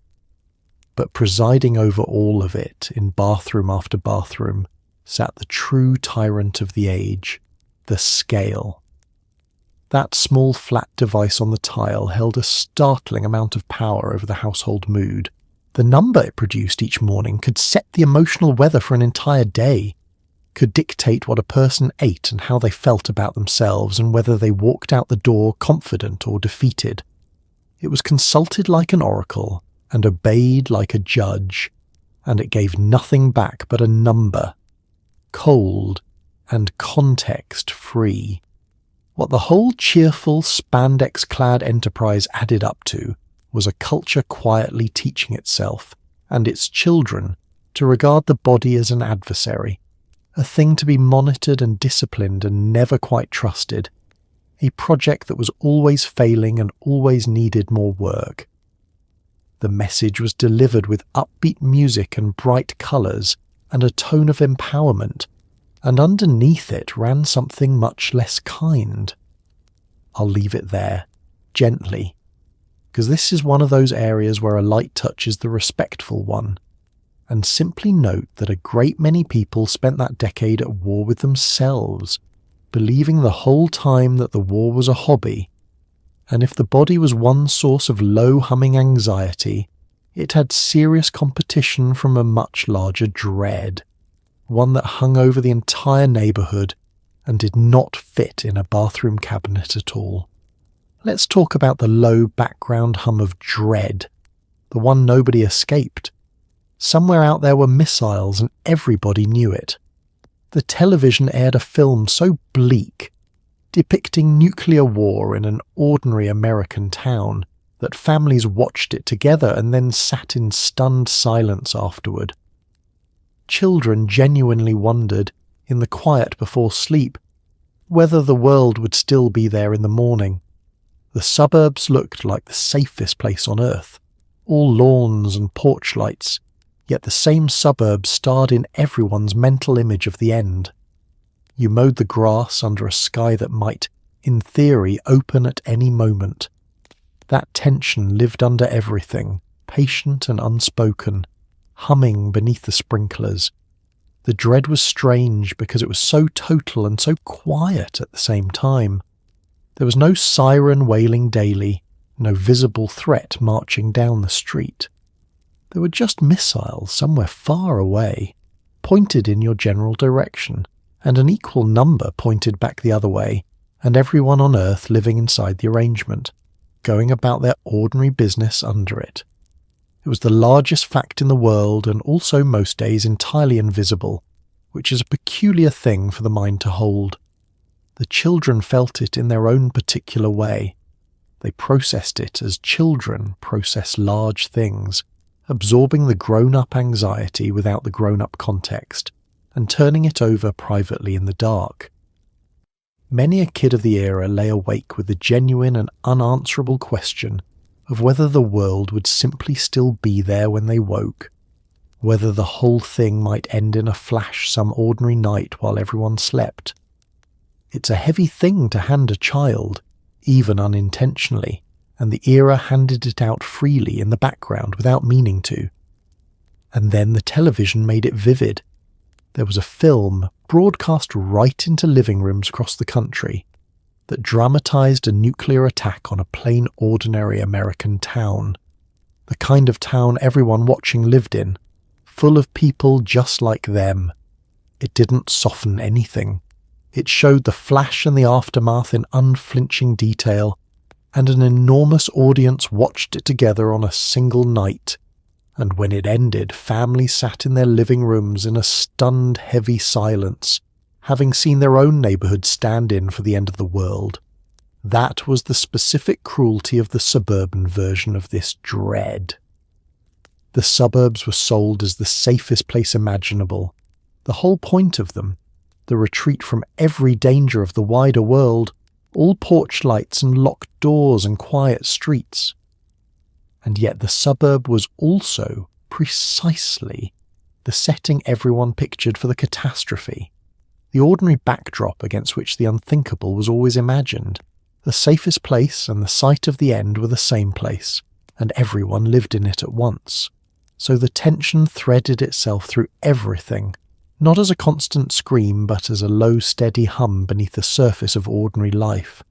[SPEAKER 1] But presiding over all of it, in bathroom after bathroom, sat the true tyrant of the age, the scale. That small flat device on the tile held a startling amount of power over the household mood. The number it produced each morning could set the emotional weather for an entire day, could dictate what a person ate and how they felt about themselves and whether they walked out the door confident or defeated. It was consulted like an oracle and obeyed like a judge, and it gave nothing back but a number, cold and context-free. What the whole cheerful, spandex-clad enterprise added up to was a culture quietly teaching itself and its children to regard the body as an adversary, a thing to be monitored and disciplined and never quite trusted, a project that was always failing and always needed more work. The message was delivered with upbeat music and bright colours and a tone of empowerment, and underneath it ran something much less kind. I'll leave it there, gently, because this is one of those areas where a light touch is the respectful one, and simply note that a great many people spent that decade at war with themselves, believing the whole time that the war was a hobby, and if the body was one source of low-humming anxiety, it had serious competition from a much larger dread, one that hung over the entire neighbourhood and did not fit in a bathroom cabinet at all. Let's talk about the low background hum of dread, the one nobody escaped. Somewhere out there were missiles and everybody knew it. The television aired a film so bleak, depicting nuclear war in an ordinary American town, that families watched it together and then sat in stunned silence afterward. Children genuinely wondered, in the quiet before sleep, whether the world would still be there in the morning. The suburbs looked like the safest place on earth, all lawns and porch lights, yet the same suburbs starred in everyone's mental image of the end. You mowed the grass under a sky that might, in theory, open at any moment. That tension lived under everything, patient and unspoken, humming beneath the sprinklers. The dread was strange because it was so total and so quiet at the same time. There was no siren wailing daily, no visible threat marching down the street. There were just missiles somewhere far away, pointed in your general direction, and an equal number pointed back the other way, and everyone on Earth living inside the arrangement, going about their ordinary business under it. It was the largest fact in the world and also most days entirely invisible, which is a peculiar thing for the mind to hold. The children felt it in their own particular way. They processed it as children process large things, absorbing the grown-up anxiety without the grown-up context, and turning it over privately in the dark. Many a kid of the era lay awake with the genuine and unanswerable question of whether the world would simply still be there when they woke, whether the whole thing might end in a flash some ordinary night while everyone slept. It's a heavy thing to hand a child, even unintentionally, and the era handed it out freely in the background without meaning to. And then the television made it vivid. There was a film broadcast right into living rooms across the country that dramatized a nuclear attack on a plain ordinary American town. The kind of town everyone watching lived in, full of people just like them. It didn't soften anything. It showed the flash and the aftermath in unflinching detail, and an enormous audience watched it together on a single night. And when it ended, families sat in their living rooms in a stunned, heavy silence, having seen their own neighbourhood stand in for the end of the world. That was the specific cruelty of the suburban version of this dread. The suburbs were sold as the safest place imaginable. The whole point of them, the retreat from every danger of the wider world, all porch lights and locked doors and quiet streets. And yet the suburb was also, precisely, the setting everyone pictured for the catastrophe, the ordinary backdrop against which the unthinkable was always imagined. The safest place and the site of the end were the same place, and everyone lived in it at once. So the tension threaded itself through everything, not as a constant scream but as a low steady hum beneath the surface of ordinary life.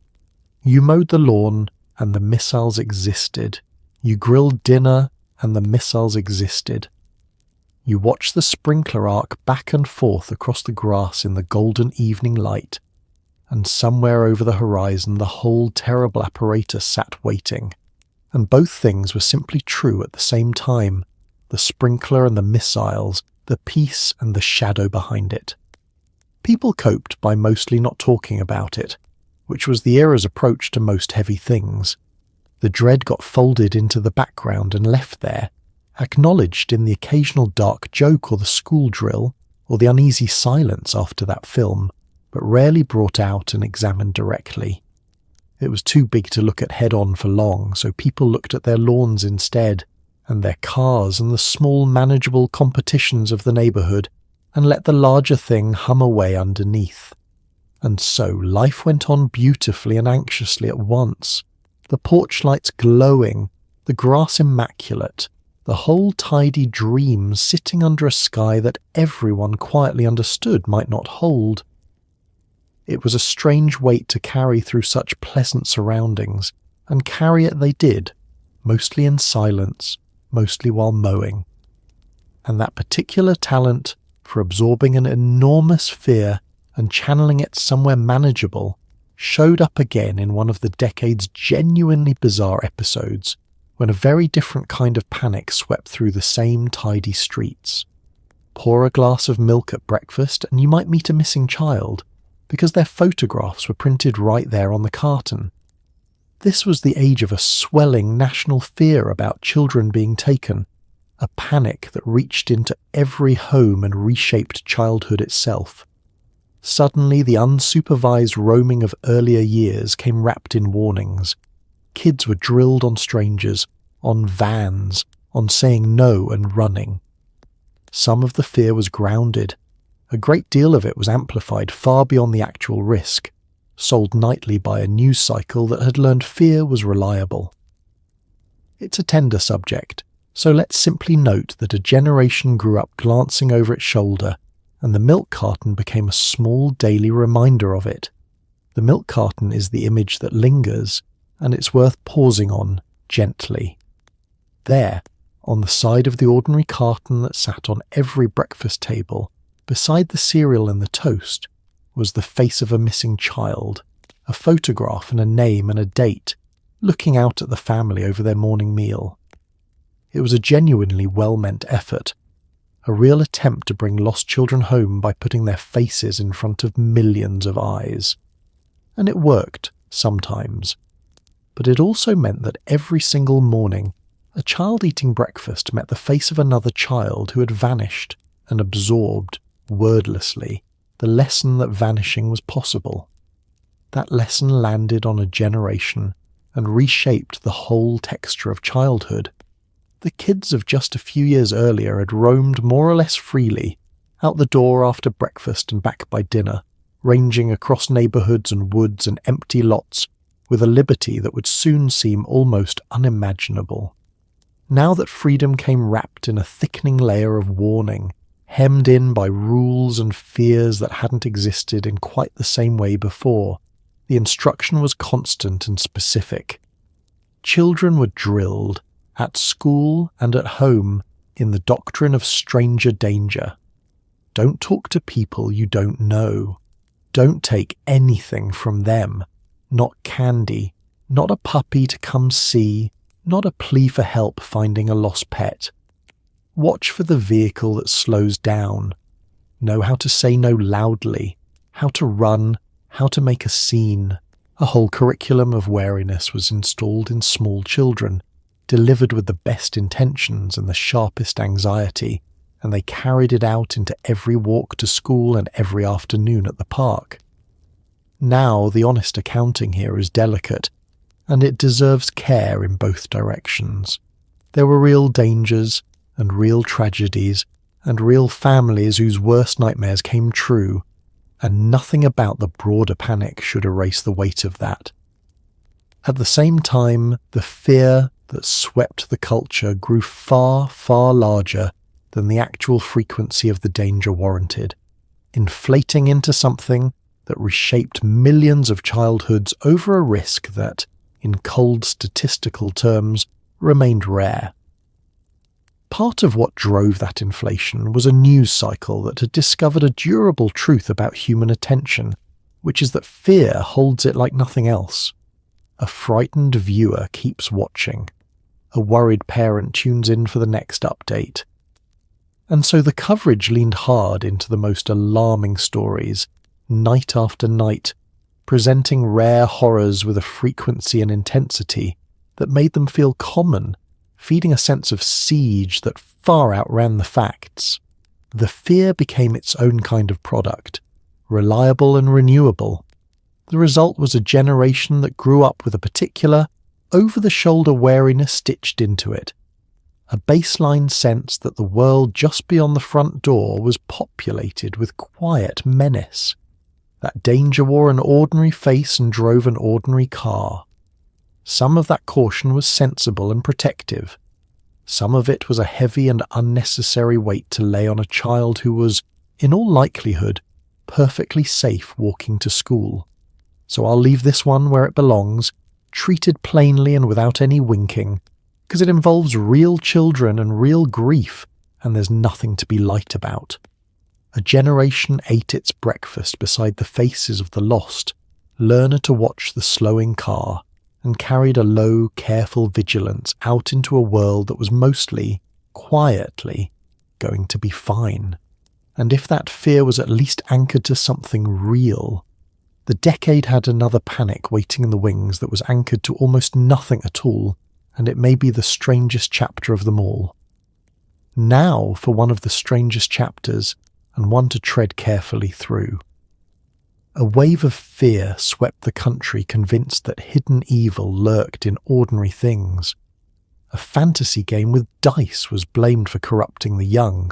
[SPEAKER 1] You mowed the lawn and the missiles existed. You grilled dinner and the missiles existed. You watched the sprinkler arc back and forth across the grass in the golden evening light, and somewhere over the horizon the whole terrible apparatus sat waiting. And both things were simply true at the same time, the sprinkler and the missiles, the peace and the shadow behind it. People coped by mostly not talking about it, which was the era's approach to most heavy things. The dread got folded into the background and left there, acknowledged in the occasional dark joke or the school drill, or the uneasy silence after that film, but rarely brought out and examined directly. It was too big to look at head-on for long, so people looked at their lawns instead, and their cars and the small manageable competitions of the neighbourhood, and let the larger thing hum away underneath. And so life went on beautifully and anxiously at once, the porch lights glowing, the grass immaculate, the whole tidy dream sitting under a sky that everyone quietly understood might not hold. It was a strange weight to carry through such pleasant surroundings, and carry it they did, mostly in silence, mostly while mowing. And that particular talent for absorbing an enormous fear and channeling it somewhere manageable showed up again in one of the decade's genuinely bizarre episodes, when a very different kind of panic swept through the same tidy streets. Pour a glass of milk at breakfast and you might meet a missing child, because their photographs were printed right there on the carton. This was the age of a swelling national fear about children being taken, a panic that reached into every home and reshaped childhood itself. Suddenly the unsupervised roaming of earlier years came wrapped in warnings. Kids were drilled on strangers, on vans, on saying no and running. Some of the fear was grounded. A great deal of it was amplified far beyond the actual risk, sold nightly by a news cycle that had learned fear was reliable. It's a tender subject, so let's simply note that a generation grew up glancing over its shoulder, and the milk carton became a small daily reminder of it. The milk carton is the image that lingers, and it's worth pausing on gently. There, on the side of the ordinary carton that sat on every breakfast table, beside the cereal and the toast, was the face of a missing child, a photograph and a name and a date, looking out at the family over their morning meal. It was a genuinely well-meant effort, a real attempt to bring lost children home by putting their faces in front of millions of eyes. And it worked, sometimes. But it also meant that every single morning, a child eating breakfast met the face of another child who had vanished and absorbed, wordlessly, the lesson that vanishing was possible. That lesson landed on a generation and reshaped the whole texture of childhood. The kids of just a few years earlier had roamed more or less freely, out the door after breakfast and back by dinner, ranging across neighbourhoods and woods and empty lots, with a liberty that would soon seem almost unimaginable. Now that freedom came wrapped in a thickening layer of warning, hemmed in by rules and fears that hadn't existed in quite the same way before, the instruction was constant and specific. Children were drilled, at school and at home, in the doctrine of stranger danger. Don't talk to people you don't know. Don't take anything from them. Not candy, not a puppy to come see, not a plea for help finding a lost pet. Watch for the vehicle that slows down. Know how to say no loudly, how to run, how to make a scene. A whole curriculum of wariness was installed in small children, delivered with the best intentions and the sharpest anxiety, and they carried it out into every walk to school and every afternoon at the park. Now the honest accounting here is delicate, and it deserves care in both directions. There were real dangers, and real tragedies, and real families whose worst nightmares came true, and nothing about the broader panic should erase the weight of that. At the same time, the fear that swept the culture grew far, far larger than the actual frequency of the danger warranted, inflating into something that reshaped millions of childhoods over a risk that, in cold statistical terms, remained rare. Part of what drove that inflation was a news cycle that had discovered a durable truth about human attention, which is that fear holds it like nothing else. A frightened viewer keeps watching. A worried parent tunes in for the next update. And so the coverage leaned hard into the most alarming stories, night after night, presenting rare horrors with a frequency and intensity that made them feel common, feeding a sense of siege that far outran the facts. The fear became its own kind of product, reliable and renewable. The result was a generation that grew up with a particular, over-the-shoulder wariness stitched into it, a baseline sense that the world just beyond the front door was populated with quiet menace. That danger wore an ordinary face and drove an ordinary car. Some of that caution was sensible and protective. Some of it was a heavy and unnecessary weight to lay on a child who was, in all likelihood, perfectly safe walking to school. So I'll leave this one where it belongs, treated plainly and without any winking, because it involves real children and real grief, and there's nothing to be light about. A generation ate its breakfast beside the faces of the lost, learner to watch the slowing car, and carried a low, careful vigilance out into a world that was mostly, quietly, going to be fine. And if that fear was at least anchored to something real, the decade had another panic waiting in the wings that was anchored to almost nothing at all, and it may be the strangest chapter of them all. Now for one of the strangest chapters, and one to tread carefully through. A wave of fear swept the country, convinced that hidden evil lurked in ordinary things. A fantasy game with dice was blamed for corrupting the young.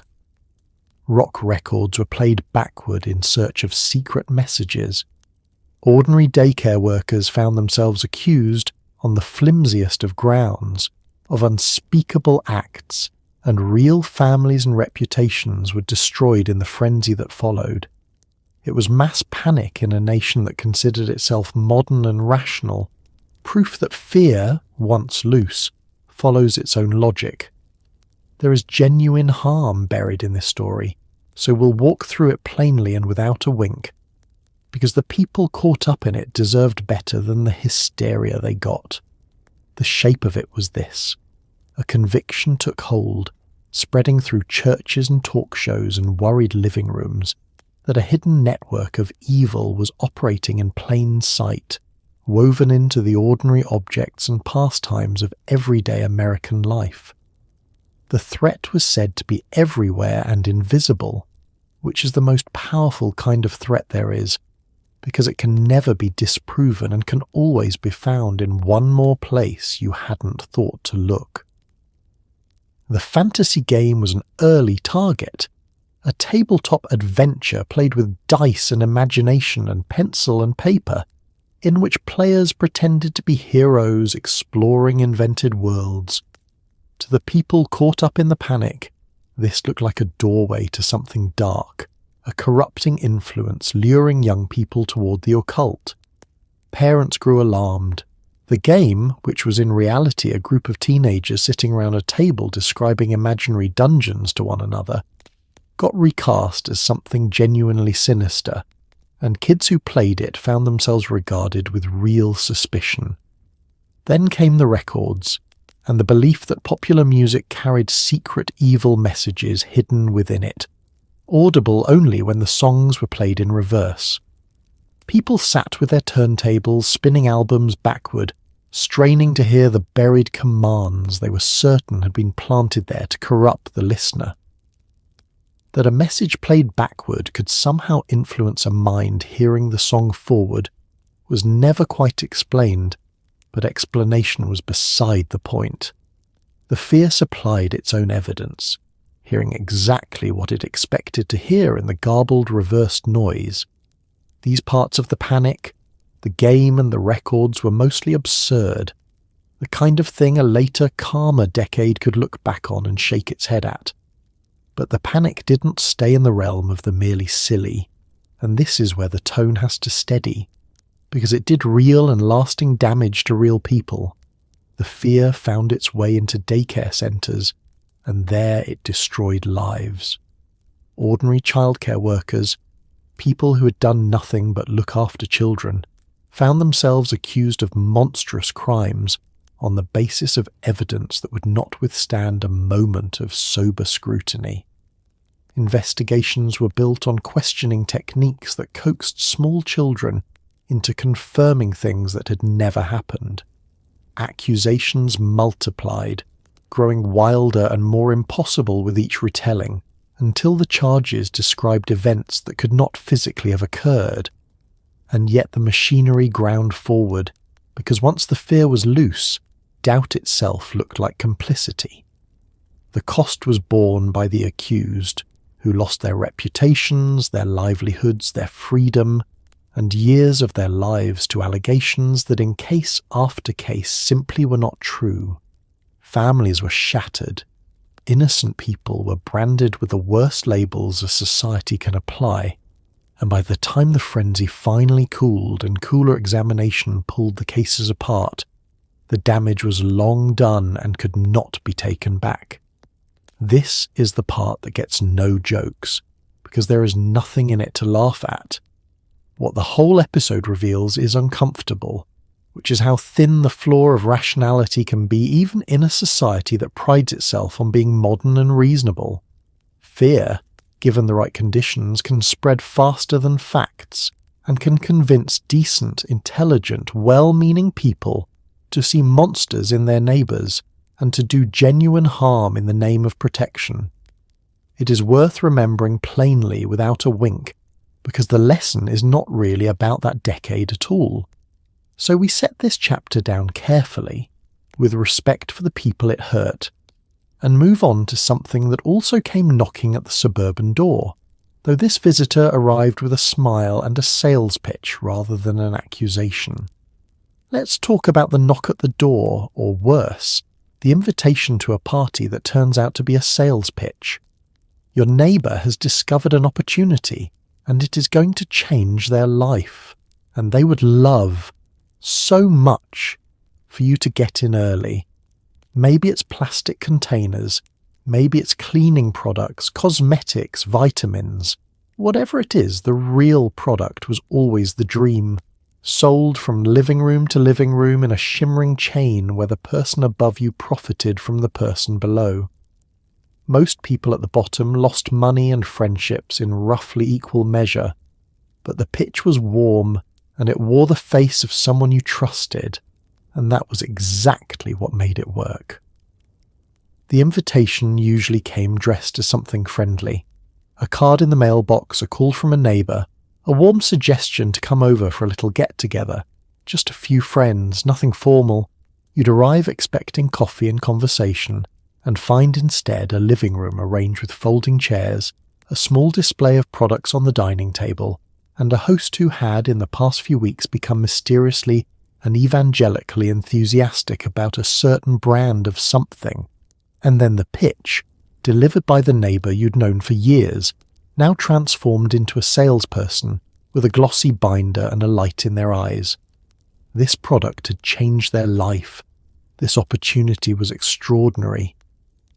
[SPEAKER 1] Rock records were played backward in search of secret messages. Ordinary daycare workers found themselves accused, on the flimsiest of grounds, of unspeakable acts, and real families and reputations were destroyed in the frenzy that followed. It was mass panic in a nation that considered itself modern and rational, proof that fear, once loose, follows its own logic. There is genuine harm buried in this story, so we'll walk through it plainly and without a wink, because the people caught up in it deserved better than the hysteria they got. The shape of it was this. A conviction took hold spreading through churches and talk shows and worried living rooms, that a hidden network of evil was operating in plain sight, woven into the ordinary objects and pastimes of everyday American life. The threat was said to be everywhere and invisible, which is the most powerful kind of threat there is, because it can never be disproven and can always be found in one more place you hadn't thought to look. The fantasy game was an early target, a tabletop adventure played with dice and imagination and pencil and paper, in which players pretended to be heroes exploring invented worlds. To the people caught up in the panic, this looked like a doorway to something dark, a corrupting influence luring young people toward the occult. Parents grew alarmed. The game, which was in reality a group of teenagers sitting around a table describing imaginary dungeons to one another, got recast as something genuinely sinister, and kids who played it found themselves regarded with real suspicion. Then came the records, and the belief that popular music carried secret evil messages hidden within it, audible only when the songs were played in reverse. People sat with their turntables, spinning albums backward, straining to hear the buried commands they were certain had been planted there to corrupt the listener. That a message played backward could somehow influence a mind hearing the song forward was never quite explained, but explanation was beside the point. The fear supplied its own evidence, hearing exactly what it expected to hear in the garbled reversed noise. These parts of the panic, the game and the records were mostly absurd, the kind of thing a later, calmer decade could look back on and shake its head at. But the panic didn't stay in the realm of the merely silly, and this is where the tone has to steady, because it did real and lasting damage to real people. The fear found its way into daycare centres, and there it destroyed lives. Ordinary childcare workers, people who had done nothing but look after children, found themselves accused of monstrous crimes on the basis of evidence that would not withstand a moment of sober scrutiny. Investigations were built on questioning techniques that coaxed small children into confirming things that had never happened. Accusations multiplied, growing wilder and more impossible with each retelling, until the charges described events that could not physically have occurred. And yet the machinery ground forward, because once the fear was loose, doubt itself looked like complicity. The cost was borne by the accused, who lost their reputations, their livelihoods, their freedom, and years of their lives to allegations that in case after case simply were not true. Families were shattered. Innocent people were branded with the worst labels a society can apply, and by the time the frenzy finally cooled and cooler examination pulled the cases apart, the damage was long done and could not be taken back. This is the part that gets no jokes, because there is nothing in it to laugh at. What the whole episode reveals is uncomfortable, which is how thin the floor of rationality can be even in a society that prides itself on being modern and reasonable. Fear, given the right conditions, can spread faster than facts, and can convince decent, intelligent, well-meaning people to see monsters in their neighbours and to do genuine harm in the name of protection. It is worth remembering plainly without a wink, because the lesson is not really about that decade at all. So we set this chapter down carefully, with respect for the people it hurt, and move on to something that also came knocking at the suburban door, though this visitor arrived with a smile and a sales pitch rather than an accusation. Let's talk about the knock at the door, or worse, the invitation to a party that turns out to be a sales pitch. Your neighbour has discovered an opportunity, and it is going to change their life, and they would love so much for you to get in early. Maybe it's plastic containers, maybe it's cleaning products, cosmetics, vitamins. Whatever it is, the real product was always the dream, sold from living room to living room in a shimmering chain where the person above you profited from the person below. Most people at the bottom lost money and friendships in roughly equal measure, but the pitch was warm and it wore the face of someone you trusted, and that was exactly what made it work. The invitation usually came dressed as something friendly. A card in the mailbox, a call from a neighbour, a warm suggestion to come over for a little get-together. Just a few friends, nothing formal. You'd arrive expecting coffee and conversation, and find instead a living room arranged with folding chairs, a small display of products on the dining table, and a host who had in the past few weeks become mysteriously and evangelically enthusiastic about a certain brand of something. And then the pitch, delivered by the neighbour you'd known for years, now transformed into a salesperson with a glossy binder and a light in their eyes. This product had changed their life. This opportunity was extraordinary.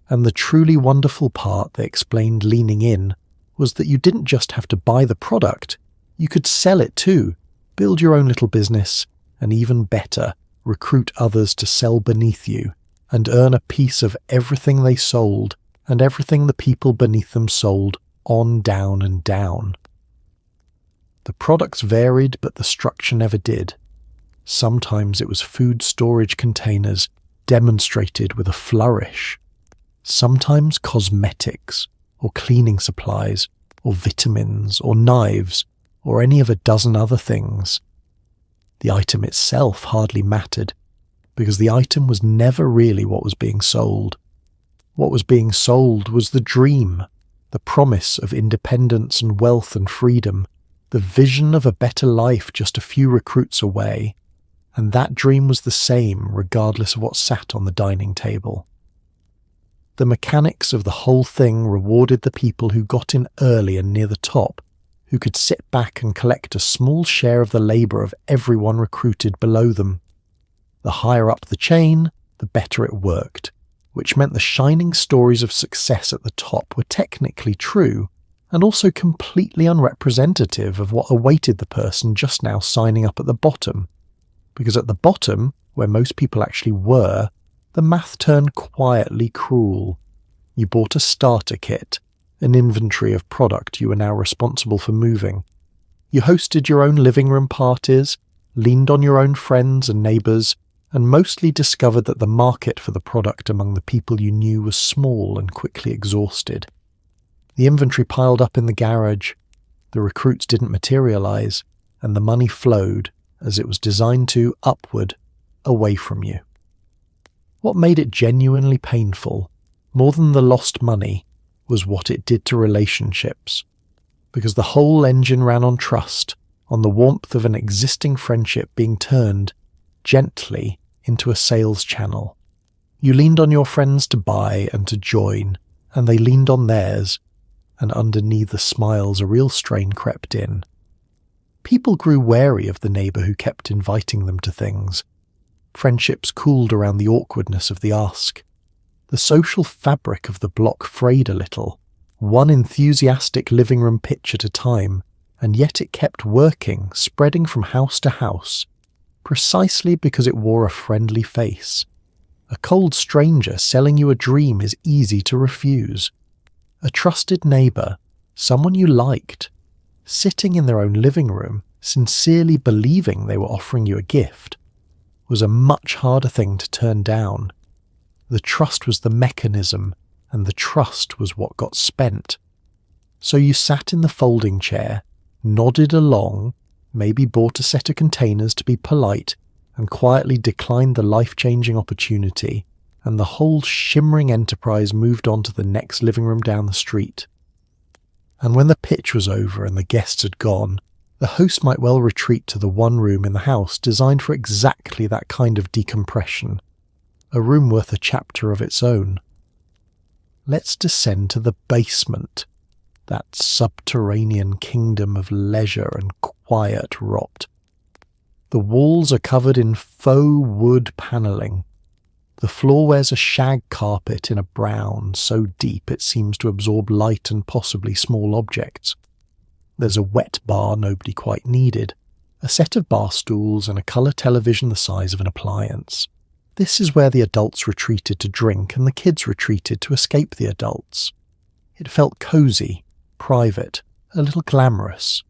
[SPEAKER 1] And the truly wonderful part, they explained leaning in, was that you didn't just have to buy the product, you could sell it too, build your own little business, and even better, recruit others to sell beneath you, and earn a piece of everything they sold and everything the people beneath them sold, on down and down. The products varied, but the structure never did. Sometimes it was food storage containers demonstrated with a flourish. Sometimes cosmetics, or cleaning supplies, or vitamins, or knives, or any of a dozen other things. The item itself hardly mattered, because the item was never really what was being sold. What was being sold was the dream, the promise of independence and wealth and freedom, the vision of a better life just a few recruits away, and that dream was the same regardless of what sat on the dining table. The mechanics of the whole thing rewarded the people who got in early and near the top, who could sit back and collect a small share of the labour of everyone recruited below them. The higher up the chain, the better it worked, which meant the shining stories of success at the top were technically true, and also completely unrepresentative of what awaited the person just now signing up at the bottom. Because at the bottom, where most people actually were, the math turned quietly cruel. You bought a starter kit, an inventory of product you were now responsible for moving. You hosted your own living room parties, leaned on your own friends and neighbours, and mostly discovered that the market for the product among the people you knew was small and quickly exhausted. The inventory piled up in the garage, the recruits didn't materialise, and the money flowed, as it was designed to, upward, away from you. What made it genuinely painful, more than the lost money, was what it did to relationships. Because the whole engine ran on trust, on the warmth of an existing friendship being turned, gently, into a sales channel. You leaned on your friends to buy and to join, and they leaned on theirs, and underneath the smiles a real strain crept in. People grew wary of the neighbour who kept inviting them to things. Friendships cooled around the awkwardness of the ask. The social fabric of the block frayed a little, one enthusiastic living room pitch at a time, and yet it kept working, spreading from house to house, precisely because it wore a friendly face. A cold stranger selling you a dream is easy to refuse. A trusted neighbour, someone you liked, sitting in their own living room, sincerely believing they were offering you a gift, was a much harder thing to turn down. The trust was the mechanism, and the trust was what got spent. So you sat in the folding chair, nodded along, maybe bought a set of containers to be polite, and quietly declined the life-changing opportunity, and the whole shimmering enterprise moved on to the next living room down the street. And when the pitch was over and the guests had gone, the host might well retreat to the one room in the house designed for exactly that kind of decompression, a room worth a chapter of its own. Let's descend to the basement, that subterranean kingdom of leisure and quiet rot. The walls are covered in faux wood panelling. The floor wears a shag carpet in a brown so deep it seems to absorb light and possibly small objects. There's a wet bar nobody quite needed, a set of bar stools and a colour television the size of an appliance. This is where the adults retreated to drink and the kids retreated to escape the adults. It felt cosy, private, a little glamorous.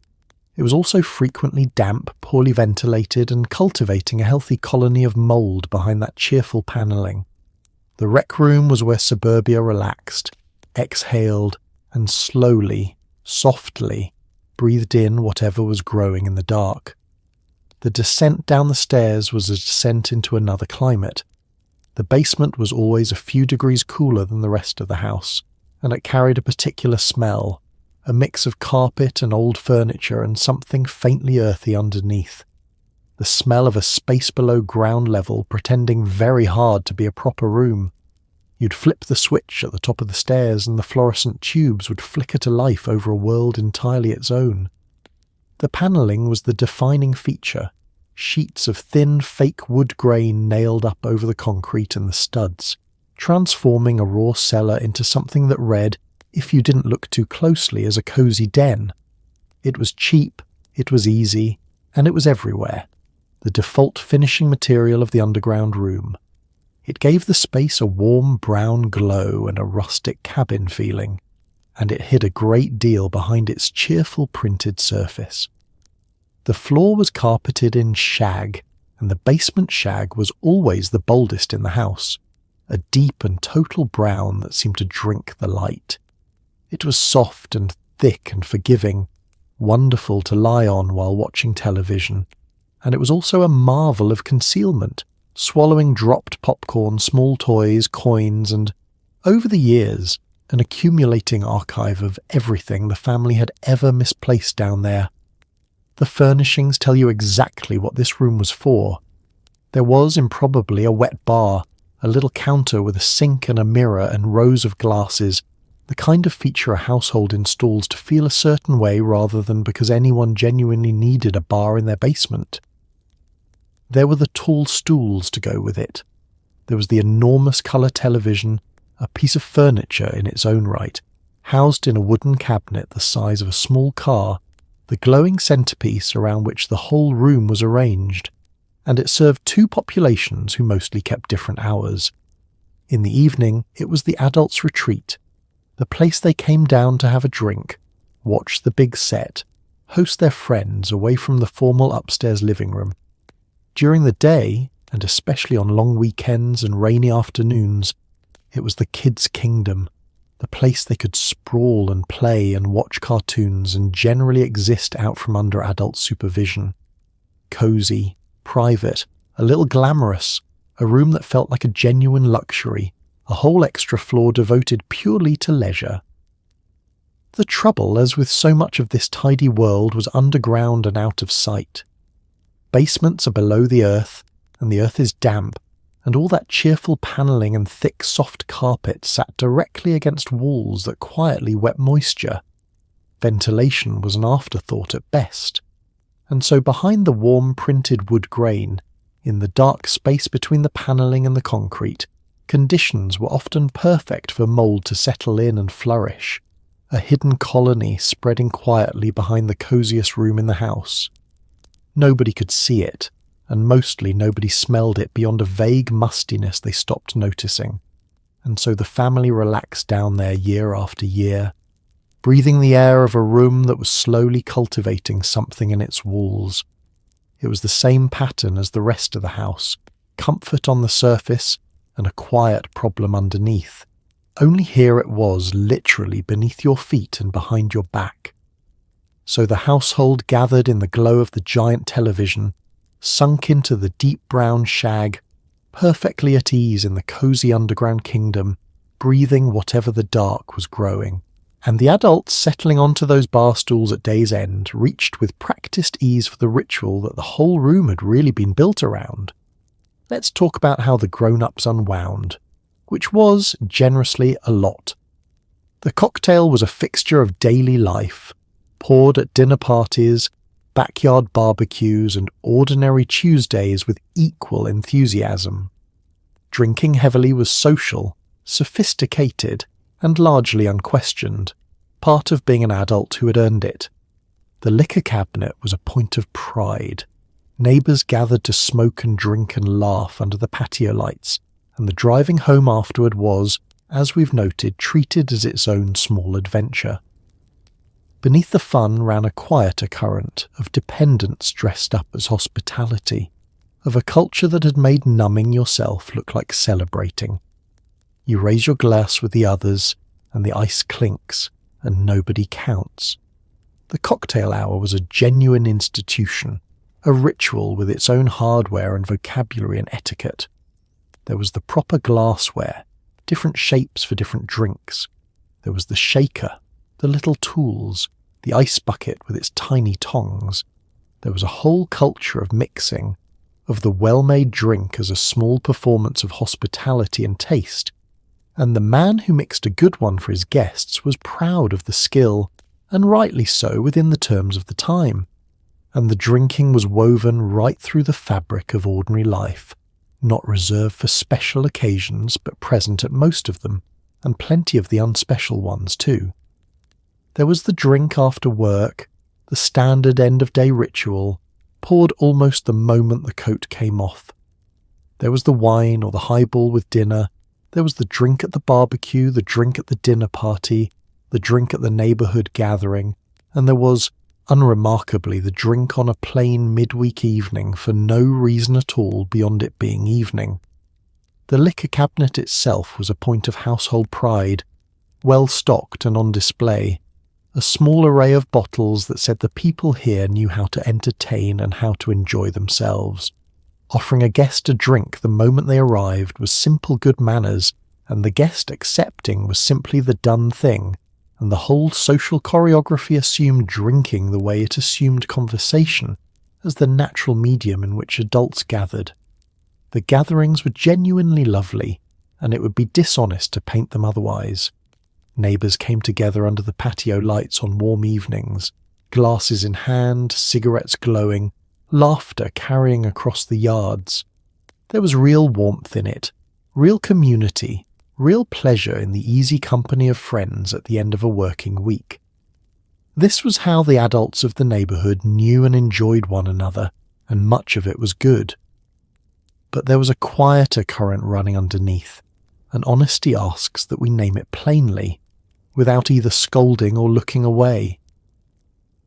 [SPEAKER 1] It was also frequently damp, poorly ventilated, and cultivating a healthy colony of mould behind that cheerful panelling. The rec room was where Suburbia relaxed, exhaled, and slowly, softly, breathed in whatever was growing in the dark. The descent down the stairs was a descent into another climate. The basement was always a few degrees cooler than the rest of the house, and it carried a particular smell, a mix of carpet and old furniture and something faintly earthy underneath. The smell of a space below ground level pretending very hard to be a proper room. You'd flip the switch at the top of the stairs and the fluorescent tubes would flicker to life over a world entirely its own. The panelling was the defining feature, sheets of thin fake wood grain nailed up over the concrete and the studs, transforming a raw cellar into something that read, if you didn't look too closely, as a cosy den. It was cheap, it was easy, and it was everywhere, the default finishing material of the underground room. It gave the space a warm brown glow and a rustic cabin feeling, and it hid a great deal behind its cheerful printed surface. The floor was carpeted in shag, and the basement shag was always the boldest in the house, a deep and total brown that seemed to drink the light. It was soft and thick and forgiving, wonderful to lie on while watching television, and it was also a marvel of concealment, swallowing dropped popcorn, small toys, coins, and, over the years, an accumulating archive of everything the family had ever misplaced down there. The furnishings tell you exactly what this room was for. There was improbably a wet bar, a little counter with a sink and a mirror and rows of glasses, the kind of feature a household installs to feel a certain way rather than because anyone genuinely needed a bar in their basement. There were the tall stools to go with it. There was the enormous colour television, a piece of furniture in its own right, housed in a wooden cabinet the size of a small car, the glowing centrepiece around which the whole room was arranged, and it served two populations who mostly kept different hours. In the evening, it was the adults' retreat, the place they came down to have a drink, watch the big set, host their friends away from the formal upstairs living room. During the day, and especially on long weekends and rainy afternoons, it was the kids' kingdom, the place they could sprawl and play and watch cartoons and generally exist out from under adult supervision. Cosy, private, a little glamorous, a room that felt like a genuine luxury, a whole extra floor devoted purely to leisure. The trouble, as with so much of this tidy world, was underground and out of sight. Basements are below the earth, and the earth is damp, and all that cheerful panelling and thick soft carpet sat directly against walls that quietly wet moisture. Ventilation was an afterthought at best, and so behind the warm printed wood grain, in the dark space between the panelling and the concrete, conditions were often perfect for mould to settle in and flourish, a hidden colony spreading quietly behind the cosiest room in the house. Nobody could see it, and mostly nobody smelled it beyond a vague mustiness they stopped noticing, and so the family relaxed down there year after year, breathing the air of a room that was slowly cultivating something in its walls. It was the same pattern as the rest of the house, comfort on the surface and a quiet problem underneath. Only here it was literally beneath your feet and behind your back. So the household gathered in the glow of the giant television, sunk into the deep brown shag, perfectly at ease in the cosy underground kingdom, breathing whatever the dark was growing. And the adults settling onto those bar stools at day's end reached with practiced ease for the ritual that the whole room had really been built around. Let's talk about how the grown-ups unwound, which was, generously, a lot. The cocktail was a fixture of daily life, poured at dinner parties, backyard barbecues and ordinary Tuesdays with equal enthusiasm. Drinking heavily was social, sophisticated, and largely unquestioned, part of being an adult who had earned it. The liquor cabinet was a point of pride. Neighbours gathered to smoke and drink and laugh under the patio lights, and the driving home afterward was, as we've noted, treated as its own small adventure. Beneath the fun ran a quieter current of dependence dressed up as hospitality, of a culture that had made numbing yourself look like celebrating. You raise your glass with the others, and the ice clinks, and nobody counts. The cocktail hour was a genuine institution, a ritual with its own hardware and vocabulary and etiquette. There was the proper glassware, different shapes for different drinks. There was the shaker, the little tools, the ice bucket with its tiny tongs. There was a whole culture of mixing, of the well-made drink as a small performance of hospitality and taste, and the man who mixed a good one for his guests was proud of the skill, and rightly so within the terms of the time. And the drinking was woven right through the fabric of ordinary life, not reserved for special occasions but present at most of them, and plenty of the unspecial ones too. There was the drink after work, the standard end-of-day ritual, poured almost the moment the coat came off. There was the wine or the highball with dinner. There was the drink at the barbecue, the drink at the dinner party, the drink at the neighbourhood gathering, and there was, unremarkably, the drink on a plain midweek evening for no reason at all beyond it being evening. The liquor cabinet itself was a point of household pride, well stocked and on display, a small array of bottles that said the people here knew how to entertain and how to enjoy themselves. Offering a guest a drink the moment they arrived was simple good manners, and the guest accepting was simply the done thing, and the whole social choreography assumed drinking the way it assumed conversation, as the natural medium in which adults gathered. The gatherings were genuinely lovely, and it would be dishonest to paint them otherwise. Neighbours came together under the patio lights on warm evenings, glasses in hand, cigarettes glowing, laughter carrying across the yards. There was real warmth in it, real community, real pleasure in the easy company of friends at the end of a working week. This was how the adults of the neighbourhood knew and enjoyed one another, and much of it was good. But there was a quieter current running underneath, and honesty asks that we name it plainly, without either scolding or looking away.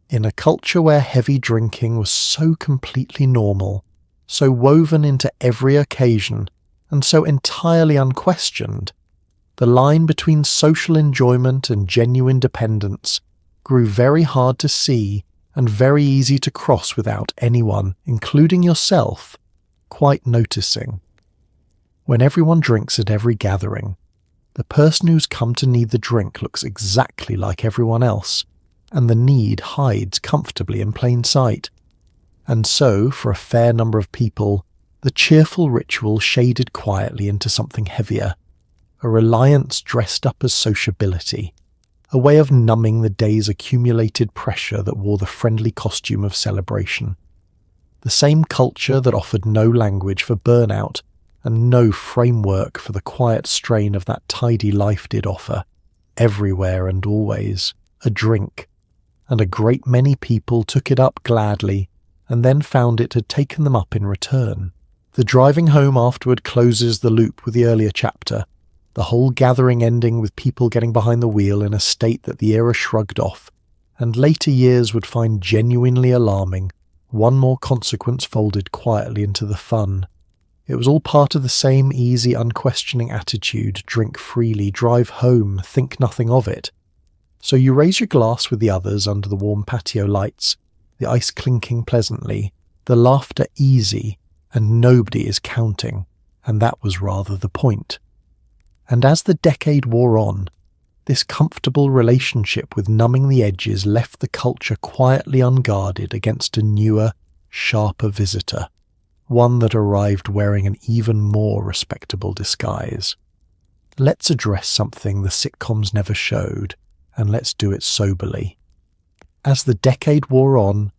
[SPEAKER 1] In a culture where heavy drinking was so completely normal, so woven into every occasion, and so entirely unquestioned, the line between social enjoyment and genuine dependence grew very hard to see and very easy to cross without anyone, including yourself, quite noticing. When everyone drinks at every gathering, the person who's come to need the drink looks exactly like everyone else, and the need hides comfortably in plain sight. And so, for a fair number of people, the cheerful ritual shaded quietly into something heavier, a reliance dressed up as sociability, a way of numbing the day's accumulated pressure that wore the friendly costume of celebration. The same culture that offered no language for burnout and no framework for the quiet strain of that tidy life did offer, everywhere and always, a drink, and a great many people took it up gladly and then found it had taken them up in return. The driving home afterward closes the loop with the earlier chapter, the whole gathering ending with people getting behind the wheel in a state that the era shrugged off, and later years would find genuinely alarming, one more consequence folded quietly into the fun. It was all part of the same easy, unquestioning attitude, drink freely, drive home, think nothing of it. So you raise your glass with the others under the warm patio lights, the ice clinking pleasantly, the laughter easy, and nobody is counting, and that was rather the point. And as the decade wore on, this comfortable relationship with numbing the edges left the culture quietly unguarded against a newer, sharper visitor, one that arrived wearing an even more respectable disguise. Let's address something the sitcoms never showed, and let's do it soberly. As the decade wore on,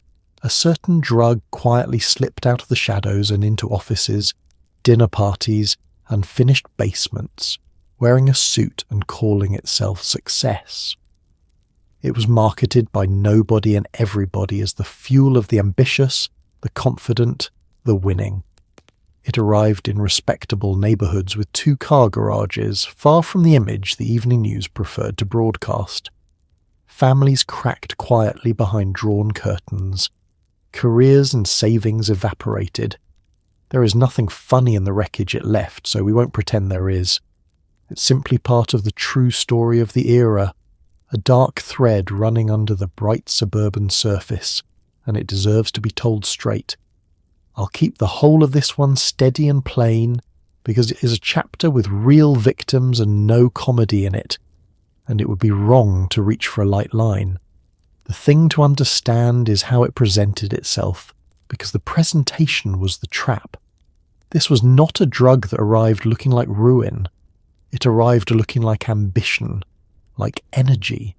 [SPEAKER 1] a certain drug quietly slipped out of the shadows and into offices, dinner parties, and finished basements, wearing a suit and calling itself success. It was marketed by nobody and everybody as the fuel of the ambitious, the confident, the winning. It arrived in respectable neighbourhoods with 2 car garages, far from the image the evening news preferred to broadcast. Families cracked quietly behind drawn curtains. Careers and savings evaporated. There is nothing funny in the wreckage it left, so we won't pretend there is. It's simply part of the true story of the era, a dark thread running under the bright suburban surface, and it deserves to be told straight. I'll keep the whole of this one steady and plain, because it is a chapter with real victims and no comedy in it, and it would be wrong to reach for a light line. The thing to understand is how it presented itself, because the presentation was the trap. This was not a drug that arrived looking like ruin. It arrived looking like ambition, like energy,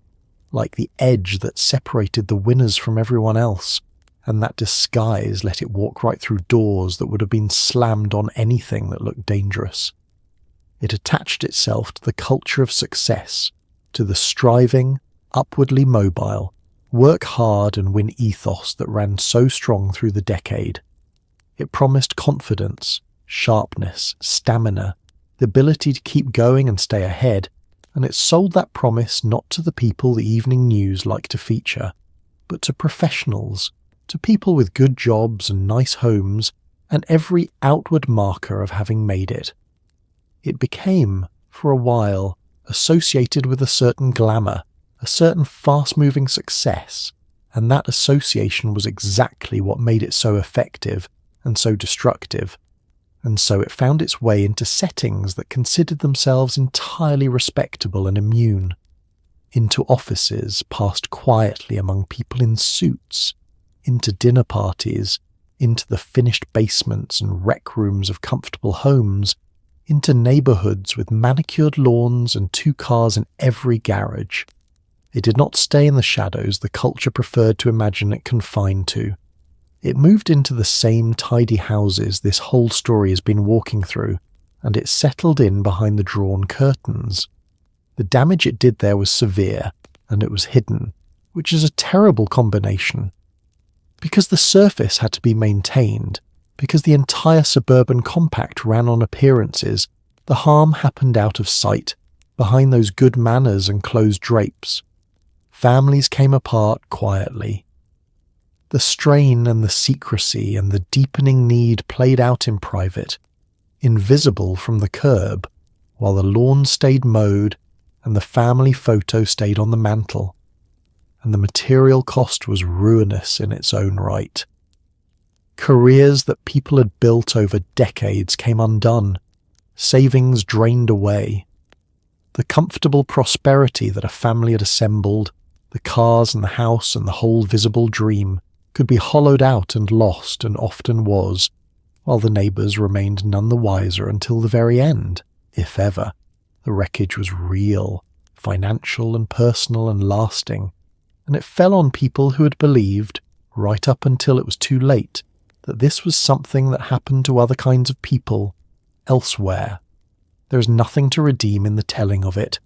[SPEAKER 1] like the edge that separated the winners from everyone else, and that disguise let it walk right through doors that would have been slammed on anything that looked dangerous. It attached itself to the culture of success, to the striving, upwardly mobile, work hard and win ethos that ran so strong through the decade. It promised confidence, sharpness, stamina, the ability to keep going and stay ahead, and it sold that promise not to the people the evening news liked to feature, but to professionals, to people with good jobs and nice homes, and every outward marker of having made it. It became, for a while, associated with a certain glamour, a certain fast-moving success, and that association was exactly what made it so effective and so destructive. And so it found its way into settings that considered themselves entirely respectable and immune, into offices passed quietly among people in suits, into dinner parties, into the finished basements and rec rooms of comfortable homes, into neighbourhoods with manicured lawns and 2 cars in every garage. It did not stay in the shadows the culture preferred to imagine it confined to. It moved into the same tidy houses this whole story has been walking through, and it settled in behind the drawn curtains. The damage it did there was severe, and it was hidden, which is a terrible combination. Because the surface had to be maintained, because the entire suburban compact ran on appearances, the harm happened out of sight, behind those good manners and closed drapes. Families came apart quietly. The strain and the secrecy and the deepening need played out in private, invisible from the curb, while the lawn stayed mowed and the family photo stayed on the mantel, and the material cost was ruinous in its own right. Careers that people had built over decades came undone, savings drained away. The comfortable prosperity that a family had assembled, the cars and the house and the whole visible dream, could be hollowed out and lost, and often was, while the neighbours remained none the wiser until the very end, if ever. The wreckage was real, financial and personal and lasting, and it fell on people who had believed, right up until it was too late, that this was something that happened to other kinds of people, elsewhere. There is nothing to redeem in the telling of it.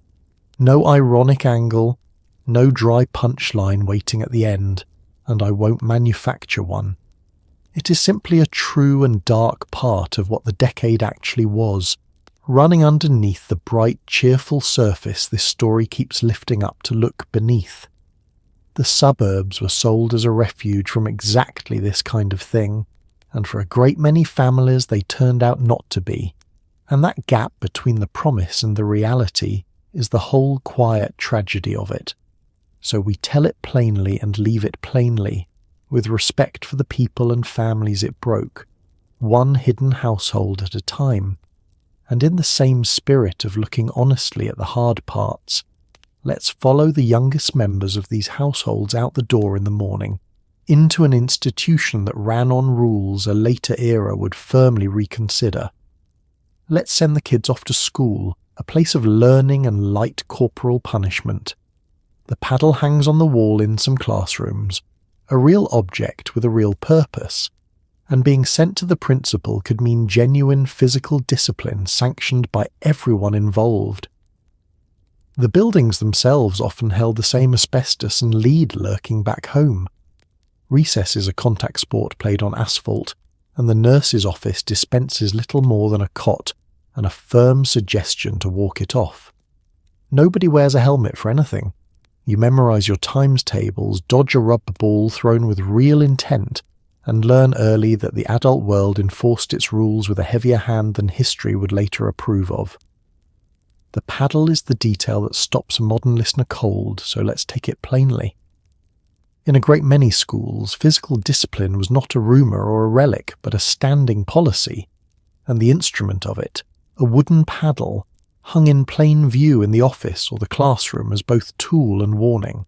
[SPEAKER 1] No ironic angle, no dry punchline waiting at the end, and I won't manufacture one. It is simply a true and dark part of what the decade actually was, running underneath the bright, cheerful surface this story keeps lifting up to look beneath. The suburbs were sold as a refuge from exactly this kind of thing, and for a great many families they turned out not to be, and that gap between the promise and the reality is the whole quiet tragedy of it. So we tell it plainly and leave it plainly, with respect for the people and families it broke, one hidden household at a time. And in the same spirit of looking honestly at the hard parts, let's follow the youngest members of these households out the door in the morning, into an institution that ran on rules a later era would firmly reconsider. Let's send the kids off to school, a place of learning and light corporal punishment. The paddle hangs on the wall in some classrooms, a real object with a real purpose, and being sent to the principal could mean genuine physical discipline sanctioned by everyone involved. The buildings themselves often held the same asbestos and lead lurking back home. Recess is a contact sport played on asphalt, and the nurse's office dispenses little more than a cot and a firm suggestion to walk it off. Nobody wears a helmet for anything. You memorise your times tables, dodge a rubber ball thrown with real intent, and learn early that the adult world enforced its rules with a heavier hand than history would later approve of. The paddle is the detail that stops a modern listener cold, so let's take it plainly. In a great many schools, physical discipline was not a rumour or a relic, but a standing policy, and the instrument of it, a wooden paddle, hung in plain view in the office or the classroom as both tool and warning.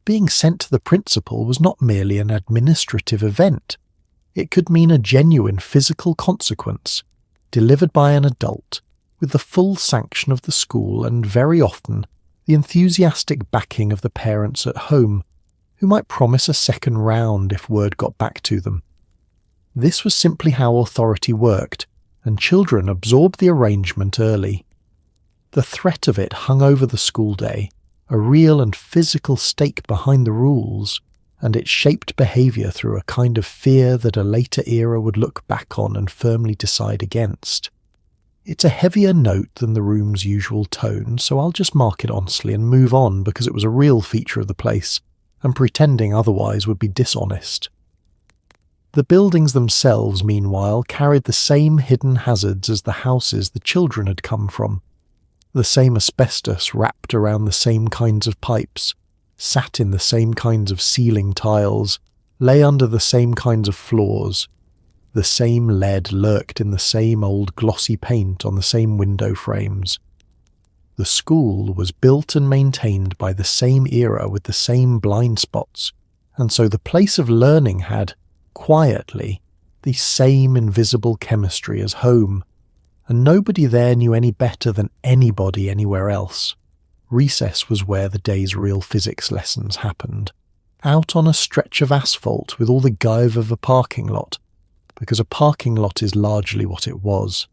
[SPEAKER 1] Being sent to the principal was not merely an administrative event. It could mean a genuine physical consequence, delivered by an adult, with the full sanction of the school and, very often, the enthusiastic backing of the parents at home, who might promise a second round if word got back to them. This was simply how authority worked, and children absorbed the arrangement early. The threat of it hung over the school day, a real and physical stake behind the rules, and it shaped behaviour through a kind of fear that a later era would look back on and firmly decide against. It's a heavier note than the room's usual tone, so I'll just mark it honestly and move on because it was a real feature of the place, and pretending otherwise would be dishonest. The buildings themselves, meanwhile, carried the same hidden hazards as the houses the children had come from. The same asbestos wrapped around the same kinds of pipes, sat in the same kinds of ceiling tiles, lay under the same kinds of floors. The same lead lurked in the same old glossy paint on the same window frames. The school was built and maintained by the same era with the same blind spots, and so the place of learning had, quietly, the same invisible chemistry as home, and nobody there knew any better than anybody anywhere else. Recess was where the day's real physics lessons happened, out on a stretch of asphalt with all the guve of a parking lot, because a parking lot is largely what it was.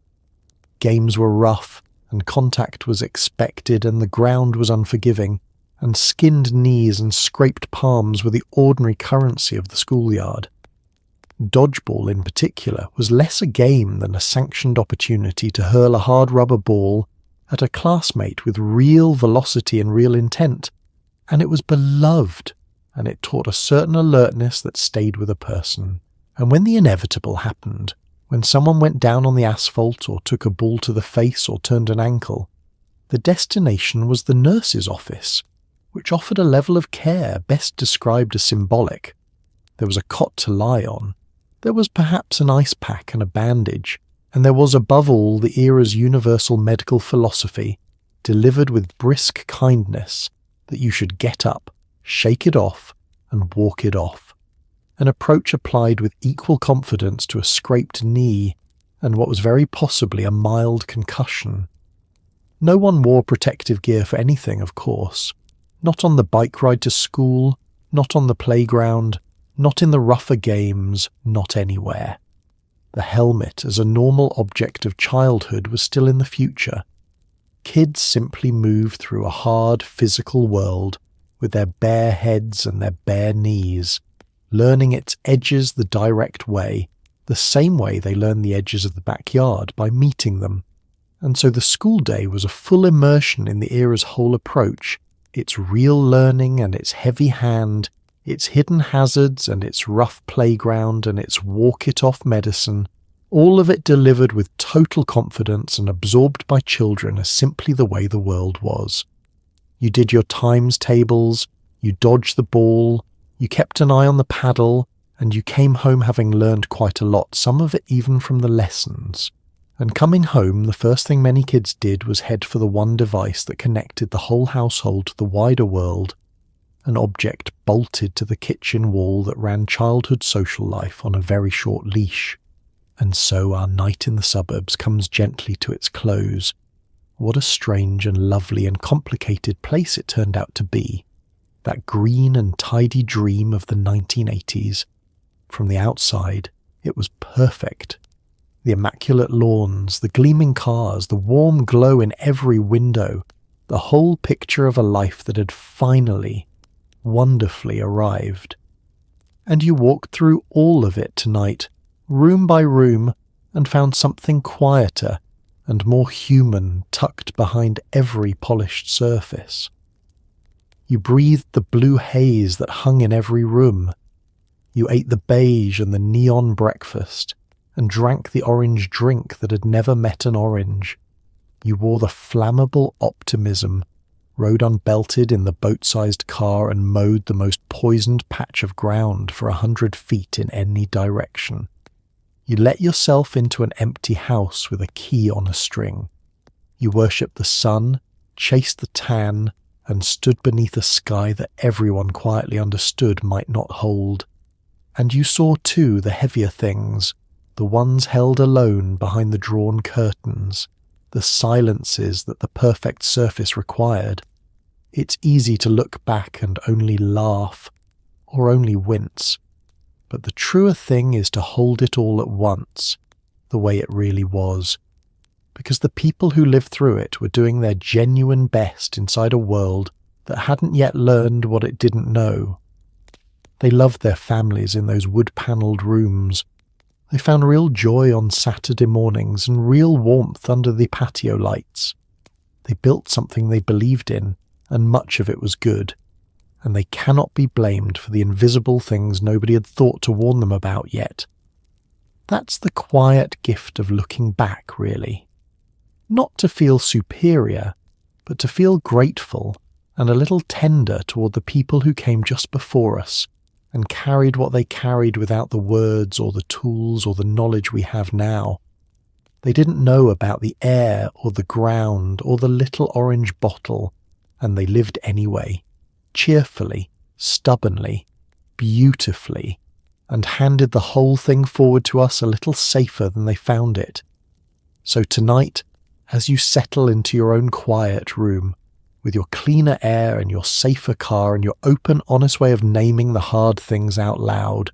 [SPEAKER 1] Games were rough, and contact was expected, and the ground was unforgiving, and skinned knees and scraped palms were the ordinary currency of the schoolyard. Dodgeball in particular was less a game than a sanctioned opportunity to hurl a hard rubber ball at a classmate with real velocity and real intent, and it was beloved, and it taught a certain alertness that stayed with a person. And when the inevitable happened, when someone went down on the asphalt or took a ball to the face or turned an ankle, the destination was the nurse's office, which offered a level of care best described as symbolic. There was a cot to lie on. There was perhaps an ice pack and a bandage, and there was above all the era's universal medical philosophy, delivered with brisk kindness, that you should get up, shake it off, and walk it off. An approach applied with equal confidence to a scraped knee, and what was very possibly a mild concussion. No one wore protective gear for anything, of course. Not on the bike ride to school, not on the playground, not in the rougher games, not anywhere. The helmet as a normal object of childhood was still in the future. Kids simply moved through a hard physical world with their bare heads and their bare knees, learning its edges the direct way, the same way they learn the edges of the backyard by meeting them. And so the school day was a full immersion in the era's whole approach, its real learning and its heavy hand, its hidden hazards and its rough playground and its walk-it-off medicine, all of it delivered with total confidence and absorbed by children as simply the way the world was. You did your times tables, you dodged the ball, you kept an eye on the paddle, and you came home having learned quite a lot, some of it even from the lessons. And coming home, the first thing many kids did was head for the one device that connected the whole household to the wider world, an object bolted to the kitchen wall that ran childhood social life on a very short leash. And so our night in the suburbs comes gently to its close. What a strange and lovely and complicated place it turned out to be. That green and tidy dream of the 1980s. From the outside, it was perfect. The immaculate lawns, the gleaming cars, the warm glow in every window, the whole picture of a life that had finally, wonderfully arrived. And you walked through all of it tonight, room by room, and found something quieter and more human tucked behind every polished surface. You breathed the blue haze that hung in every room. You ate the beige and the neon breakfast, and drank the orange drink that had never met an orange. You wore the flammable optimism, rode unbelted in the boat-sized car, and mowed the most poisoned patch of ground for 100 feet in any direction. You let yourself into an empty house with a key on a string. You worshipped the sun, chased the tan, and stood beneath a sky that everyone quietly understood might not hold. And you saw too the heavier things, the ones held alone behind the drawn curtains, the silences that the perfect surface required. It's easy to look back and only laugh, or only wince, but the truer thing is to hold it all at once, the way it really was, because the people who lived through it were doing their genuine best inside a world that hadn't yet learned what it didn't know. They loved their families in those wood-panelled rooms. They found real joy on Saturday mornings and real warmth under the patio lights. They built something they believed in, and much of it was good, and they cannot be blamed for the invisible things nobody had thought to warn them about yet. That's the quiet gift of looking back, really. Not to feel superior, but to feel grateful and a little tender toward the people who came just before us and carried what they carried without the words or the tools or the knowledge we have now. They didn't know about the air or the ground or the little orange bottle, and they lived anyway, cheerfully, stubbornly, beautifully, and handed the whole thing forward to us a little safer than they found it. So tonight, as you settle into your own quiet room, with your cleaner air and your safer car and your open, honest way of naming the hard things out loud,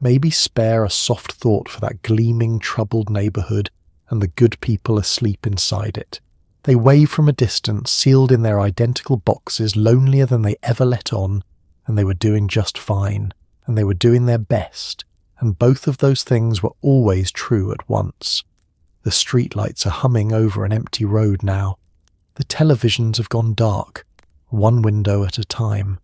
[SPEAKER 1] maybe spare a soft thought for that gleaming, troubled neighbourhood and the good people asleep inside it. They wave from a distance, sealed in their identical boxes, lonelier than they ever let on, and they were doing just fine, and they were doing their best, and both of those things were always true at once. The streetlights are humming over an empty road now. The televisions have gone dark, one window at a time.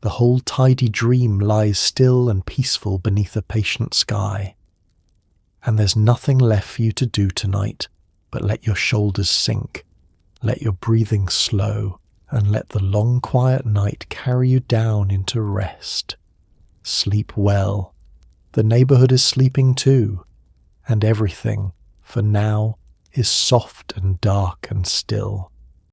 [SPEAKER 1] The whole tidy dream lies still and peaceful beneath a patient sky. And there's nothing left for you to do tonight but let your shoulders sink, let your breathing slow, and let the long quiet night carry you down into rest. Sleep well. The neighbourhood is sleeping too, and everything, for now, is soft and dark and still.